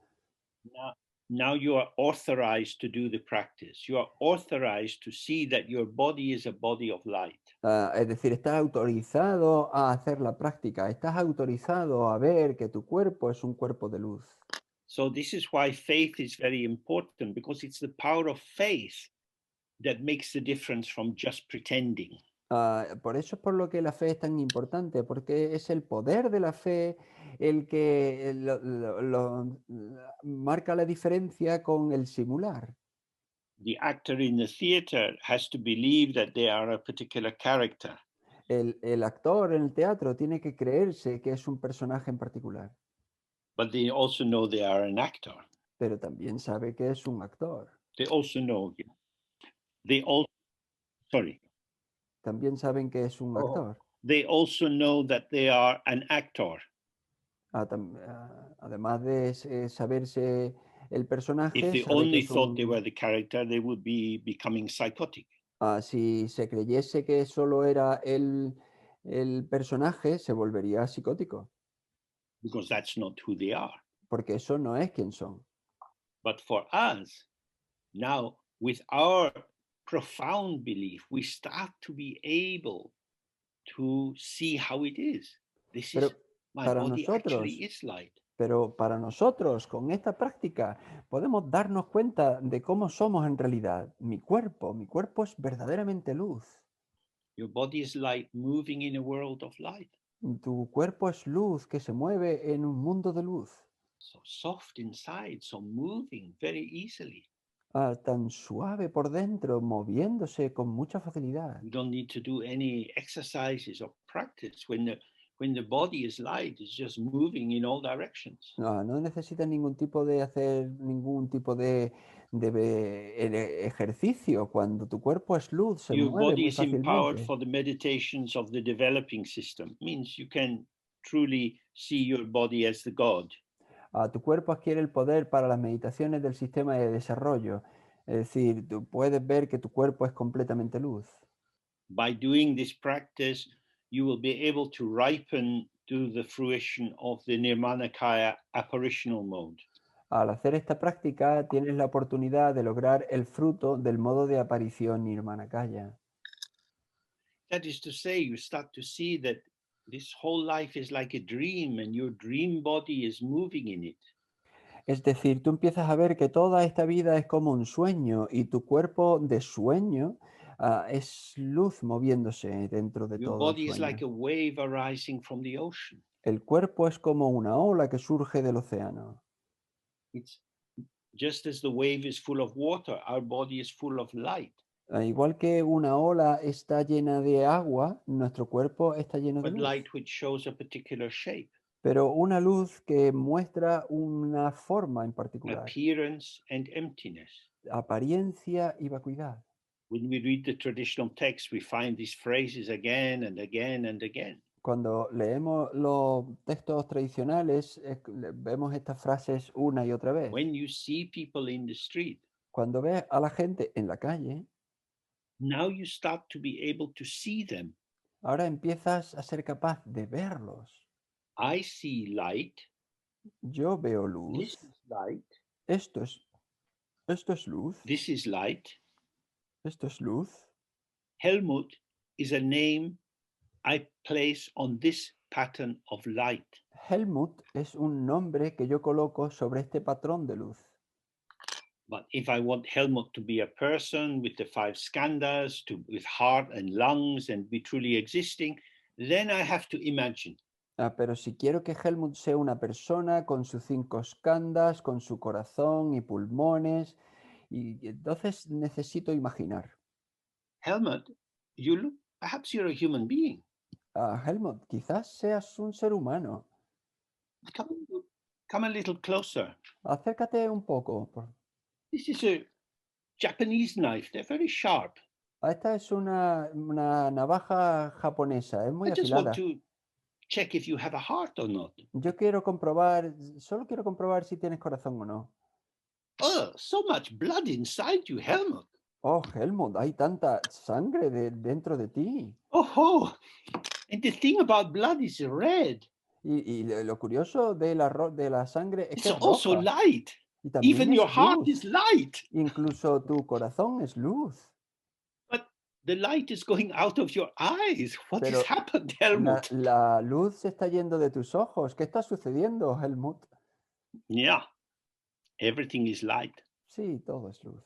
Now, now you are authorized to do the practice. You are authorized to see that your body is a body of light.
Es decir, estás autorizado a hacer la práctica, estás autorizado a ver que tu cuerpo es un cuerpo de luz.
So this is why faith is very important, because it's the power of faith that makes the difference from just pretending.
Por eso es por lo que la fe es tan importante, porque es el poder de la fe el que marca la diferencia con el simular.
The actor in the theater has to believe that they are a particular character.
El actor en el teatro tiene que creerse que es un personaje en particular,
But they also know they are an actor.
pero también sabe que es un actor.
They also know. They all. Sorry.
También saben que es un actor.
They also know that they are an actor.
Además de saberse el personaje,
If they
sabe que
only
es
thought they were the character, they would be becoming psychotic.
Si se creyese que solo era el personaje, se volvería psicótico,
Because that's not who they are.
porque eso no es quien son.
But for us, now, with our profound belief, we start to be able to see how it is. This
Pero
is my
para
body
nosotros,
actually is light.
Pero para nosotros, con esta práctica, podemos darnos cuenta de cómo somos en realidad. Mi cuerpo es verdaderamente luz.
Your body is light moving in a world of light.
Tu cuerpo es luz que se mueve en un mundo de luz.
So soft inside, so moving very easily.
Tan suave por dentro, moviéndose con mucha facilidad.
We don't need to do any exercises or practice. When the body is light, it's just moving in all directions.
No necesita ningún tipo de ejercicio. Cuando tu cuerpo es luz, se
Your
mueve
body
muy
is empowered
fácilmente.
for the meditations of the developing system. Means you can truly see your body as the God.
Tu cuerpo adquiere el poder para las meditaciones del sistema de desarrollo. Es decir, tú puedes ver que tu cuerpo es completamente luz.
By doing this practice, you will be able to ripen to the fruition of the Nirmanakaya apparitional mode.
Al hacer esta práctica, tienes la oportunidad de lograr el fruto del modo de aparición Nirmanakaya.
That is to say, you start to see that this whole life is like a dream and your dream body is moving in it.
Es decir, tú empiezas a ver que toda esta vida es como un sueño y tu cuerpo de sueño es luz moviéndose dentro de
Your
todo el
body is like a
sueño.
wave arising from the ocean.
El cuerpo es como una ola que surge del océano.
It's just as the wave is full of water, our body is full of light.
Igual que una ola está llena de agua, nuestro cuerpo está lleno de
But
luz.
light which shows a particular shape,
Pero una luz que muestra una forma en particular,
appearance, and emptiness.
apariencia y vacuidad.
When we read the traditional text, we find these phrases again and again and again.
Cuando leemos los textos tradicionales, vemos estas frases una y otra vez.
When you see people in the street,
Cuando ves a la gente en la calle,
now you start to be able to see them.
ahora empiezas a ser capaz de verlos.
I see light.
Yo veo
This
luz.
is light.
Esto es luz.
This is light.
Esto es luz.
Helmut is a name I place on this pattern of light.
Helmut es un nombre que yo coloco sobre este patrón de luz.
But if I want Helmut to be a person with the 5 skandhas, with heart and lungs and be truly existing, then I have to imagine.
Pero si quiero que Helmut sea una persona con sus 5 skandhas, con su corazón y pulmones, y entonces necesito imaginar.
Helmut, perhaps you're a human being.
Helmut, quizás seas un ser humano.
Come a little closer.
Acércate un poco.
This is a Japanese knife. They're very sharp.
Esta es una navaja japonesa, es muy
I just want
afilada.
to check if you have a heart or not.
Solo quiero comprobar si tienes corazón o no.
Oh, so much blood inside you, Helmut.
Oh, Helmut, hay tanta sangre dentro de ti.
Oh, and the thing about blood is red.
Y lo curioso de la sangre es
It's
que es
also
roja.
light.
Y también
Even
es
your heart is
luz.
light.
Incluso tu corazón es luz.
But the light is going out of your eyes. What has
Pero
happened, Helmut?
la luz se está yendo de tus ojos. ¿Qué está sucediendo, Helmut?
Yeah, everything is light.
Sí, todo es luz.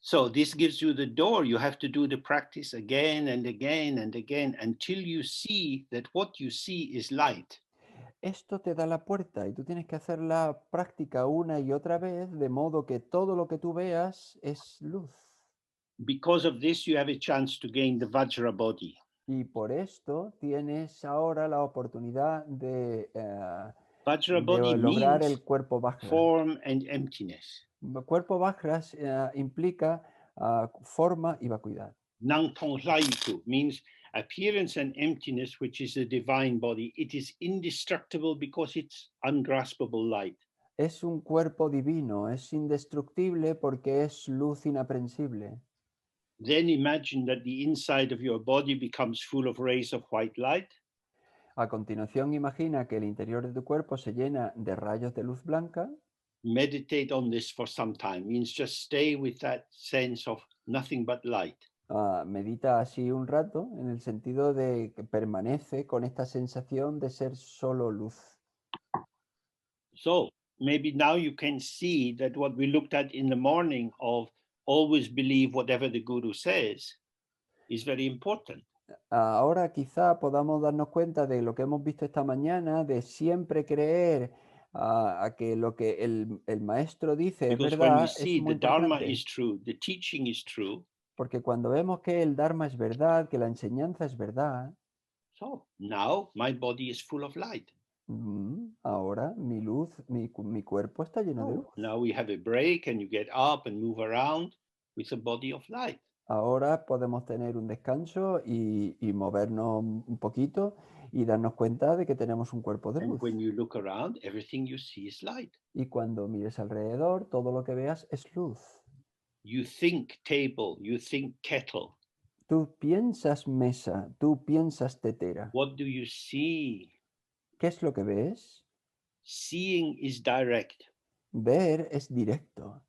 So this gives you the door. You have to do the practice again and again and again until you see that what you see is light.
Esto te da la puerta y tú tienes que hacer la práctica una y otra vez, de modo que todo lo que tú veas es luz.
Because of this, you have a chance to gain the Vajra body.
Y por esto tienes ahora la oportunidad
Vajra body
de lograr
means
el cuerpo Vajra.
form and emptiness.
Cuerpo Vajra implica forma y vacuidad.
Nang Tong Laiku means appearance and emptiness, which is the divine body. It is indestructible because it's ungraspable light.
Es un cuerpo divino, es indestructible porque es luz inaprensible.
Then imagine that the inside of your body becomes full of rays of white light.
A continuación, imagina que el interior de tu cuerpo se llena de rayos de luz blanca.
Meditate on this for some time. Means just stay with that sense of nothing but light.
Medita así un rato en el sentido de que permanece con esta sensación de ser solo luz.
So maybe now you can see that what we looked at in the morning of always believe whatever the guru says is very important.
Ahora quizá podamos darnos cuenta de lo que hemos visto esta mañana, de siempre creer a que lo que el maestro dice es
Because when we
verdad, es
see
muy
the Dharma
importante.
is true, the teaching is true,
Porque cuando vemos que el Dharma es verdad, que la enseñanza es verdad,
so now my body is full of light.
ahora mi luz, mi cuerpo está lleno de luz.
Now we have a break and you get up and move around with a body of light.
Ahora podemos tener un descanso y movernos un poquito y darnos cuenta de que tenemos un cuerpo de
And
luz.
when you look around, everything you see is light.
Y cuando mires alrededor, todo lo que veas es luz.
You think table, you think kettle.
Tú piensas mesa, tú piensas tetera.
What do you see?
¿Qué es lo que ves?
Seeing is direct.
Ver es directo.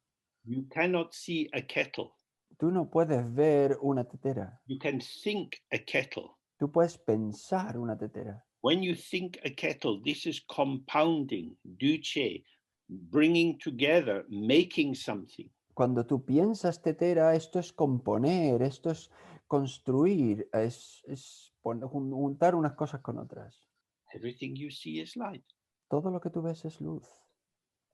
You cannot see a kettle.
Tú no puedes ver una tetera.
You can think a kettle.
Tú puedes pensar una tetera.
When you think a kettle, this is compounding, duce, bringing together, making something.
Cuando tú piensas tetera, esto es componer, esto es construir, es juntar unas cosas con otras.
Everything you see is light.
Todo lo que tú ves es luz.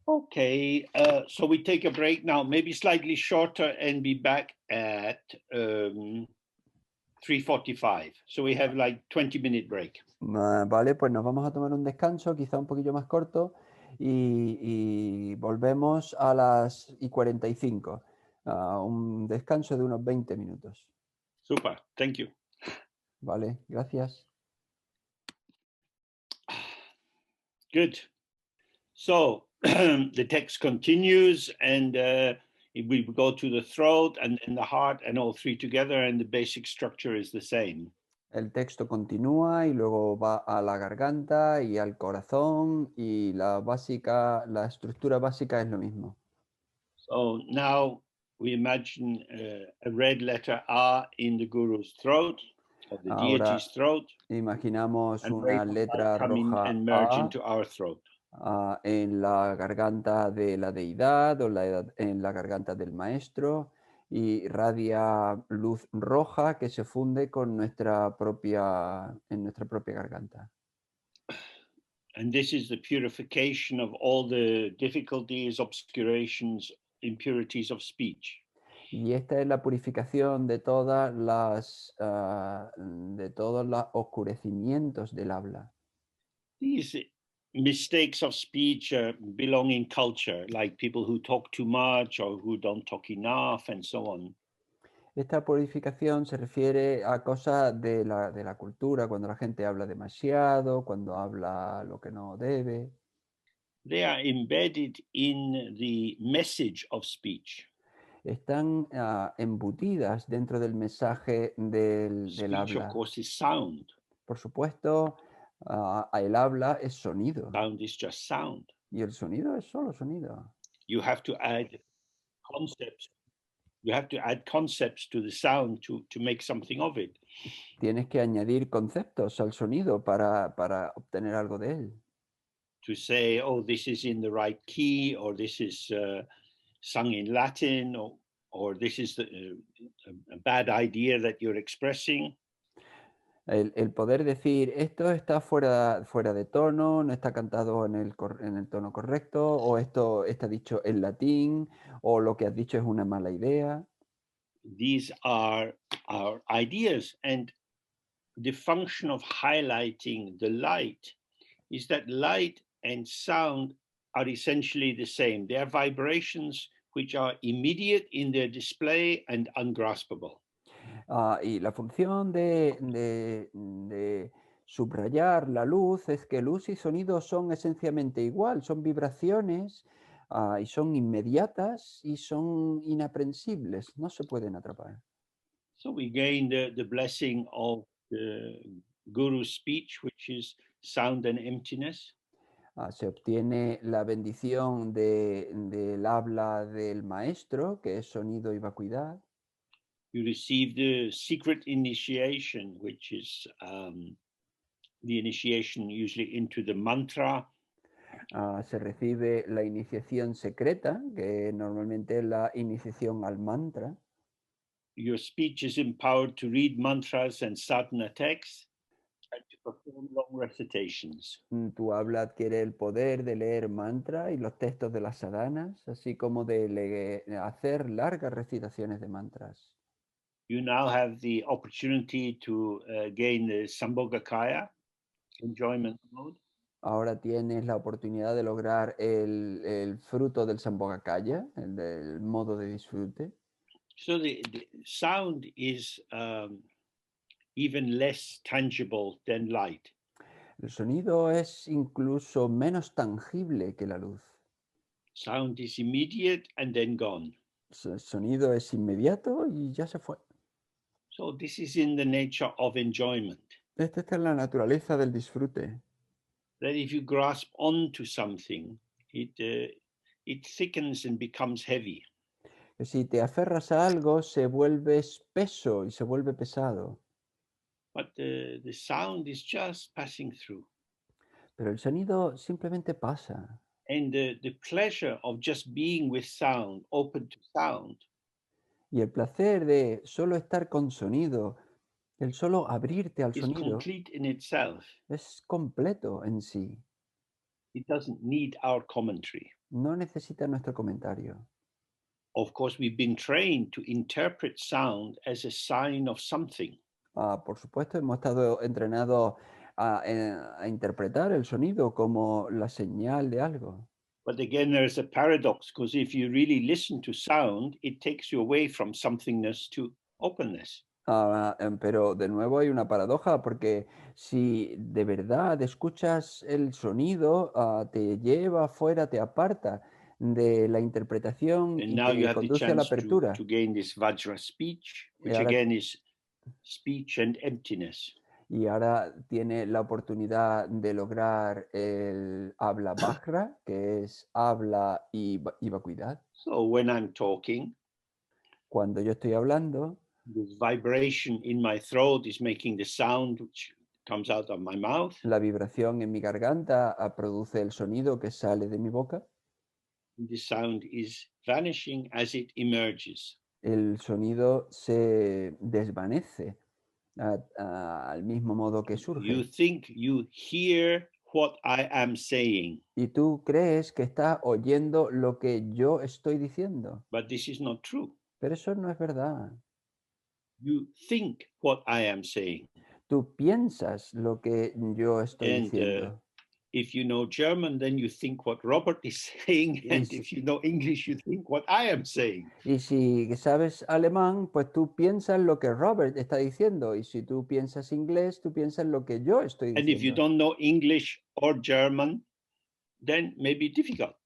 Okay, so we take a break now, maybe slightly shorter, and be back at 3:45. So we have like 20-minute break.
Vale, pues nos vamos a tomar un descanso, quizá un poquillo más corto, y volvemos a las 45. Un descanso de unos 20 minutos.
Super, thank you.
Vale, gracias.
Good. So the text continues, and we go to the throat and then the heart and all three together, and the basic structure is the same.
El texto continúa y luego va a la garganta y al corazón, y la estructura básica es lo mismo.
So now we imagine a red letter A in the guru's throat, or the
Ahora
deity's throat,
imaginamos
and
una
rays of
letra
light come in
roja
and merge
A
into our throat.
en la garganta de la deidad o en la garganta del maestro, y irradia luz roja que se funde con en nuestra propia garganta.
And this is the purification of all the difficulties, obscurations, impurities of speech.
Y esta es la purificación de todos los oscurecimientos del habla.
These mistakes of speech belong in culture, like people who talk too much or who don't talk enough and so on.
Esta purificación se refiere a cosas de la cultura, cuando la gente habla demasiado, cuando habla lo que no debe.
They are embedded in the message of speech.
Están embutidas dentro del mensaje del
Speech,
habla.
of course, is sound.
Por supuesto, el habla es sonido.
Sound is just sound.
Y el sonido es solo sonido.
you have to add concepts. You have to add concepts to the sound to make something of it.
Tienes que añadir conceptos al sonido para obtener algo de él.
To say, oh, this is in the right key, or this is sung in Latin, or this is a bad idea that you're expressing.
El poder decir, esto está fuera de tono, no está cantado en el tono correcto, o esto está dicho en latín, o lo que has dicho es una mala idea.
These are our ideas, and the function of highlighting the light is that light and sound are essentially the same. They are vibrations which are immediate in their display and ungraspable.
Y la función de subrayar la luz es que luz y sonido son esencialmente igual, son vibraciones y son inmediatas y son inaprensibles, no se pueden atrapar.
So we gain the blessing of the guru's speech, which is sound and emptiness.
Se obtiene la bendición del habla del maestro, que es sonido y vacuidad.
You receive the secret initiation, which is the initiation usually into the mantra.
Se recibe la iniciación secreta, que normalmente es la iniciación al mantra.
Your speech is empowered to read mantras and sadhana texts and to perform long recitations.
Tu habla adquiere el poder de leer mantra y los textos de las sadhanas, así como de hacer largas recitaciones de mantras.
You now have the opportunity to gain the Sambhogakaya, enjoyment mode.
Ahora tienes la oportunidad de lograr el fruto del Sambhogakaya, el del modo de disfrute.
So the sound is even less tangible than light.
El sonido es incluso menos tangible que la luz.
Sound is immediate and then gone.
El sonido es inmediato y ya se fue.
So this is in the nature of enjoyment.
Esta es la naturaleza del disfrute.
That if you grasp onto something, it thickens and becomes heavy.
Que si te aferras a algo, se vuelve espeso y se vuelve pesado.
But the sound is just passing through.
Pero el sonido simplemente pasa.
And the pleasure of just being with sound, open to sound,
Y el placer de solo estar con sonido, el solo abrirte al
is
sonido,
complete in itself.
es completo en sí.
It doesn't need our commentary.
No necesita nuestro comentario.
Of course, we've been trained to interpret sound as a sign of something.
Por supuesto, hemos estado entrenados a interpretar el sonido como la señal de algo.
But again, there's a paradox, because if you really listen to sound, it takes you away from somethingness to openness.
Pero de nuevo hay una paradoja, porque si de verdad escuchas el sonido, te lleva afuera, te aparta de la interpretación
And
y
now you
te
have the
conduce a la
chance
apertura.
to gain this Vajra speech,
Y
which
ahora,
again is speech and emptiness.
y ahora tiene la oportunidad de lograr el habla Vajra, que es habla y vacuidad.
So when I'm talking,
Cuando yo estoy hablando,
this vibration in my throat is making the sound which comes out of my mouth.
la vibración en mi garganta produce el sonido que sale de mi boca.
The sound is vanishing as it emerges.
El sonido se desvanece al mismo modo que surge.
You think you hear what I am saying,
Y tú crees que estás oyendo lo que yo estoy diciendo,
but this is not true.
pero eso no es verdad.
You think what I am saying.
Tú piensas lo que yo estoy
And
diciendo.
if you know German, then you think what Robert is saying. And if you know English, you think what I am saying.
Y si sabes alemán, pues tú piensas lo que Robert está diciendo. Y si tú piensas inglés, tú piensas lo que yo estoy
And if you
diciendo.
don't know English or German, then maybe difficult.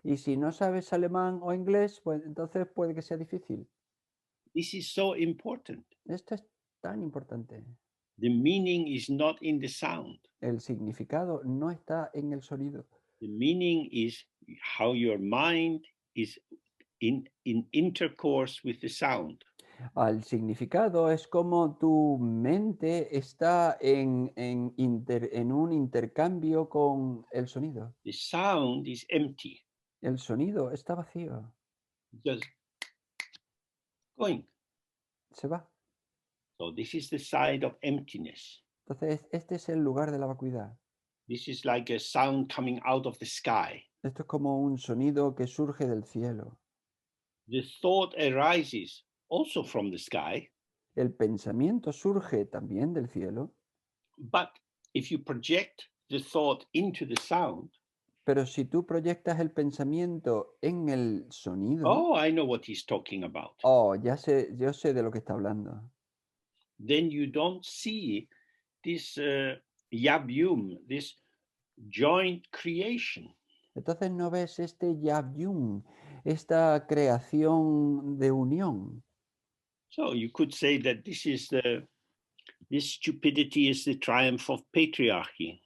Y si no sabes alemán o inglés, pues entonces puede que sea difícil.
This is so important.
Esto es tan importante.
The meaning is not in the sound.
El significado no está en el sonido.
The meaning is how your mind is in intercourse with the sound.
Al significado es como tu mente está en un intercambio con el sonido.
The sound is empty,
El sonido está vacío,
just going.
se va.
So this is the side of emptiness.
Entonces, este es el lugar de la vacuidad.
This is like a sound coming out of the sky.
Esto es como un sonido que surge del cielo.
The thought arises also from the sky,
El pensamiento surge también del cielo,
but if you project the thought into the sound,
pero si tú proyectas el pensamiento en el sonido,
oh, I know what he's talking about.
oh, yo sé de lo que está hablando.
Then you don't see this yabyum, this joint creation.
Entonces no ves este yabyum, esta creación de unión.
So you could say that this stupidity is the triumph of patriarchy.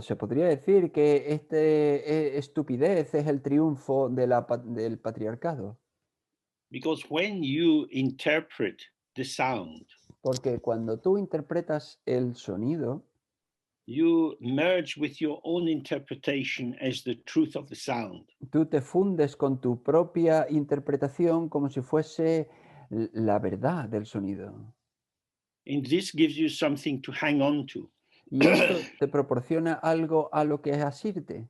Se podría decir que estupidez es el triunfo de del patriarcado.
Because when you interpret the sound,
Porque cuando tú interpretas el sonido,
you merge with your own interpretation as the truth of the sound.
tú te fundes con tu propia interpretación como si fuese la verdad del sonido.
And this gives you something to hang on to.
Y esto te proporciona algo a lo que asirte,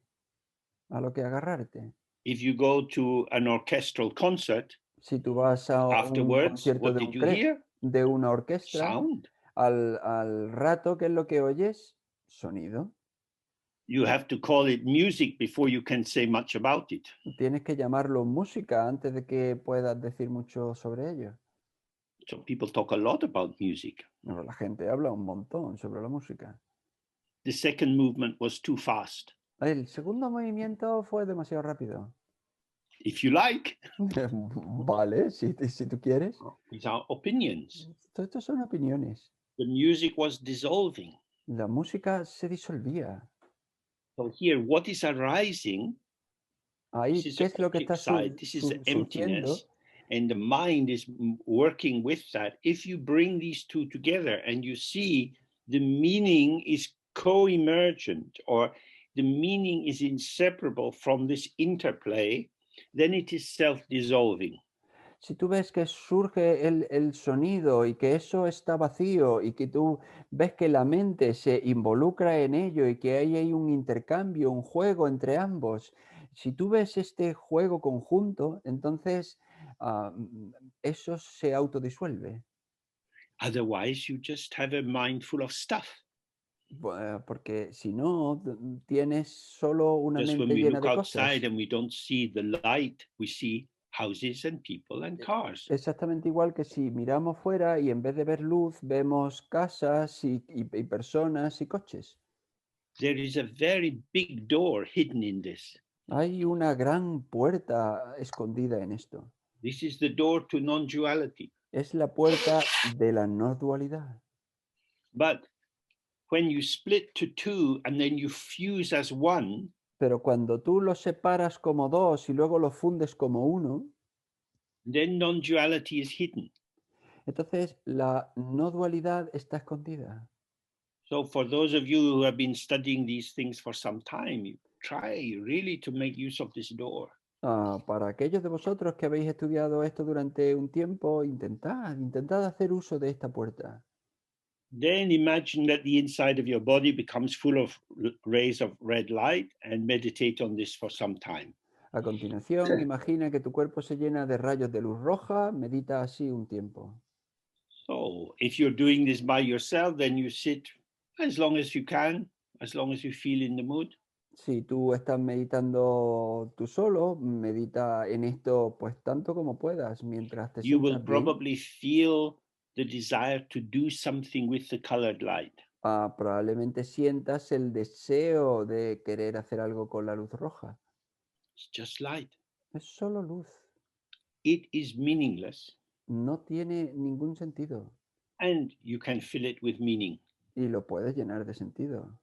a lo que agarrarte.
If you go to an orchestral concert,
Si tú vas a un
afterwards,
concierto
what did you hear?
de una orquesta,
Sound.
al rato, ¿qué es lo que oyes? Sonido.
You have to call it music before you can say much about it.
Tienes que llamarlo música antes de que puedas decir mucho sobre ello.
So people talk a lot about music.
Pero la gente habla un montón sobre la música.
The second movement was too fast.
El segundo movimiento fue demasiado rápido.
If you like.
Vale, si tú quieres.
These are opinions.
Estos son opiniones.
The music was dissolving.
La música se disolvía.
So here, what is arising?
Ahí,
This is
¿qué
the
es lo que está
side. This is the
surgiendo?
emptiness, and the mind is working with that. If you bring these two together and you see the meaning is co-emergent, or the meaning is inseparable from this interplay, then it is self-dissolving.
Si tú ves que surge el sonido y que eso está vacío y que tú ves que la mente se involucra en ello y que ahí hay un intercambio, un juego entre ambos, si tú ves este juego conjunto, entonces eso se autodisuelve.
Otherwise, you just have a mind full of stuff.
Porque si no, tienes solo una
Just when
mente
we
llena
look
de
outside
cosas.
and we don't see the light, we see houses and people and cars.
Exactamente igual que si miramos fuera y en vez de ver luz, vemos casas y personas y coches.
There is a very big door hidden in this.
Hay una gran puerta escondida en esto.
This is the door to non-duality.
Es la puerta de la no dualidad.
But when you split to two and then you fuse as one,
Pero cuando tú los separas como dos y luego los fundes como uno,
then non-duality is hidden.
entonces la no dualidad está escondida.
So for those of you who have been studying these things for some time, you try really to make use of this door.
Para aquellos de vosotros que habéis estudiado esto durante un tiempo, intentad hacer uso de esta puerta.
Then imagine that the inside of your body becomes full of rays of red light and meditate on this for some time.
A continuación, imagina que tu cuerpo se llena de rayos de luz roja, medita así un tiempo.
So if you're doing this by yourself, then you sit as long as you can, as long as you feel in the mood.
Si tú estás meditando tú solo, medita en esto pues tanto como puedas, mientras te
You will
sientas bien.
probably feel the desire to do something with the colored light.
Probablemente sientas el deseo de querer hacer algo con la luz roja.
It's just light.
Es solo luz.
It is meaningless,
No tiene ningún sentido.
and you can fill it with meaning.
Y lo puedes llenar de sentido,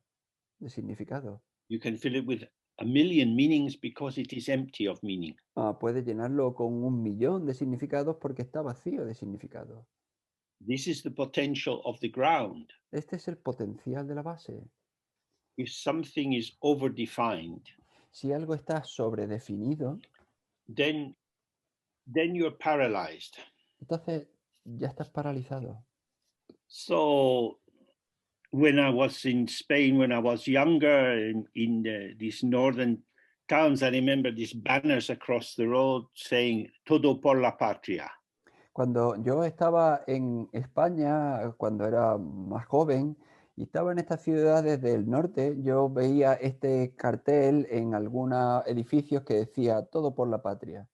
de significado.
You can fill it with a million meanings because it is empty of meaning.
Puede llenarlo con 1.000.000 de significados porque está vacío de significado.
This is the potential of the ground.
Este es el potencial de la base.
If something is overdefined,
Si algo está sobredefinido,
then you're paralyzed.
entonces ya estás paralizado.
So when I was in Spain, when I was younger, in these northern towns, I remember these banners across the road saying "Todo por la patria."
Cuando yo estaba en España, cuando era más joven, y estaba en estas ciudades del norte, yo veía este cartel en algunos edificios que decía todo por la patria.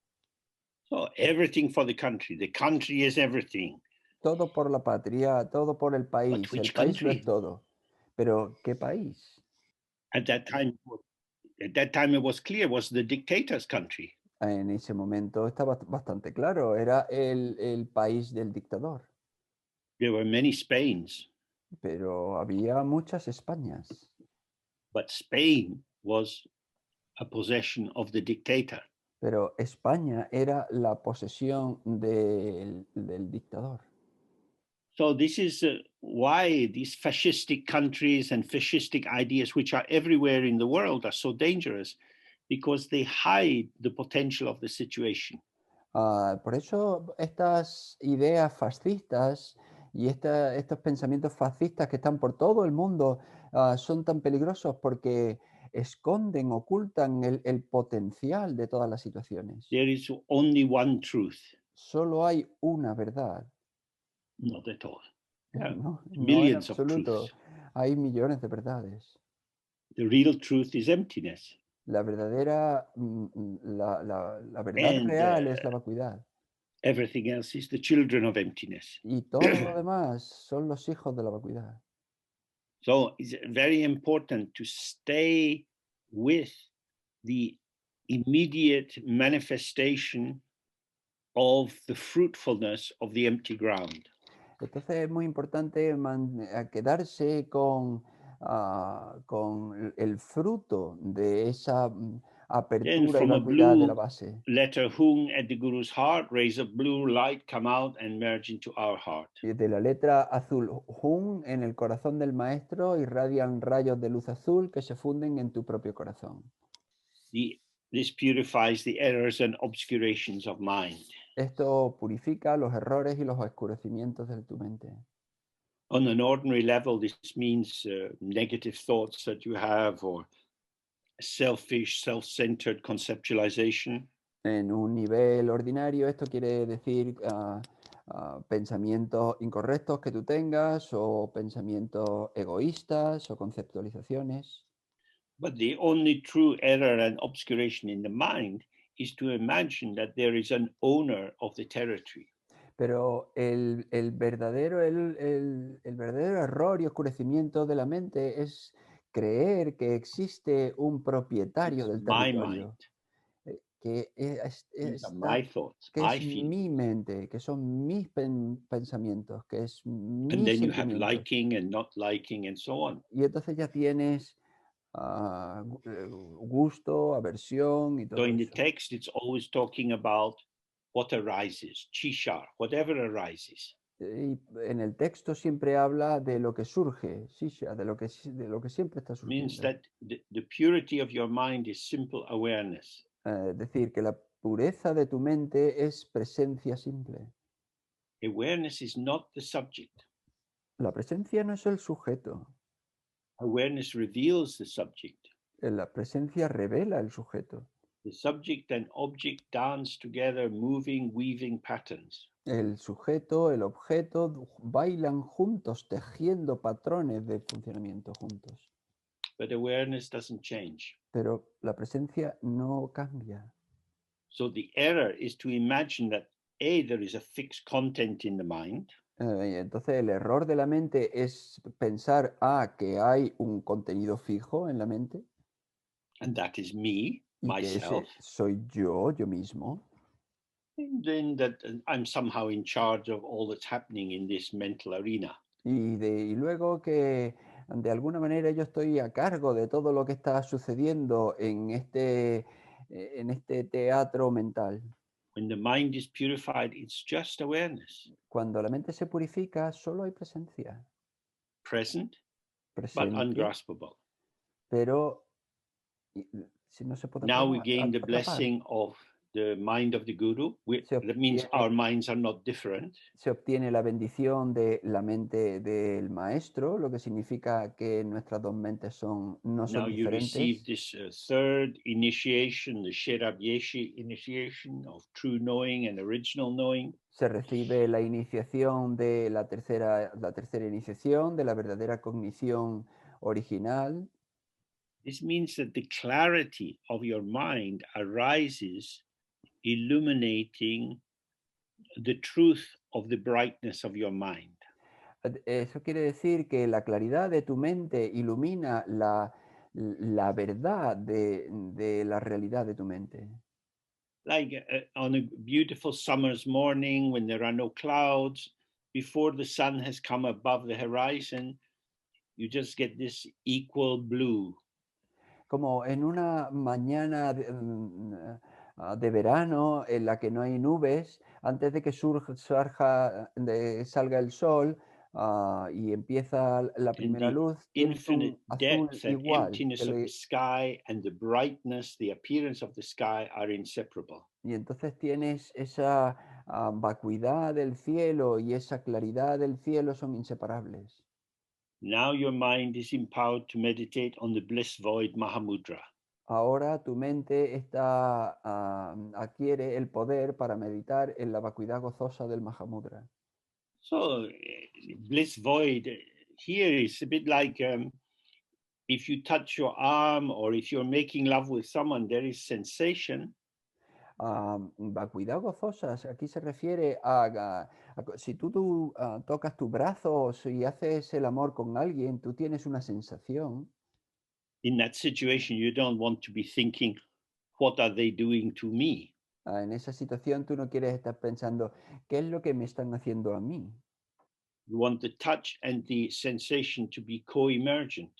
So everything for the country. The country is everything.
Todo por la patria, todo por el
But
país. El
which
país lo es
country?
todo. Pero, ¿qué país?
At that time, it was clear it was the dictator's country.
En ese momento estaba bastante claro, era el país del dictador.
There were many Spains,
Pero había muchas Españas.
but Spain was a possession of the dictator.
Pero España era la posesión del dictador.
So this is why these fascistic countries and fascistic ideas, which are everywhere in the world, are so dangerous, because they hide the potential of the situation.
Por eso estas ideas fascistas y estos pensamientos fascistas que están por todo el mundo son tan peligrosos porque esconden, ocultan el potencial de todas las situaciones.
There is only one truth,
Solo hay una verdad.
not at all. Yeah.
No, no en
Millions of
absoluto.
truths.
Hay millones de verdades.
The real truth is emptiness.
La verdadera, la verdad
And
real es la vacuidad.
everything else is the children of emptiness.
Y todo lo demás son los hijos de la vacuidad.
So it's very important to stay with the immediate manifestation of the fruitfulness of the empty ground.
Entonces es muy importante quedarse con el fruto de esa
Then
apertura y
from a
vacuidad de la
blue
base.
letter hung at the Guru's heart, rays of blue light come out and merge into our heart.
Y de la letra azul Hun en el corazón del maestro irradian rayos de luz azul que se funden en tu propio corazón.
This purifies the errors and obscurations of mind.
Esto purifica los errores y los oscurecimientos de tu mente.
On an ordinary level, this means negative thoughts that you have or selfish, self-centered conceptualization.
En un nivel ordinario, esto quiere decir pensamientos incorrectos que tú tengas o pensamientos egoístas o conceptualizaciones.
But the only true error and obscuration in the mind is to imagine that there is an owner of the territory.
Pero el verdadero error y oscurecimiento de la mente es creer que existe un propietario
It's
del
my mind.
territorio, que
These are my thoughts,
que
my
es
feelings.
mi mente, que son mis pensamientos, que es
And
mis
then you have
sentimientos.
liking and not liking and so on.
Y entonces ya tienes gusto, aversión y
So
todo
in the
eso.
text, it's always talking about what arises, chishar, whatever arises.
Y en el texto siempre habla de lo que surge, shisha, de lo que siempre está
Means
surgiendo.
that the purity of your mind is simple awareness.
Es decir, que la pureza de tu mente es presencia simple.
Awareness is not the subject.
La presencia no es el sujeto.
Awareness reveals the subject.
La presencia revela el sujeto.
The subject and object dance together, moving, weaving patterns.
El sujeto, el objeto bailan juntos, tejiendo patrones de funcionamiento juntos.
But awareness doesn't change.
Pero la presencia no cambia.
So the error is to imagine that there is a fixed content in the mind.
Entonces el error de la mente es pensar que hay un contenido fijo en la mente.
And that is me,
Y que
myself.
ese soy yo mismo.
And then that I'm somehow in charge of all that's happening in this mental arena.
Y luego que de alguna manera yo estoy a cargo de todo lo que está sucediendo en este teatro mental.
When the mind is purified, it's just awareness,
Cuando la mente se purifica, solo hay presencia,
present but
presente,
ungraspable.
pero si no se puede
Now we gain the
atrapar.
blessing of the mind of the guru.
Se
That means
obtiene,
our minds are not different.
se obtiene la bendición de la mente del maestro, lo que significa que nuestras dos mentes no
Now
son
you receive
diferentes.
this third initiation, the Sherabyeshi initiation of true knowing and original knowing.
Se recibe la iniciación de la tercera iniciación, de la verdadera cognición original.
This means that the clarity of your mind arises illuminating the truth of the brightness of your mind.
Eso quiere decir que la claridad de tu mente ilumina la verdad de la realidad de tu mente.
Like on a beautiful summer's morning when there are no clouds, before the sun has come above the horizon, you just get this equal blue.
Como en una mañana de verano en la que no hay nubes, antes de que salga el sol y empieza la
And
primera
the
luz, tienes
infinite
un azul
depth and
igual.
emptiness of the sky and the brightness, the appearance of the sky are inseparable.
Y entonces tienes esa vacuidad del cielo y esa claridad del cielo son inseparables.
Now your mind is empowered to meditate on the bliss void Mahamudra.
Ahora tu mente adquiere el poder para meditar en la vacuidad gozosa del Mahamudra.
So, bliss void here is a bit like if you touch your arm or if you're making love with someone, there is sensation.
Vacuidad gozosa, aquí se refiere si tú tocas tu brazo o si haces el amor con alguien, tú tienes una sensación.
In that situation, you don't want to be thinking, what are they doing to me?
En esa situación tú no quieres estar pensando, ¿qué es lo que me están haciendo a mí?
You want the touch and the sensation to be co-emergent.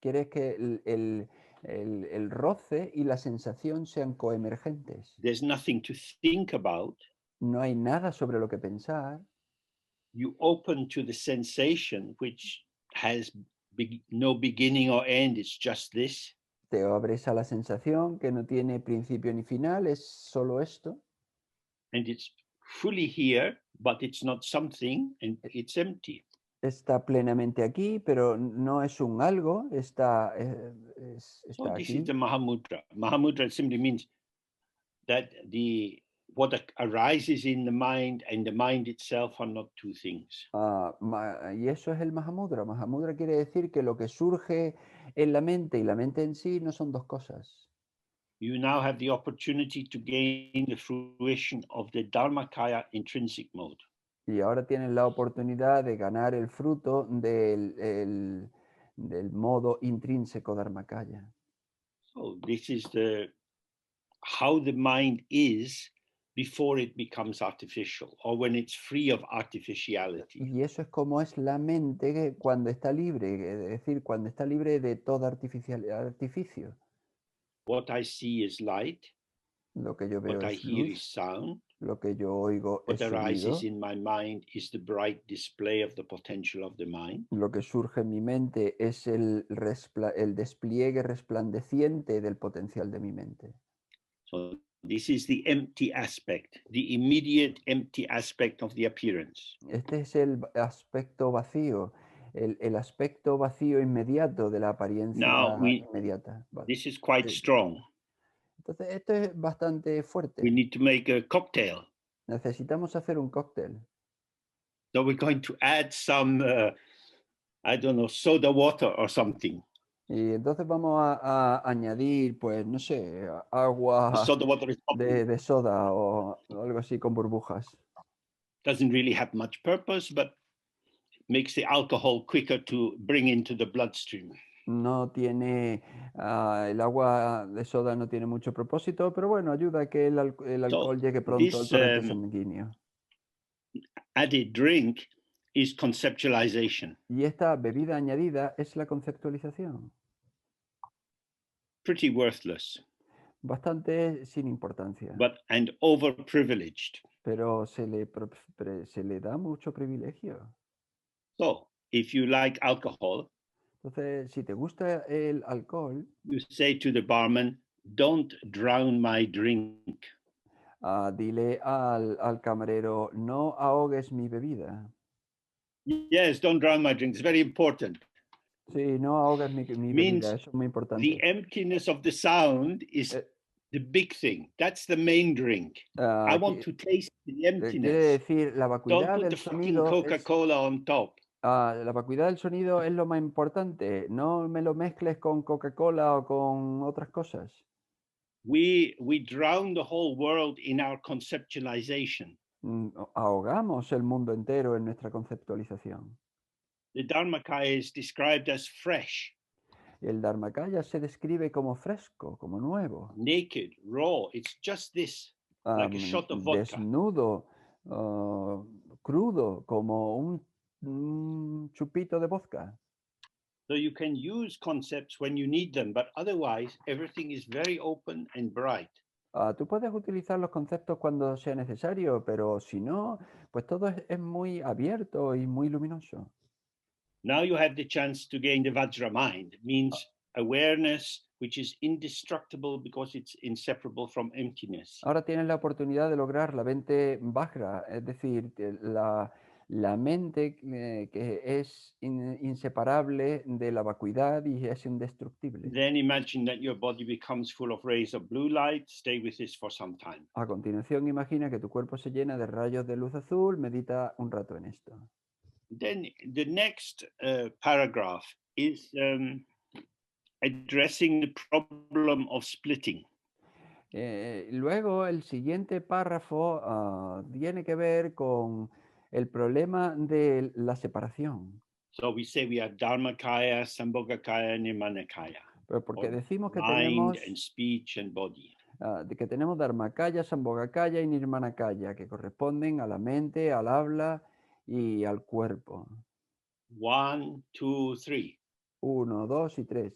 Quieres que el roce y la sensación sean coemergentes.
There's nothing to think about.
No hay nada sobre lo que pensar.
You open to the sensation, which has no beginning or end. It's just this.
Te abres a la sensación que no tiene principio ni final, es solo esto.
And it's fully here, but it's not something, and it's empty.
Está plenamente aquí, pero no es un algo, está
So this is
aquí.
the Mahamudra. Mahamudra simply means that what arises in the mind and the mind itself are not two things.
Y eso es el Mahamudra. Mahamudra quiere decir que lo que surge en la mente y la mente en sí no son dos cosas.
You now have the opportunity to gain the fruition of the Dharmakaya intrinsic mode.
Y ahora tienen la oportunidad de ganar el fruto del modo intrínseco Dharmakaya.
So this is how the mind is before it becomes artificial or when it's free of artificiality.
Y eso es como es la mente cuando está libre, es decir, cuando está libre de todo artificio.
What I see is light,
Lo que yo veo
what I
es
hear
luz,
is sound,
lo que yo oigo
what
es
arises
sonido,
in my mind is the bright display of the potential of the mind.
lo que surge en mi mente es el despliegue resplandeciente del potencial de mi mente.
So this is the empty aspect, the immediate empty aspect of the appearance.
Este es el aspecto vacío, el aspecto vacío inmediato de la apariencia
Now
inmediata.
this is quite strong.
Entonces, esto es bastante
We
fuerte.
need to make a cocktail.
Necesitamos hacer un cóctel.
So we're going to add some, I don't know, soda water or something.
Y entonces vamos a añadir, pues, no sé, agua
Soda water is
de soda o algo así con burbujas.
doesn't really have much purpose, but makes the alcohol quicker to bring into the bloodstream.
No tiene, el agua de soda no tiene mucho propósito, pero bueno, ayuda a que el alcohol llegue pronto al
This
torrente sanguíneo.
added drink is conceptualization.
Y esta bebida añadida es la conceptualización.
Pretty worthless,
Bastante sin importancia.
and overprivileged.
Pero se le da mucho privilegio.
So if you like alcohol,
Entonces, si te gusta el alcohol,
you say to the barman, don't drown my drink.
dile al camarero, no ahogues mi bebida.
Yes, don't drown my drink. It's very important.
Sí, no ahogues mi
Means
bebida, eso es muy
the
importante.
emptiness of the sound is
Eh,
the big thing. That's the main drink. I want to taste the
quiere
emptiness.
decir, la
Don't
vacuidad
put
del
the fucking
sonido es,
Coca-Cola on top.
la vacuidad del sonido es lo más importante. No me lo mezcles con Coca-Cola o con otras cosas.
We drown the whole world in our conceptualization.
Ahogamos el mundo entero en nuestra conceptualización.
The Dharmakaya is described as fresh,
El Dharmakaya se describe como fresco, como nuevo,
naked, raw. It's just this, like a shot of vodka.
desnudo, crudo, como un chupito de vodka.
So you can use concepts when you need them, but otherwise everything is very open and bright.
Tú puedes utilizar los conceptos cuando sea necesario, pero si no, pues todo es muy abierto y muy luminoso.
Now you have the chance to gain the Vajra mind, means awareness which is indestructible because it's inseparable from emptiness.
Ahora tienes la oportunidad de lograr la mente Vajra, es decir, la mente que es inseparable de la vacuidad y es indestructible.
Then imagine that your body becomes full of rays of blue light. Stay with this for some time.
A continuación, imagina que tu cuerpo se llena de rayos de luz azul, medita un rato en esto.
Then the next paragraph is addressing the problem of splitting.
Luego, el siguiente párrafo tiene que ver con el problema de la separación.
So we say we are Dharmakaya, Sambhogakaya, Nirmanakaya.
Pero porque decimos que
Mind
tenemos,
and speech and body.
que tenemos Dharmakaya, Sambhogakaya y Nirmanakaya, que corresponden a la mente, al habla y al cuerpo.
1, 2, 3.
1, 2 y 3.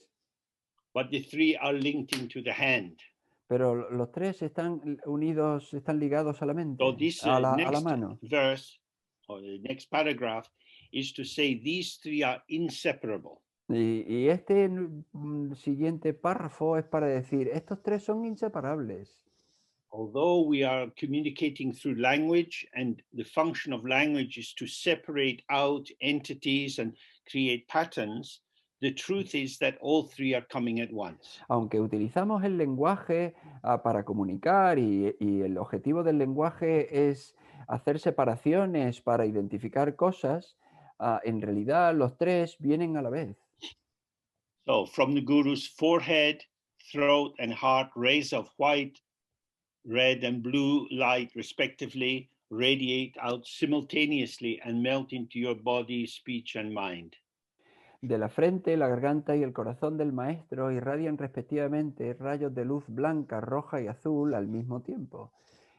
But the three are linked into the hand.
Pero los tres están unidos, están ligados a la mente,
So this
a la
next
mano.
verse or the next paragraph is to say these three are inseparable.
Y este siguiente párrafo es para decir, estos tres son inseparables.
Although we are communicating through language and the function of language is to separate out entities and create patterns, the truth is that all three are coming at once.
Aunque utilizamos el lenguaje para comunicar y el objetivo del lenguaje es hacer separaciones para identificar cosas, en realidad los tres vienen a la vez.
So from the guru's forehead, throat, and heart, rays of white, red, and blue light, respectively, radiate out simultaneously and melt into your body, speech, and mind.
De la frente, la garganta y el corazón del maestro irradian respectivamente rayos de luz blanca, roja y azul al mismo tiempo,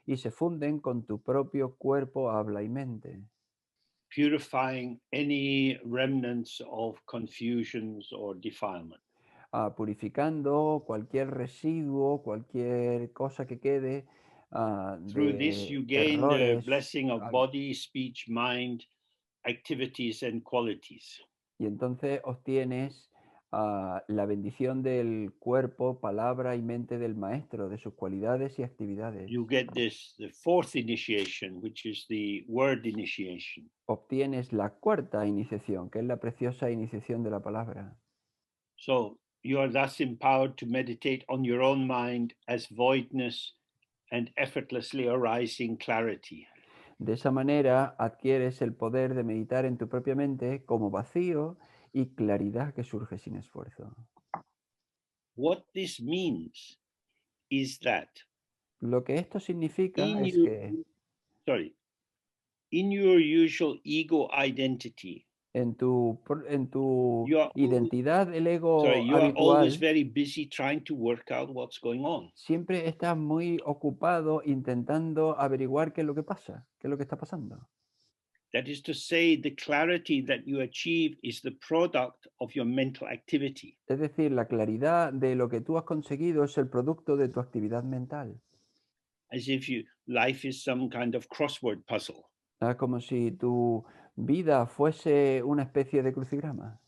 y se funden con tu propio cuerpo, habla y mente,
Purifying any remnants of confusions or defilement.
purificando cualquier residuo, cualquier cosa que quede
Through this, you
de
gain the
errores.
blessing of body, speech, mind, activities, and qualities.
Y entonces obtienes la bendición del cuerpo, palabra y mente del maestro, de sus cualidades y actividades.
You get this, the fourth initiation, which is the word initiation.
Obtienes la cuarta iniciación, que es la preciosa iniciación de la palabra.
So you are thus empowered to meditate on your own mind as voidness and effortlessly arising clarity.
De esa manera adquieres el poder de meditar en tu propia mente como vacío y claridad que surge sin esfuerzo.
What this means is that
Lo que esto significa
in
es
your,
que
in your usual ego identity,
en tu
you are
identidad, el ego
you are always
habitual,
very busy trying to work out what's going on.
siempre estás muy ocupado intentando averiguar qué es lo que pasa, qué es lo que está pasando.
That is to say, the clarity that you achieve is the product of your mental activity.
Es decir, la claridad de lo que tú has conseguido es el producto de tu actividad mental.
As if life is some kind of crossword puzzle.
Como si tu vida fuese una especie de crucigrama.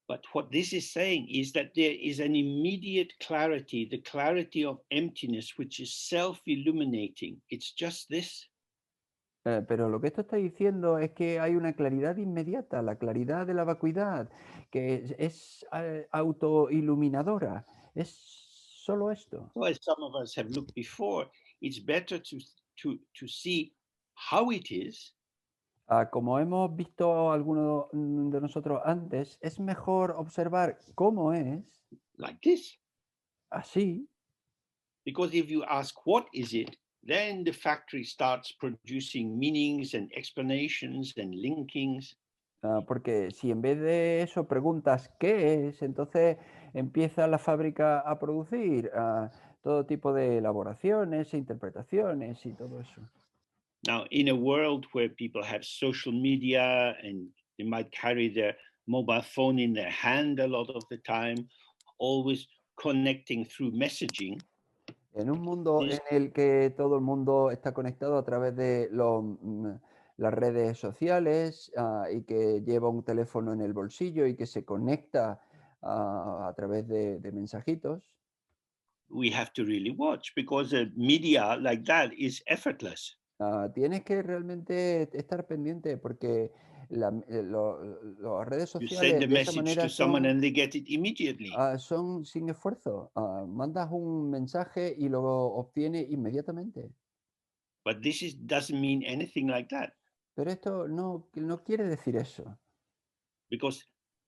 But what this is saying is that there is an immediate clarity, the clarity of emptiness, which is self-illuminating. It's just this.
Pero lo que esto está diciendo es que hay una claridad inmediata, la claridad de la vacuidad, que es autoiluminadora. Es solo esto.
So as some of us have looked before, it's better to see how it is.
Como hemos visto algunos de nosotros antes, es mejor observar cómo es
Like this.
así,
Because if you ask what is it, then the factory starts producing meanings and explanations and linkings.
porque si en vez de eso preguntas qué es, entonces empieza la fábrica a producir todo tipo de elaboraciones e interpretaciones y todo eso.
Now, in a world where people have social media and they might carry their mobile phone in their hand a lot of the time, always connecting through messaging.
En un mundo en el que todo el mundo está conectado a través de las redes sociales y que lleva un teléfono en el bolsillo y que se conecta a través de mensajitos,
We have to really watch because a media like that is effortless.
tienes que realmente estar pendiente porque las redes
You send
sociales
a
de esa
message to
manera
someone and they get it immediately.
son sin esfuerzo. Mandas un mensaje y lo obtienes inmediatamente.
But doesn't mean anything like that
Pero esto no quiere decir eso.
because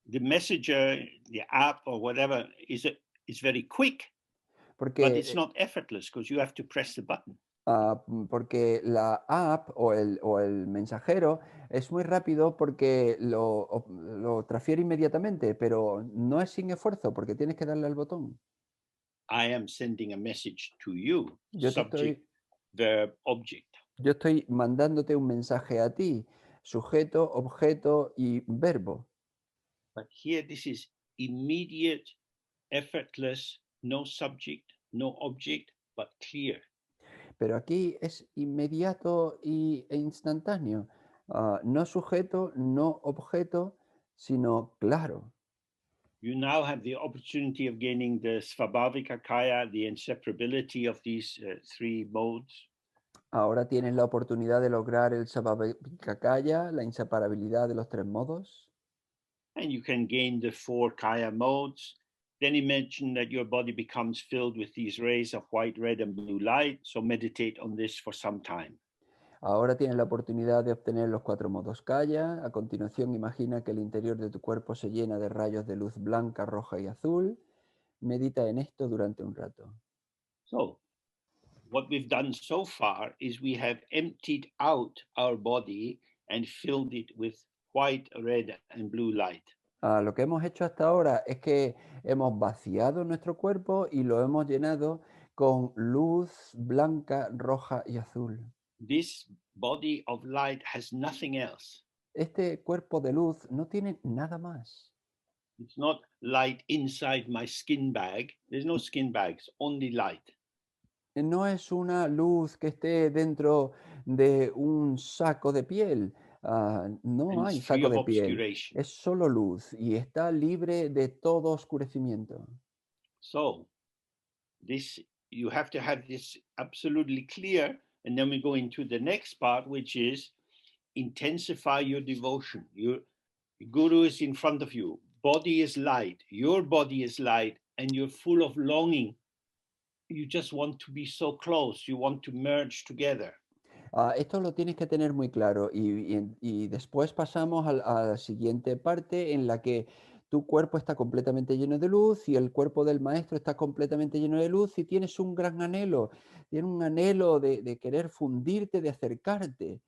the messenger, the app or whatever is very quick, but it's
Porque,
not effortless because you have to press the button.
porque la app o el mensajero es muy rápido porque lo transfiere inmediatamente, pero no es sin esfuerzo porque tienes que darle al botón.
I am sending a message to you,
Yo te
subject,
estoy,
verb, object.
yo estoy mandándote un mensaje a ti, sujeto, objeto y verbo.
But here, this is immediate, effortless, no subject, no object, but clear.
Pero aquí es inmediato e instantáneo. No sujeto, no objeto, sino claro.
You now have the opportunity of gaining the Svabhavika Kaya, the inseparability of these three modes.
Ahora tienes la oportunidad de lograr el Sabbavikakaya, la inseparabilidad de los tres modos.
And you can gain the four Kaya modes. Then imagine that your body becomes filled with these rays of white, red, and blue light. So meditate on this for some time.
Ahora tienes la oportunidad de obtener los cuatro modos Kaya. A continuación, imagina que el interior de tu cuerpo se llena de rayos de luz blanca, roja y azul. Medita en esto durante un rato.
So, what we've done so far is we have emptied out our body and filled it with white, red, and blue light.
Lo que hemos hecho hasta ahora es que hemos vaciado nuestro cuerpo y lo hemos llenado con luz blanca, roja y azul.
This body of light has nothing else.
Este cuerpo de luz no tiene nada más.
It's not light inside my skin bag. There's no skin bags, only light.
No es una luz que esté dentro de un saco de piel. No
And
hay
it's free
saco
of
de piel.
obscuration.
Es solo luz y está libre de todo oscurecimiento.
So, this you have to have this absolutely clear. And then we go into the next part, which is intensify your devotion. Your guru is in front of you. Body is light. Your body is light, and you're full of longing. You just want to be so close. You want to merge together.
Esto lo tienes que tener muy claro y después pasamos a la siguiente parte en la que tu cuerpo está completamente lleno de luz y el cuerpo del maestro está completamente lleno de luz y tienes un gran anhelo, tienes un anhelo de querer fundirte, de acercarte.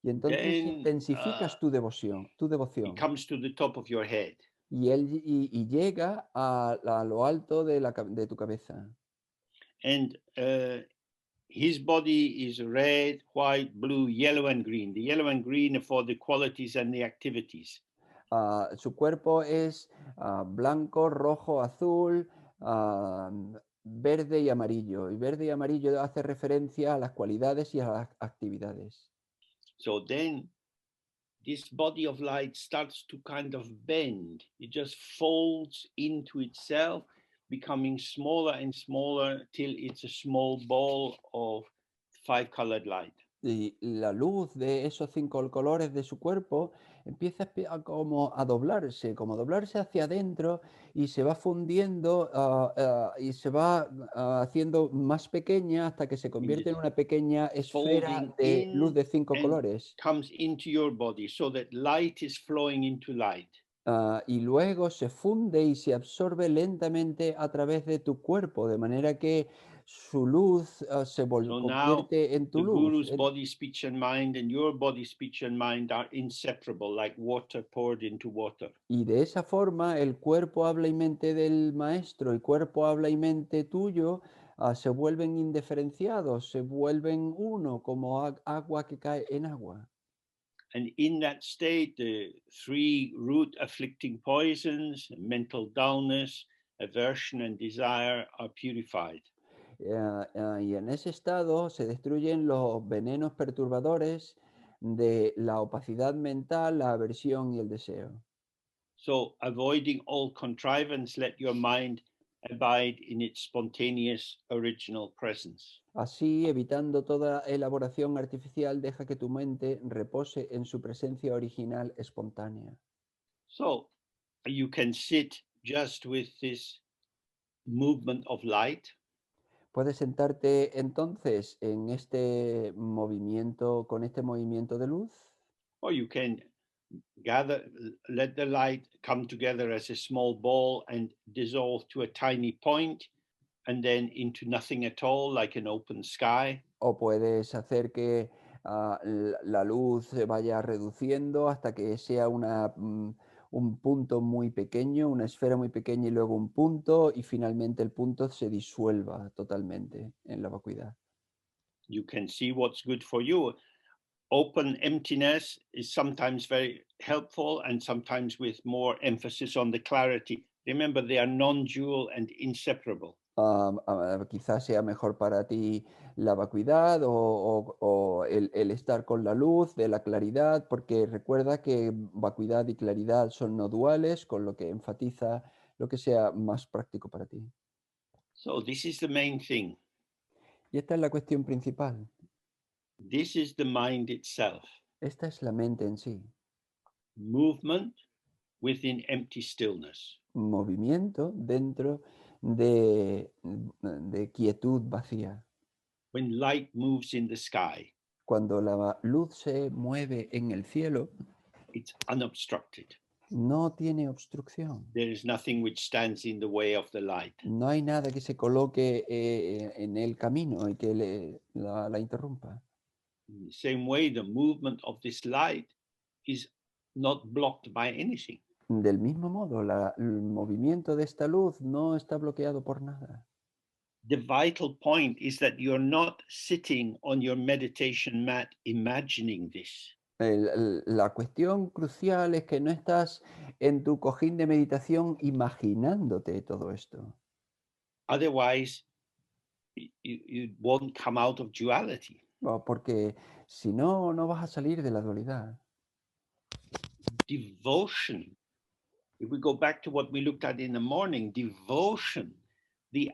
Y entonces
Then
intensificas tu devoción,
it comes to the top of your head.
y llega a lo alto de tu cabeza.
And his body is red, white, blue, yellow, and green. The yellow and green are for the qualities and the activities.
Su cuerpo es blanco, rojo, azul, ah, verde y amarillo. Y verde y amarillo hace referencia a las cualidades y a las actividades.
So then this body of light starts to kind of bend. It just folds into itself, becoming smaller and smaller till it's a small ball of 5-colored light.
Y la luz de esos 5 colores de su cuerpo empieza como a doblarse, como doblarse hacia adentro y se va fundiendo y se va haciendo más pequeña hasta que se convierte en una pequeña esfera
Folding
de luz
in
de 5
and
colores.
comes into your body so that light is flowing into light.
Y luego se funde y se absorbe lentamente a través de tu cuerpo, de manera que su luz se
So now
convierte en tu
the
luz.
guru's body, speech, and mind and your body, speech, and mind are inseparable, like water poured into water.
Y de esa forma el cuerpo habla y mente del maestro y cuerpo habla y mente tuyo se vuelven indiferenciados, se vuelven uno, como agua que cae en agua.
And in that state, the 3 root afflicting poisons, mental dullness, aversion, and desire are purified.
Y en ese estado se destruyen los venenos perturbadores de la opacidad mental, la aversión y el deseo.
So, avoiding all contrivance, let your mind abide in its spontaneous original presence.
Así, evitando toda elaboración artificial, deja que tu mente repose en su presencia original espontánea.
So, you can sit just with this movement of light.
Puedes sentarte entonces en este movimiento, con este movimiento de luz,
Or you can let the light come together as a small ball and dissolve to a tiny point and then into nothing at all, like an open sky.
o puedes hacer que la luz se vaya reduciendo hasta que sea un punto muy pequeño, una esfera muy pequeña y luego un punto y finalmente el punto se disuelva totalmente en la vacuidad.
You can see what's good for you. Open emptiness is sometimes very helpful and sometimes with more emphasis on the clarity. Remember, they are non-dual and inseparable.
Quizás sea mejor para ti la vacuidad o el estar con la luz de la claridad, porque recuerda que vacuidad y claridad son no duales, con lo que enfatiza lo que sea más práctico para ti.
So this is the main thing.
Y esta es la cuestión principal.
This is the mind itself.
Esta es la mente en sí.
Movement within empty stillness.
Movimiento dentro de quietud vacía.
When light moves in the sky,
Cuando la luz se mueve en el cielo,
it's unobstructed.
no tiene obstrucción.
There is nothing which stands in the way of the light.
No hay nada que se coloque en el camino y que la interrumpa.
In the same way, the movement of this light is not blocked by anything.
Del mismo modo, el movimiento de esta luz no está bloqueado por nada.
The vital point is that you're not sitting on your meditation mat imagining this.
La cuestión crucial es que no estás en tu cojín de meditación imaginándote todo esto.
Otherwise, you won't come out of duality.
Porque si no, no vas a salir de la dualidad.
Devotion, if we go back to what we looked at in the morning, devotion, the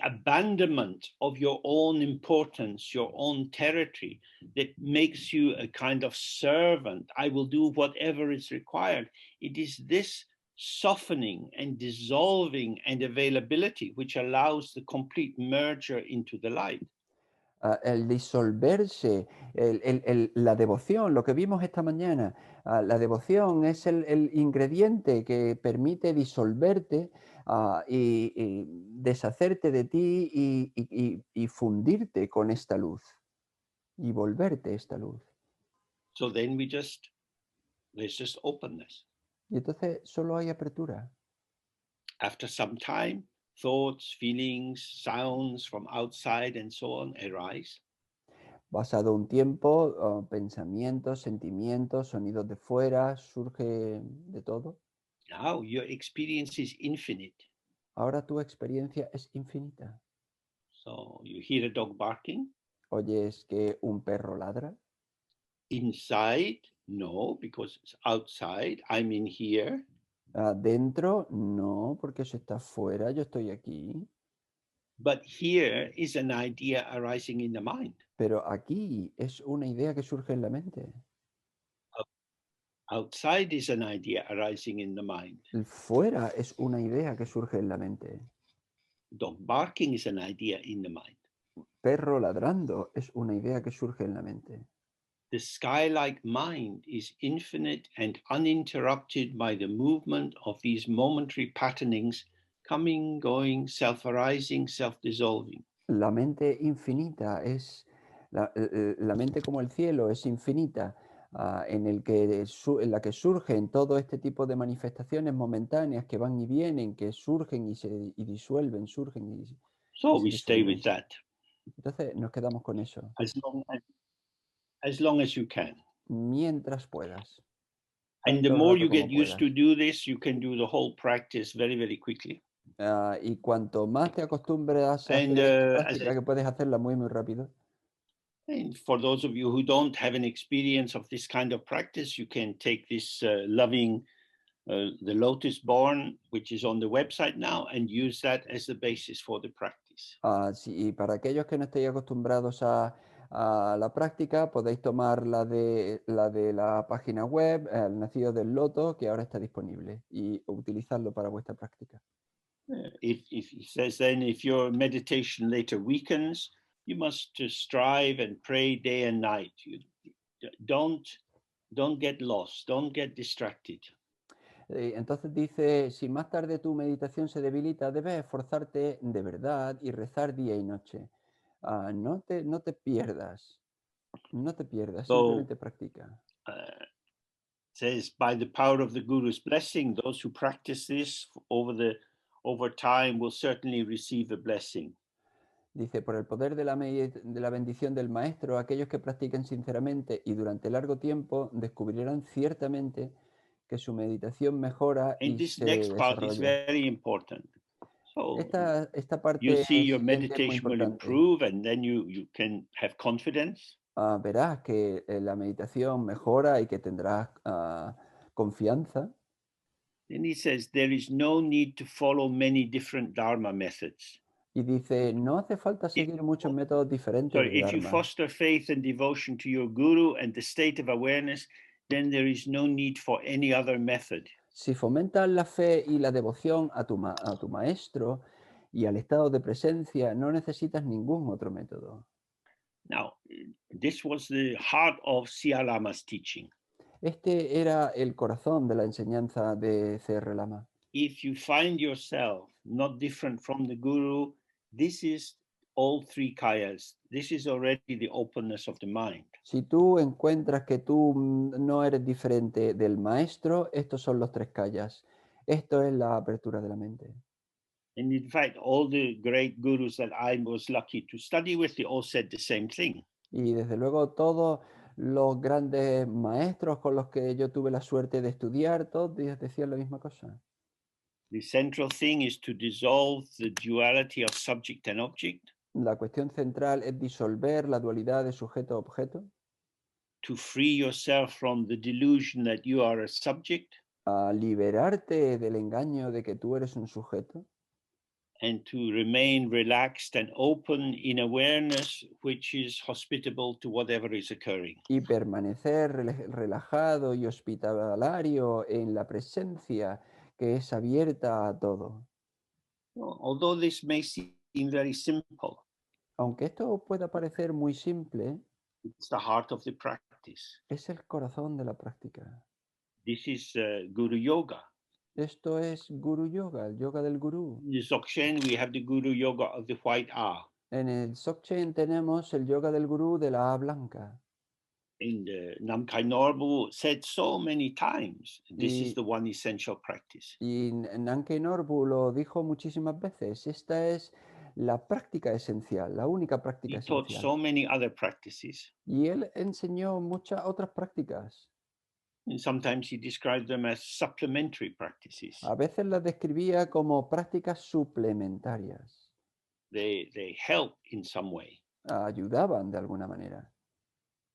abandonment of your own importance, your own territory, that makes you a kind of servant. I will do whatever is required. It is this softening and dissolving and availability which allows the complete merger into the light.
El disolverse, la devoción, lo que vimos esta mañana, la devoción es el ingrediente que permite disolverte y deshacerte de ti y fundirte con esta luz y volverte esta luz.
So then there's just openness.
Y entonces solo hay apertura.
After some time, thoughts, feelings, sounds from outside, and so on arise.
Pasado un tiempo, pensamientos, sentimientos, sonidos de fuera, surge de todo.
Now your experience is infinite.
Ahora tu experiencia es infinita.
So you hear a dog barking.
¿Oyes que un perro ladra?
Inside, no, because it's outside. I'm in here.
¿Dentro? No, porque eso está fuera, yo estoy aquí.
But here is an idea arising in the mind.
Pero aquí es una idea que surge en la mente.
Outside is an idea arising in the mind.
El fuera es una idea que surge en la mente.
Dog barking is an idea in the mind.
Perro ladrando es una idea que surge en la mente.
The sky-like mind is infinite and uninterrupted by the movement of these momentary patternings, coming, going, self-arising, self-dissolving.
La mente infinita es, la mente como el cielo es infinita, en la que surgen todo este tipo de manifestaciones momentáneas que van y vienen, que surgen y disuelven, surgen y
So
se
we stay
disuelven.
with that
Entonces nos quedamos con eso.
as long as you can.
Mientras puedas.
And the
Tanto
more
rato
you
como
get used
puedas.
to do this, you can do the whole practice very, very quickly.
Y cuanto más te acostumbras a
And
hacer esta
as
práctica, que puedes hacerla muy, muy rápido.
And for those of you who don't have an experience of this kind of practice, you can take this loving, the lotus born, which is on the website now, and use that as the basis for the practice.
Sí, y para aquellos que no estéis acostumbrados a la práctica, podéis tomar la página web, el nacido del loto, que ahora está disponible, y utilizarlo para vuestra práctica.
If it says then, if your meditation later weakens, you must strive and pray day and night. You don't get lost, don't get distracted.
Entonces dice, si más tarde tu meditación se debilita, debes esforzarte de verdad y rezar día y noche. No te pierdas, simplemente practica.
Says, by the power of the Guru's blessing, those who practice this over time will certainly receive a blessing.
Dice, por el poder de la bendición del Maestro, aquellos que practiquen sinceramente y durante largo tiempo descubrirán ciertamente que su meditación mejora
And
y
this
se
next part is
desarrolla.
very important. So
Esta
you
parte
see your
siguiente es muy
meditation will
importante.
improve, and then you can have confidence.
Verás que la meditación mejora y que tendrás confianza.
And he says there is no need to follow many different Dharma methods.
Y dice, no hace falta seguir muchos métodos diferentes de
If you
Dharma.
foster faith and devotion to your Guru and the state of awareness, then there is no need for any other method.
Si fomentas la fe y la devoción a tu maestro y al estado de presencia, no necesitas ningún otro método.
Now, this was the heart of Sia Lama's teaching.
Este era el corazón de la enseñanza de C.R. Lama.
If you find yourself not different from the Guru, this is all three kayas. This is already the openness of the mind.
Si tú encuentras que tú no eres diferente del maestro, estos son los tres kayas. Esto es la apertura de la mente.
And in fact, all the great gurus that I was lucky to study with, they all said the same thing.
Y desde luego todos los grandes maestros con los que yo tuve la suerte de estudiar, todos decían la misma cosa.
The central thing is to dissolve the duality of subject and object.
La cuestión central es disolver la dualidad de sujeto-objeto.
To free yourself from the delusion that you are a subject.
A liberarte del engaño de que tú eres un sujeto.
And to remain relaxed and open in awareness, which is hospitable to whatever is occurring.
Y permanecer relajado y hospitalario en la presencia que es abierta a todo.
Although this may seem very simple,
aunque esto pueda parecer muy simple,
it's the heart of the practice.
Es el corazón de la práctica.
This is Guru Yoga.
Esto es Guru Yoga, el yoga del gurú.
In the Dzogchen, we have the Guru Yoga of the white A.
En el Dzogchen tenemos el yoga del gurú de la A blanca.
in the Namkhai Norbu said so many times, this is
Y,
the one essential practice.
y Nankei Norbu lo dijo muchísimas veces. Esta es la práctica esencial, la única práctica
He taught
esencial.
so many other practices.
Y él enseñó muchas otras prácticas.
And sometimes he described them as supplementary practices.
A veces las describía como prácticas suplementarias.
They help in some way.
Ayudaban de alguna manera.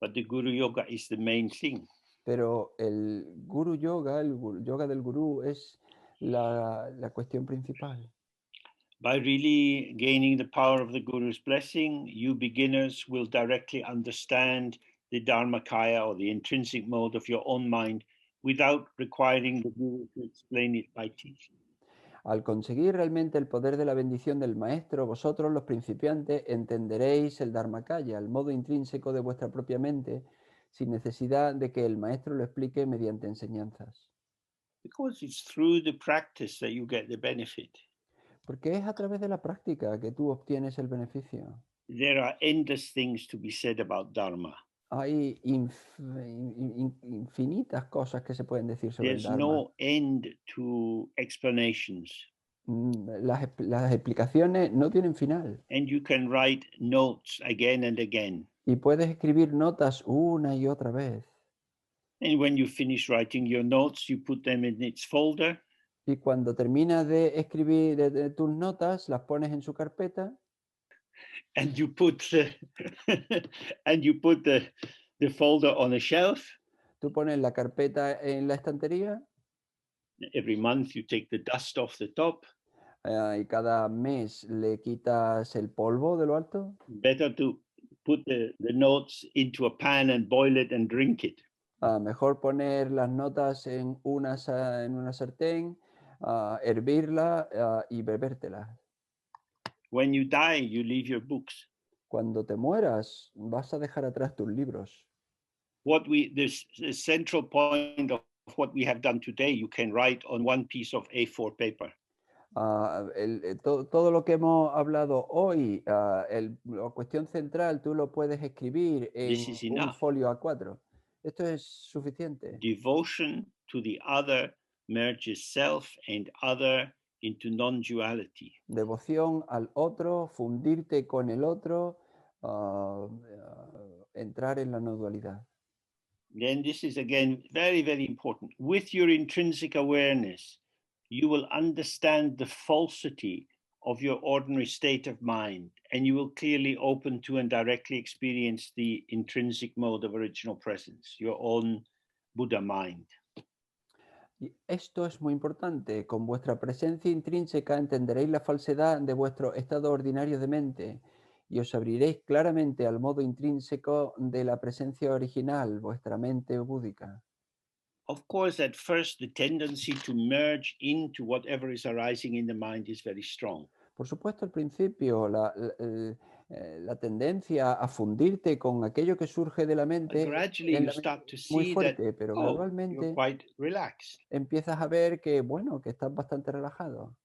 But the Guru Yoga is the main thing.
Pero el guru yoga, yoga del gurú, es la cuestión principal.
By really gaining the power of the Guru's blessing, you beginners will directly understand the Dharmakaya or the intrinsic mode of your own mind without requiring the Guru to explain it by teaching.
Al conseguir realmente el poder de la bendición del maestro, vosotros los principiantes entenderéis el Dharmakaya, el modo intrínseco de vuestra propia mente, sin necesidad de que el maestro lo explique mediante enseñanzas.
Because it's through the practice that you get the benefit.
Porque es a través de la práctica que tú obtienes el beneficio.
There are endless things to be said about Dharma.
Hay infinitas cosas que se pueden decir sobre el
There's
Dharma.
no end to explanations.
Las explicaciones no tienen final.
And you can write notes again and again.
Y puedes escribir notas una y otra vez.
And when you finish writing your notes, you put them in its folder.
Y cuando terminas de escribir de tus notas, las pones en su carpeta.
And you put the and you put the folder on a shelf.
Tú pones la carpeta en la estantería.
Every month you take the dust off the top.
Y cada mes le quitas el polvo de lo alto.
Better to put the notes into a pan and boil it and drink it.
Mejor poner las notas en una sartén, hervirla y bebértelas.
When you die, you leave your books.
Cuando te mueras, vas a dejar atrás tus libros.
The central point of what we have done today, you can write on one piece of A4 paper.
Todo lo que hemos hablado hoy, la cuestión central, tú lo puedes escribir en un folio A4. Esto es suficiente.
Devotion to the other merges self and other into non-duality.
Devoción al otro, fundirte con el otro, entrar en la no dualidad.
Then this is again very, very important. With your intrinsic awareness, you will understand the falsity of your ordinary state of mind, and you will clearly open to and directly experience the intrinsic mode of original presence, your own Buddha mind.
Y esto es muy importante. Con vuestra presencia intrínseca entenderéis la falsedad de vuestro estado ordinario de mente y os abriréis claramente al modo intrínseco de la presencia original, vuestra mente búdica.
Of course, at first, the tendency to merge into whatever is arising in the mind is very strong.
Por supuesto, al principio, la tendencia a fundirte con aquello que surge de la mente es muy fuerte, pero gradualmente empiezas a ver que, bueno, que estás bastante relajado.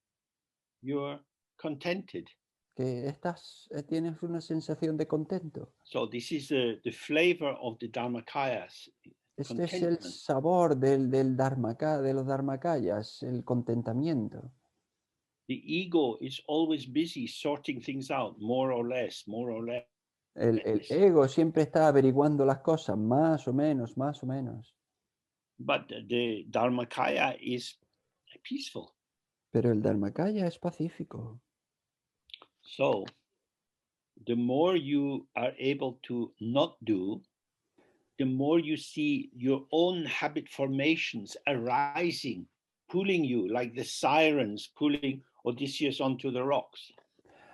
You're contented.
Que tienes una sensación de contento.
So this is the flavor of the Dharmakayas.
Este es el sabor del Dharmakaya, de los Dharmakayas, el contentamiento.
The ego is always busy sorting things out, more or less, more or less.
El ego siempre está averiguando las cosas, más o menos, más o menos.
But the Dharmakaya is peaceful.
Pero el Dharmakaya es pacífico.
So, the more you are able to not do, the more you see your own habit formations arising, pulling you like the sirens pulling Odysseus onto the rocks.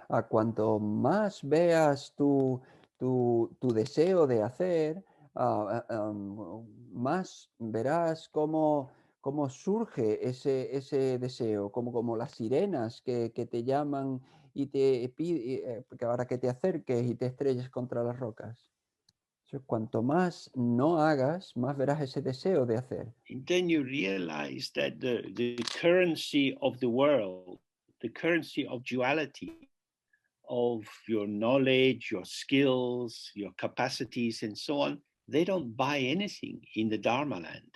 A cuanto más veas tu deseo de hacer, más verás cómo surge ese deseo, como las sirenas que te llaman y te piden para que te acerques y te estrelles contra las rocas. Cuanto más no hagas, más verás ese deseo de hacer.
And then you realize that the currency of the world, the currency of duality, of your knowledge, your skills, your capacities, and so on, they don't buy anything in the Dharma land.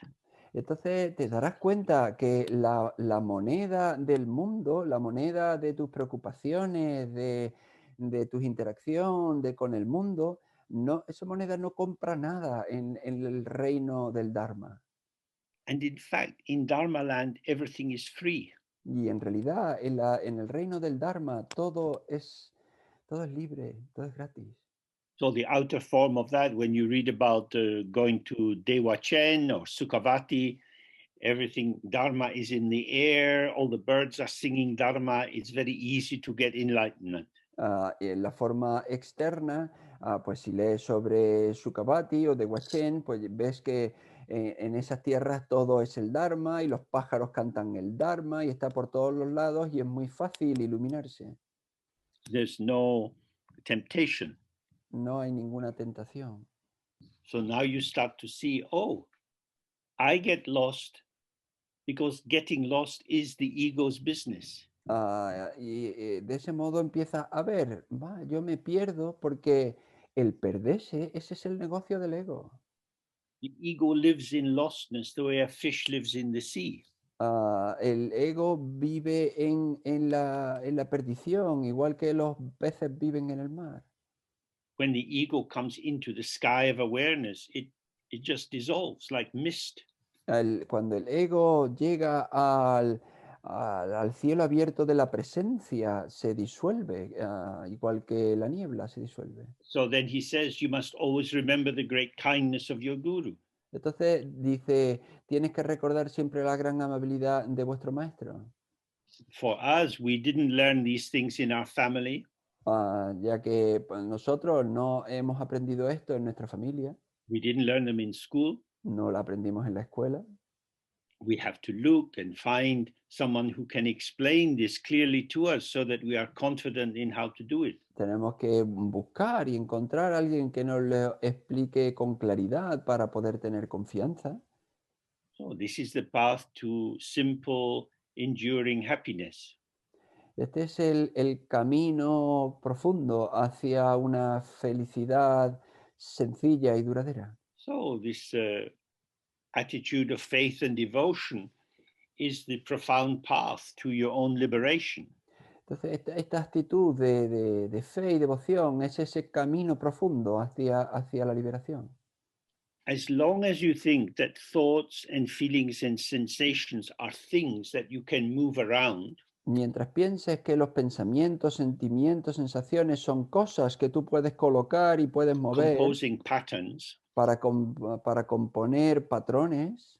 Entonces te darás cuenta que la moneda del mundo, la moneda de tus preocupaciones, de tus interacciones con el mundo, no, esa moneda no compra nada en el reino del Dharma.
And in fact, in Dharma land, everything is free.
Y en realidad, en el reino del Dharma, todo es libre, todo es gratis.
So the outer form of that, when you read about going to Dzogchen or Sukhavati, everything Dharma is in the air, all the birds are singing Dharma, it's very easy to get enlightenment.
En la forma externa, pues si lees sobre Sukhavati o de Huachén, pues ves que en esas tierras todo es el Dharma y los pájaros cantan el Dharma y está por todos los lados y es muy fácil iluminarse.
There's no temptation.
No hay ninguna tentación.
So now you start to see, oh, I get lost because getting lost is the ego's business.
De ese modo empieza a ver, yo me pierdo porque el perderse, ese es el negocio del ego.
The ego lives in lostness the way a fish lives in the sea.
El ego vive en la perdición, igual que los peces viven en el mar.
When the ego comes into the sky of awareness, it just dissolves like mist.
Cuando el ego llega al cielo abierto de la presencia, se disuelve, igual que la niebla se disuelve.
So then he says, you must always remember the great kindness of your guru.
Entonces dice, tienes que recordar siempre la gran amabilidad de vuestro maestro.
For us, we didn't learn these things in our family.
Ya que pues, nosotros no hemos aprendido esto en nuestra familia,
We didn't learn them in school.
no lo aprendimos en la escuela.
We have to look and find someone who can explain this clearly to us so that we are confident in how to do it.
Tenemos que buscar y encontrar a alguien que nos lo explique con claridad para poder tener confianza.
So this is the path to simple, enduring happiness.
Este es el camino profundo hacia una felicidad sencilla y duradera.
So this attitude of faith and devotion is the profound path to your own liberation.
Entonces, esta actitud de fe y devoción es ese camino profundo hacia la liberación.
As long as you think that thoughts and feelings and sensations are things that you can move around,
Mientras pienses que los pensamientos, sentimientos, sensaciones son cosas que tú puedes colocar y puedes mover
composing patterns,
para componer patrones,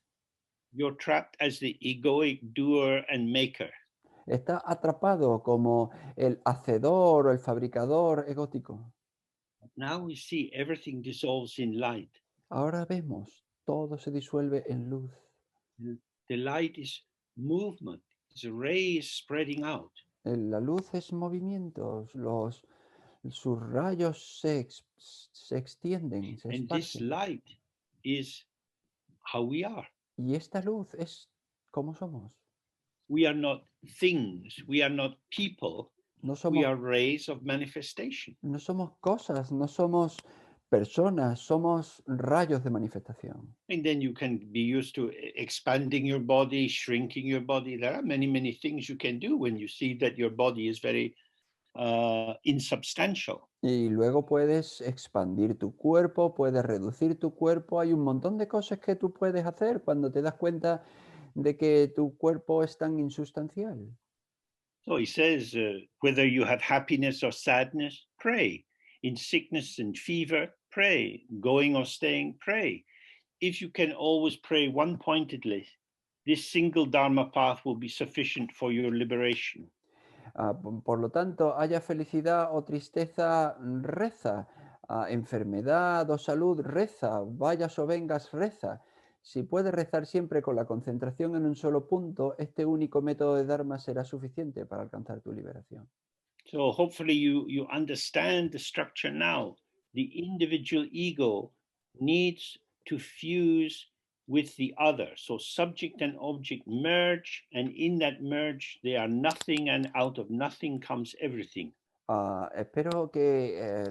you're trapped as the egoic doer and maker.
está atrapado como el hacedor o el fabricador egótico.
Now we see everything dissolves in light.
Ahora vemos, todo se disuelve en luz.
The light is movement, it's rays spreading out.
La luz es movimiento, sus rayos se extienden, se
And this
esparcen.
light is how we are.
Y esta luz es como somos.
We are not things, we are not people,
No
we
somos,
are rays of manifestation.
no somos cosas, no somos personas, somos rayos de manifestación.
And then you can be used to expanding your body, shrinking your body. There are many, many things you can do when you see that your body is very insubstantial.
Y luego puedes expandir tu cuerpo, puedes reducir tu cuerpo. Hay un montón de cosas que tú puedes hacer cuando te das cuenta de que tu cuerpo es tan insustancial.
So he says, whether you have happiness or sadness, pray. In sickness and fever, pray. Going or staying, pray. If you can always pray one-pointedly, this single Dharma path will be sufficient for your liberation.
Por lo tanto, haya felicidad o tristeza, reza. Enfermedad o salud, reza. Vayas o vengas, reza. Si puedes rezar siempre con la concentración en un solo punto, este único método de Dharma será suficiente para alcanzar tu liberación.
So hopefully you understand the structure now. The individual ego needs to fuse with the other. So subject and object merge, and in that merge, they are nothing, and out of nothing comes everything.
Espero que,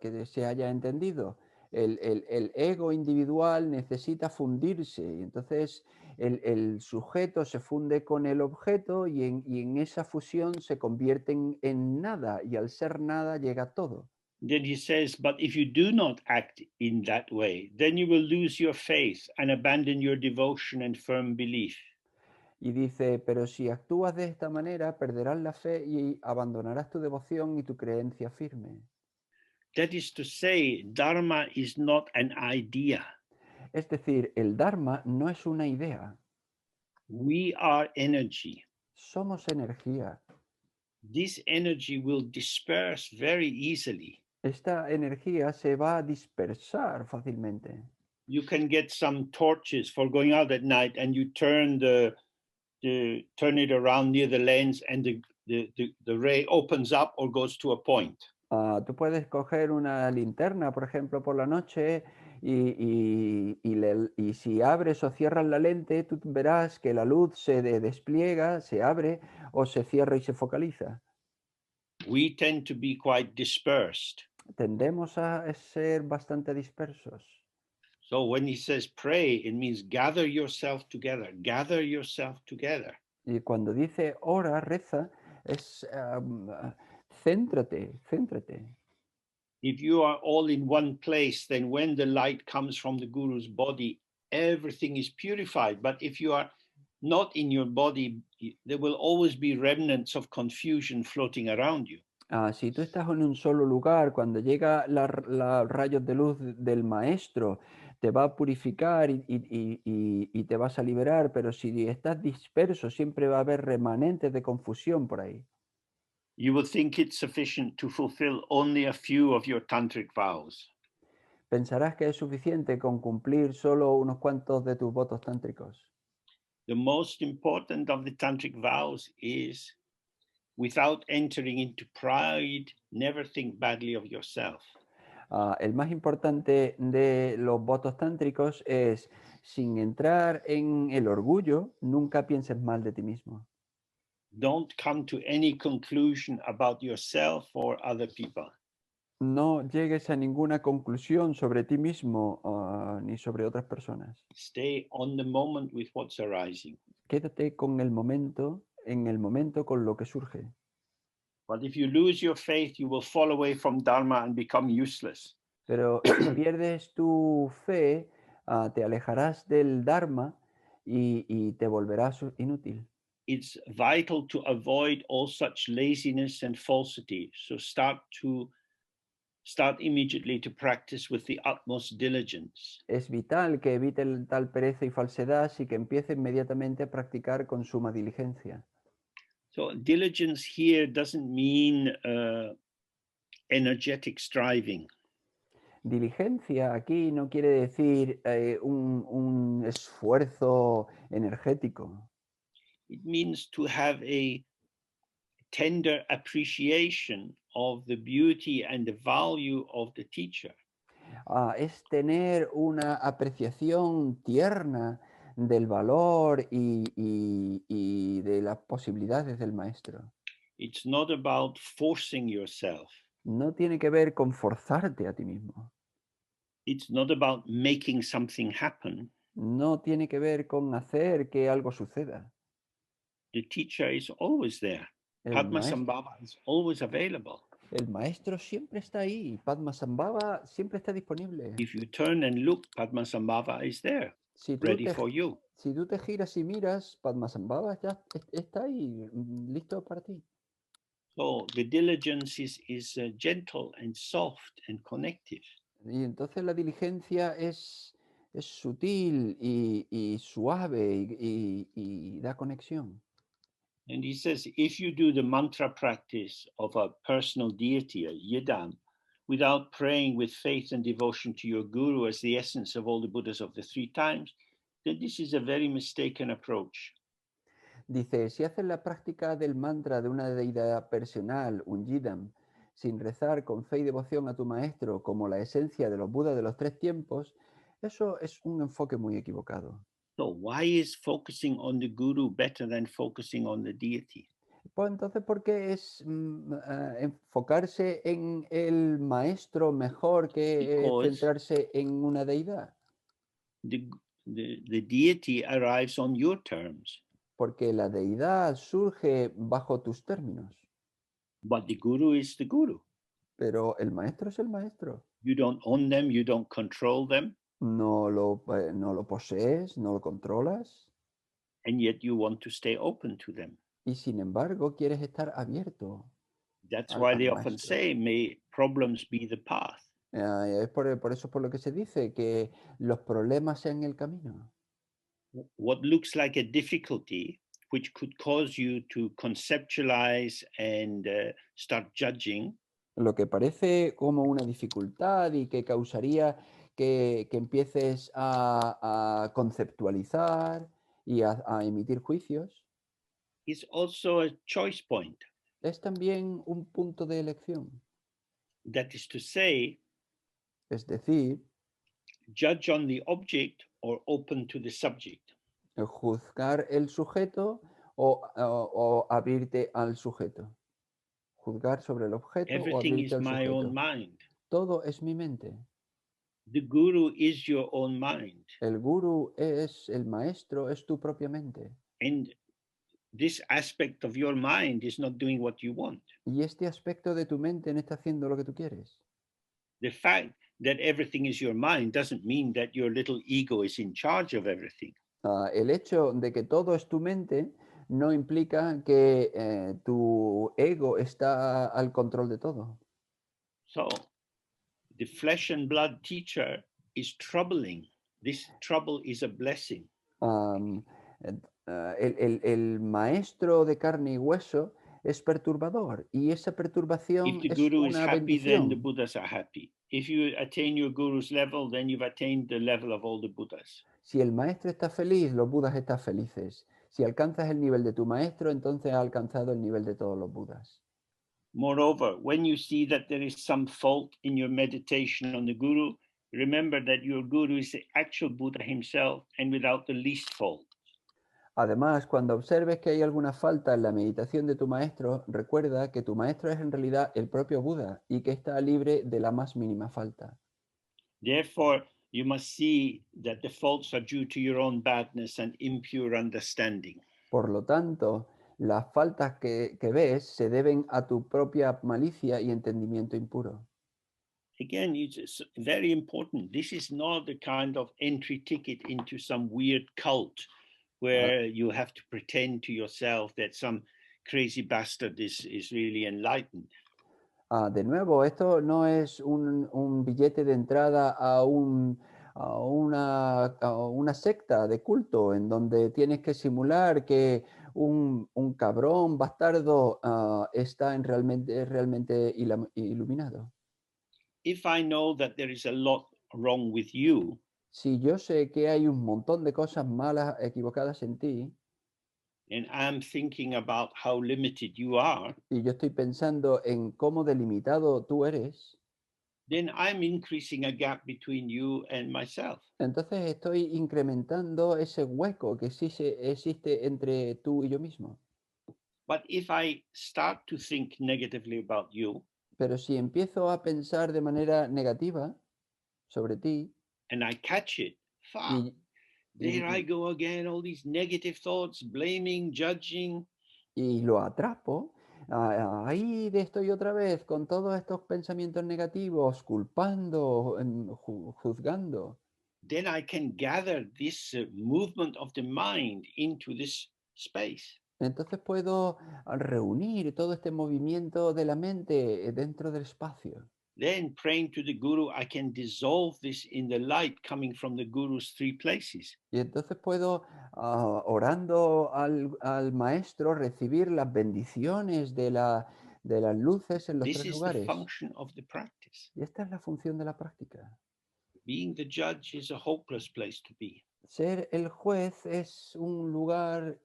que se haya entendido. El ego individual necesita fundirse, y entonces el sujeto se funde con el objeto y en esa fusión se convierte en nada, y al ser nada llega todo.
Then he says, but if you do not act in that way, then you will lose your faith and abandon your devotion and firm belief.
Y dice, pero si actúas de esta manera, perderás la fe y abandonarás tu devoción y tu creencia firme.
That is to say, Dharma is not an idea.
Es decir, el Dharma no es una idea,
We are energy.
somos energía.
This energy will disperse very easily.
Esta energía se va a dispersar fácilmente.
You can get some torches for going out at night, and you turn turn it around near the lens, and the ray opens up or goes to a point.
Tú puedes coger una linterna, por ejemplo, por la noche y si abres o cierras la lente, tú verás que la luz se despliega, se abre o se cierra y se focaliza.
We tend to be quite dispersed.
Tendemos a ser bastante dispersos.
So when he says pray, it means gather yourself together, gather yourself together.
Y cuando dice ora, reza, es céntrate, céntrate.
If you are all in one place, then when the light comes from the guru's body, everything is purified. But if you are not in your body, there will always be remnants of confusion floating around you.
Si tú estás en un solo lugar, cuando llega los rayos de luz del maestro, te va a purificar y te vas a liberar, pero si estás disperso, siempre va a haber remanentes de confusión por ahí.
You will think it's sufficient to fulfill only a few of your tantric vows.
Pensarás que es suficiente con cumplir solo unos cuantos de tus votos tántricos.
The most important of the tantric vows is, without entering into pride, never think badly of yourself.
El más importante de los votos tántricos es, sin entrar en el orgullo, nunca pienses mal de ti mismo.
Don't come to any conclusion about yourself or other people.
No llegues a ninguna conclusión sobre ti mismo ni sobre otras personas.
Stay on the moment with what's arising.
Quédate con el momento, en el momento con lo que surge.
But if you lose your faith, you will fall away from Dharma and become useless.
Pero si pierdes tu fe, te alejarás del Dharma y te volverás inútil.
It's vital to avoid all such laziness and falsity. So start immediately to practice with the utmost diligence.
Es vital que evite tal pereza y falsedad y que empiece inmediatamente a practicar con suma diligencia.
So diligence here doesn't mean energetic striving.
Diligencia aquí no quiere decir un esfuerzo energético.
It means to have a tender appreciation of the beauty and the value of the teacher.
Es tener una apreciación tierna del valor y de las posibilidades del maestro.
It's not about forcing yourself.
No tiene que ver con forzarte a ti mismo.
It's not about making something happen.
No tiene que ver con hacer que algo suceda.
The teacher is always there. Padmasambhava is always available.
El maestro siempre está ahí. Padmasambhava siempre está disponible.
If you turn and look, Padmasambhava is there, ready for you.
Si tú te giras y miras, Padmasambhava ya está ahí, listo para ti.
So the diligence is gentle and soft and connective.
Y entonces la diligencia es sutil y suave y da conexión.
And he says, if you do the mantra practice of a personal deity, a yidam, without praying with faith and devotion to your guru as the essence of all the Buddhas of the three times, then this is a very mistaken approach.
Dice, si haces la práctica del mantra de una deidad personal, un yidam, sin rezar con fe y devoción a tu maestro como la esencia de los Budas de los tres tiempos, eso es un enfoque muy equivocado.
So why is focusing on the guru better than focusing on the deity?
Pues entonces, ¿por qué es enfocarse en el maestro mejor que
Because
centrarse en una deidad?
the, the deity arrives on your terms,
Porque la deidad surge bajo tus términos,
but the guru is the guru.
pero el maestro es el maestro.
You don't own them, you don't control them,
No lo posees, no lo controlas
and yet you want to stay open to them.
y sin embargo quieres estar abierto
That's
al,
why
al
they often
maestro.
say, may problems be the path.
Es por eso por lo que se dice que los problemas sean el camino.
What looks like a difficulty, which could cause you to conceptualize and start judging,
Lo que parece como una dificultad y que causaría que empieces a conceptualizar y a emitir juicios,
is also a choice point.
es también un punto de elección.
That is to say,
Es decir,
judge on the object or open to the subject.
juzgar el sujeto o abrirte al sujeto. Juzgar sobre el objeto o
Everything
abrirte
is
al
my own
sujeto.
mind.
Todo es mi mente.
The guru is your own mind.
El guru es el maestro, es tu propia mente.
And this aspect of your mind is not doing what you want.
Y este aspecto de tu mente no está haciendo lo que tú quieres.
The fact that everything is your mind doesn't mean that your little ego is in charge of everything.
El hecho de que todo es tu mente no implica que tu ego está al control de todo.
So the flesh and blood teacher is troubling. This trouble is a blessing.
Um, el maestro de carne y hueso es perturbador y esa
If
perturbación
the
es
guru is
una
happy, then the
bendición.
Buddhas are happy. If you attain your guru's level, then you've attained the level of all the Buddhas.
Si el maestro está feliz, los budas están felices. Si alcanzas el nivel de tu maestro, entonces has alcanzado el nivel de todos los budas.
Moreover, when you see that there is some fault in your meditation on the guru, remember that your guru is the actual Buddha himself and without the least fault.
Además, cuando observes que hay alguna falta en la meditación de tu maestro, recuerda que tu maestro es en realidad el propio Buda y que está libre de la más mínima falta.
Therefore, you must see that the faults are due to your own badness and impure understanding.
Por lo tanto, las faltas que ves se deben a tu propia malicia y entendimiento impuro.
Again, it's very important. This is not the kind of entry ticket into some weird cult where you have to pretend to yourself that some crazy bastard is really enlightened.
De nuevo, esto no es un billete de entrada a una secta de culto en donde tienes que simular que un cabrón bastardo está realmente iluminado.
If I know that there is a lot wrong with you,
Si yo sé que hay un montón de cosas malas, equivocadas en ti,
and I'm thinking about how limited you are,
y yo estoy pensando en cómo delimitado tú eres,
then I'm increasing a gap between you and myself.
entonces estoy incrementando ese hueco que sí existe entre tú y yo mismo.
But if I start to think negatively about you,
Pero si empiezo a pensar de manera negativa sobre ti
and I catch it, fuck,
y,
there I
y,
go again, all these negative thoughts, blaming, judging.
y lo atrapo, ahí estoy otra vez con todos estos pensamientos negativos, culpando, juzgando.
Then I can gather this movement of the mind into this space.
Entonces puedo reunir todo este movimiento de la mente dentro del espacio.
Then praying to the Guru, I can dissolve this in the light coming from the Guru's three places.
Y entonces puedo, orando al maestro, recibir las bendiciones de las luces en los
This
tres
is the
lugares.
function of the practice.
Y esta es la función de la práctica.
Being the judge is a hopeless place to be.
Ser el juez es un lugar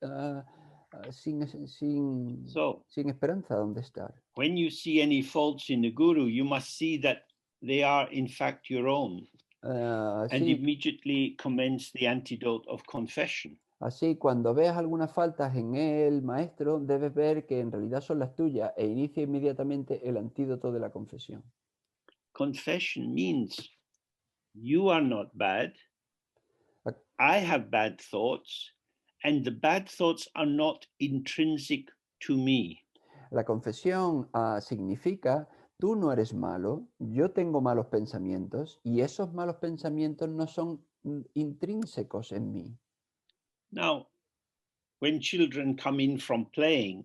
So,
sin esperanza donde estar.
when you see any faults in the Guru, you must see that they are in fact your own, and
Sí,
immediately commence the antidote of confession.
Así, cuando veas algunas faltas en el maestro, debes ver que en realidad son las tuyas e inicia inmediatamente el antídoto de la confesión.
Confession means you are not bad,
La,
I have bad thoughts, and the bad thoughts are not intrinsic to me.
la confesión significa, tú no eres malo, yo tengo malos pensamientos y esos malos pensamientos no son intrínsecos en mí.
Now, when children come in from playing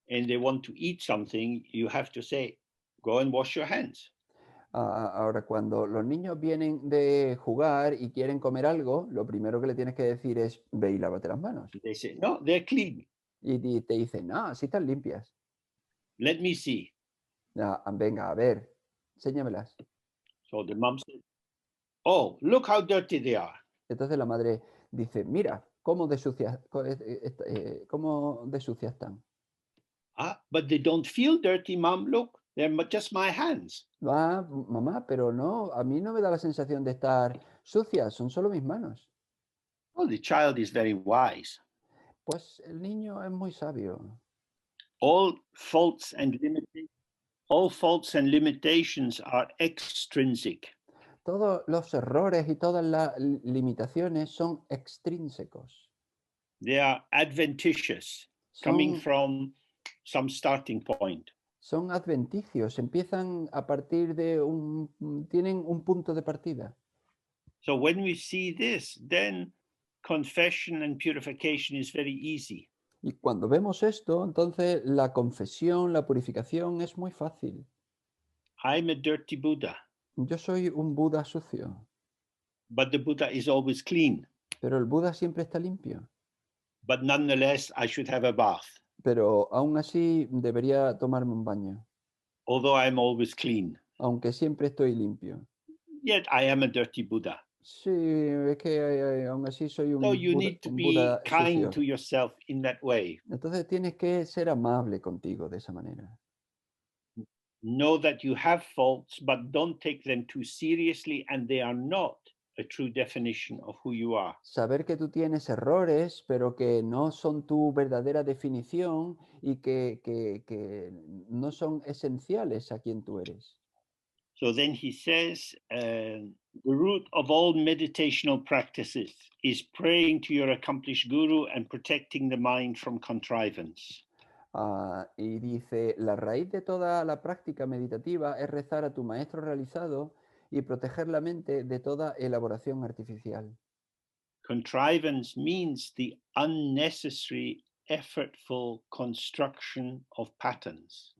and they want to eat something, you have to say, go and wash your hands.
Ahora, cuando los niños vienen de jugar y quieren comer algo, lo primero que le tienes que decir es, ve y lávate las manos.
They say, no, they're clean.
Y te dicen, no, sí están limpias.
Let me see.
Venga, a ver, enséñamelas.
So the mom said, oh, look how dirty they are.
Entonces la madre dice, mira, cómo de sucias, cómo de sucias están.
Ah, but they don't feel dirty, mom. Look, they're just my hands.
Mamá, pero no, a mí no me da la sensación de estar sucias, son solo mis manos.
Well, the child is very wise.
Pues el niño es muy sabio.
All faults and limitations are extrinsic.
Todos los errores y todas las limitaciones son extrínsecos.
They are adventitious, coming
Son,
from some starting point.
son adventicios, empiezan a partir de tienen un punto de partida.
So when we see this, then confession and purification is very easy.
Y cuando vemos esto, entonces la confesión, la purificación es muy fácil.
I'm a dirty Buddha,
Yo soy un Buda sucio,
but the Buddha is always clean.
pero el Buda siempre está limpio.
But nonetheless, I should have a bath,
Pero aún así debería tomarme un baño,
although I'm always clean.
aunque siempre estoy limpio.
Yet I am a dirty Buddha.
Sí, es que aún así soy
So you need to
Un
be
Buda
kind
sucio.
to yourself in that way.
Entonces tienes que ser amable contigo de esa manera.
Know that you have faults, but don't take them too seriously, and they are not a true definition of who you are.
Saber que tú tienes errores, pero que no son tu verdadera definición y que no son esenciales a quien tú eres.
So then he says, the root of all meditational practices is praying to your accomplished guru and protecting the mind from contrivance.
Y dice, la raíz de toda la práctica meditativa es rezar a tu maestro realizado y proteger la mente de toda elaboración artificial.
Contrivance means the unnecessary, effortful construction of patterns.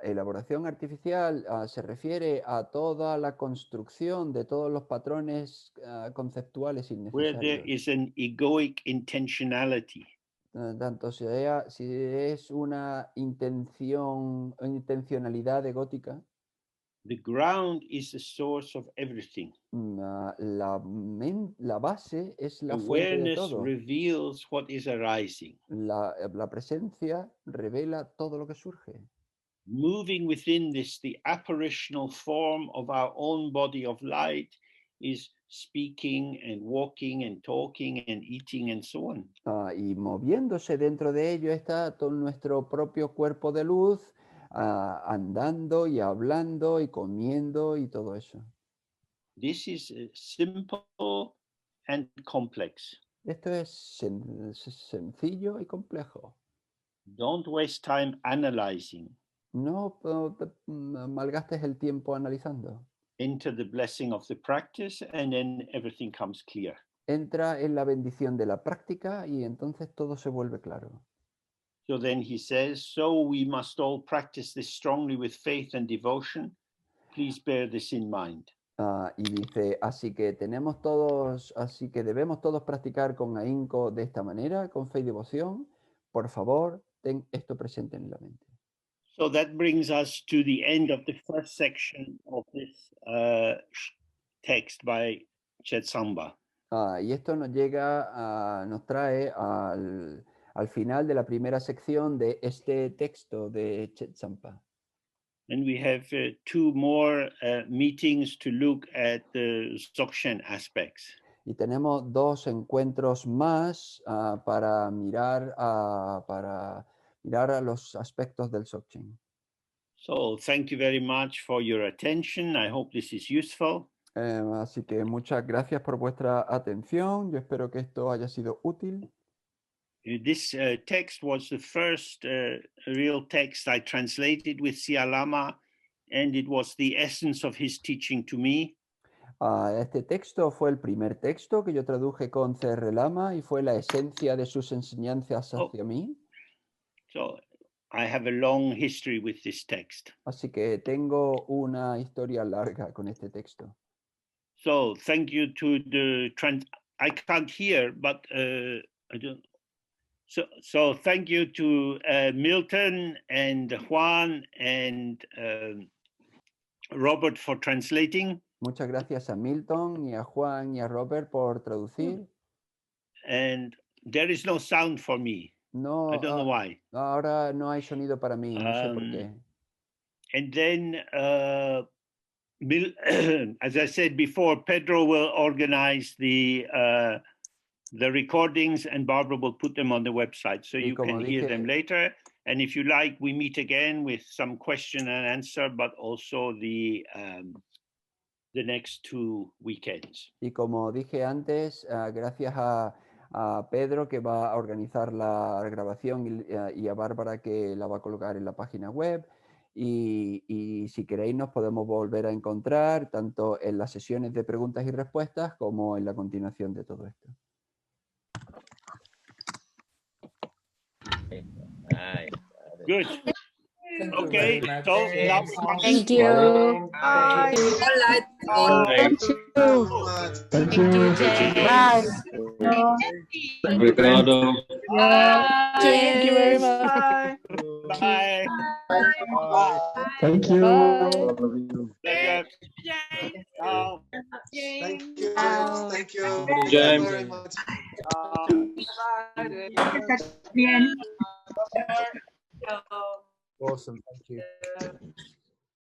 Elaboración artificial se refiere a toda la construcción de todos los patrones conceptuales
Where there
innecesarios.
is an egoic intentionality.
Tanto sea si es una intencionalidad egótica,
The ground is the source of everything.
la base es la fuente de
Awareness
todo.
reveals what is arising.
La presencia revela todo lo que surge.
Moving within this, the apparitional form of our own body of light is speaking and walking and talking and eating and so on.
Y moviéndose dentro de ello está todo nuestro propio cuerpo de luz, andando y hablando y comiendo y todo eso.
This is simple and complex.
Esto es sencillo y complejo.
Don't waste time analyzing.
No malgastes el tiempo analizando.
Enter the blessing of the practice and then everything comes clear.
Entra en la bendición de la práctica y entonces todo se vuelve claro.
So then he says, so we must all practice this strongly with faith and devotion. Please bear this in mind.
Y dice, así que debemos todos practicar con ahínco de esta manera, con fe y devoción. Por favor, ten esto presente en la mente.
So that brings us to the end of the first section of this text by Chetsangpa.
Y esto nos trae al final de la primera sección de este texto de Chetsangpa.
And we have two more meetings to look at the Dzogchen aspects.
Y tenemos 2 encuentros más para mirar a los aspectos del Dzogchen.
So thank you very much for your attention. I hope this is useful.
Así que muchas gracias por vuestra atención. Yo espero que esto haya sido útil.
This text was the first real text I translated with Lama, and it was the essence of his teaching to me.
Este texto fue el primer texto que yo traduje con C.R. Lama y fue la esencia de sus enseñanzas hacia mí.
So I have a long history with this text.
Así que tengo una historia larga con este texto.
So thank you to the I can't hear, but I don't. So thank you to Milton and Juan and Robert for translating.
Muchas gracias a Milton y a Juan y a Robert por traducir.
And there is no sound for me.
No,
I don't know why.
Ahora no hay sonido para mí, no sé por qué.
And then, as I said before, Pedro will organize the recordings, and Barbara will put them on the website, so you can hear them later. And if you like, we meet again with some question and answer, but also the next 2 weekends.
Y como dije antes, gracias a Pedro, que va a organizar la grabación, y a Bárbara, que la va a colocar en la página web. Y si queréis, nos podemos volver a encontrar tanto en las sesiones de preguntas y respuestas como en la continuación de todo esto.
Good. Okay, so
thank you.
Bye.
Thank you.
Thank you.
Bye.
Ricardo.
Thank you very much.
Bye.
Bye. Thank you.
James.
Thank you. Thank you.
James.
Very much.
Bien.
Awesome. Thank you.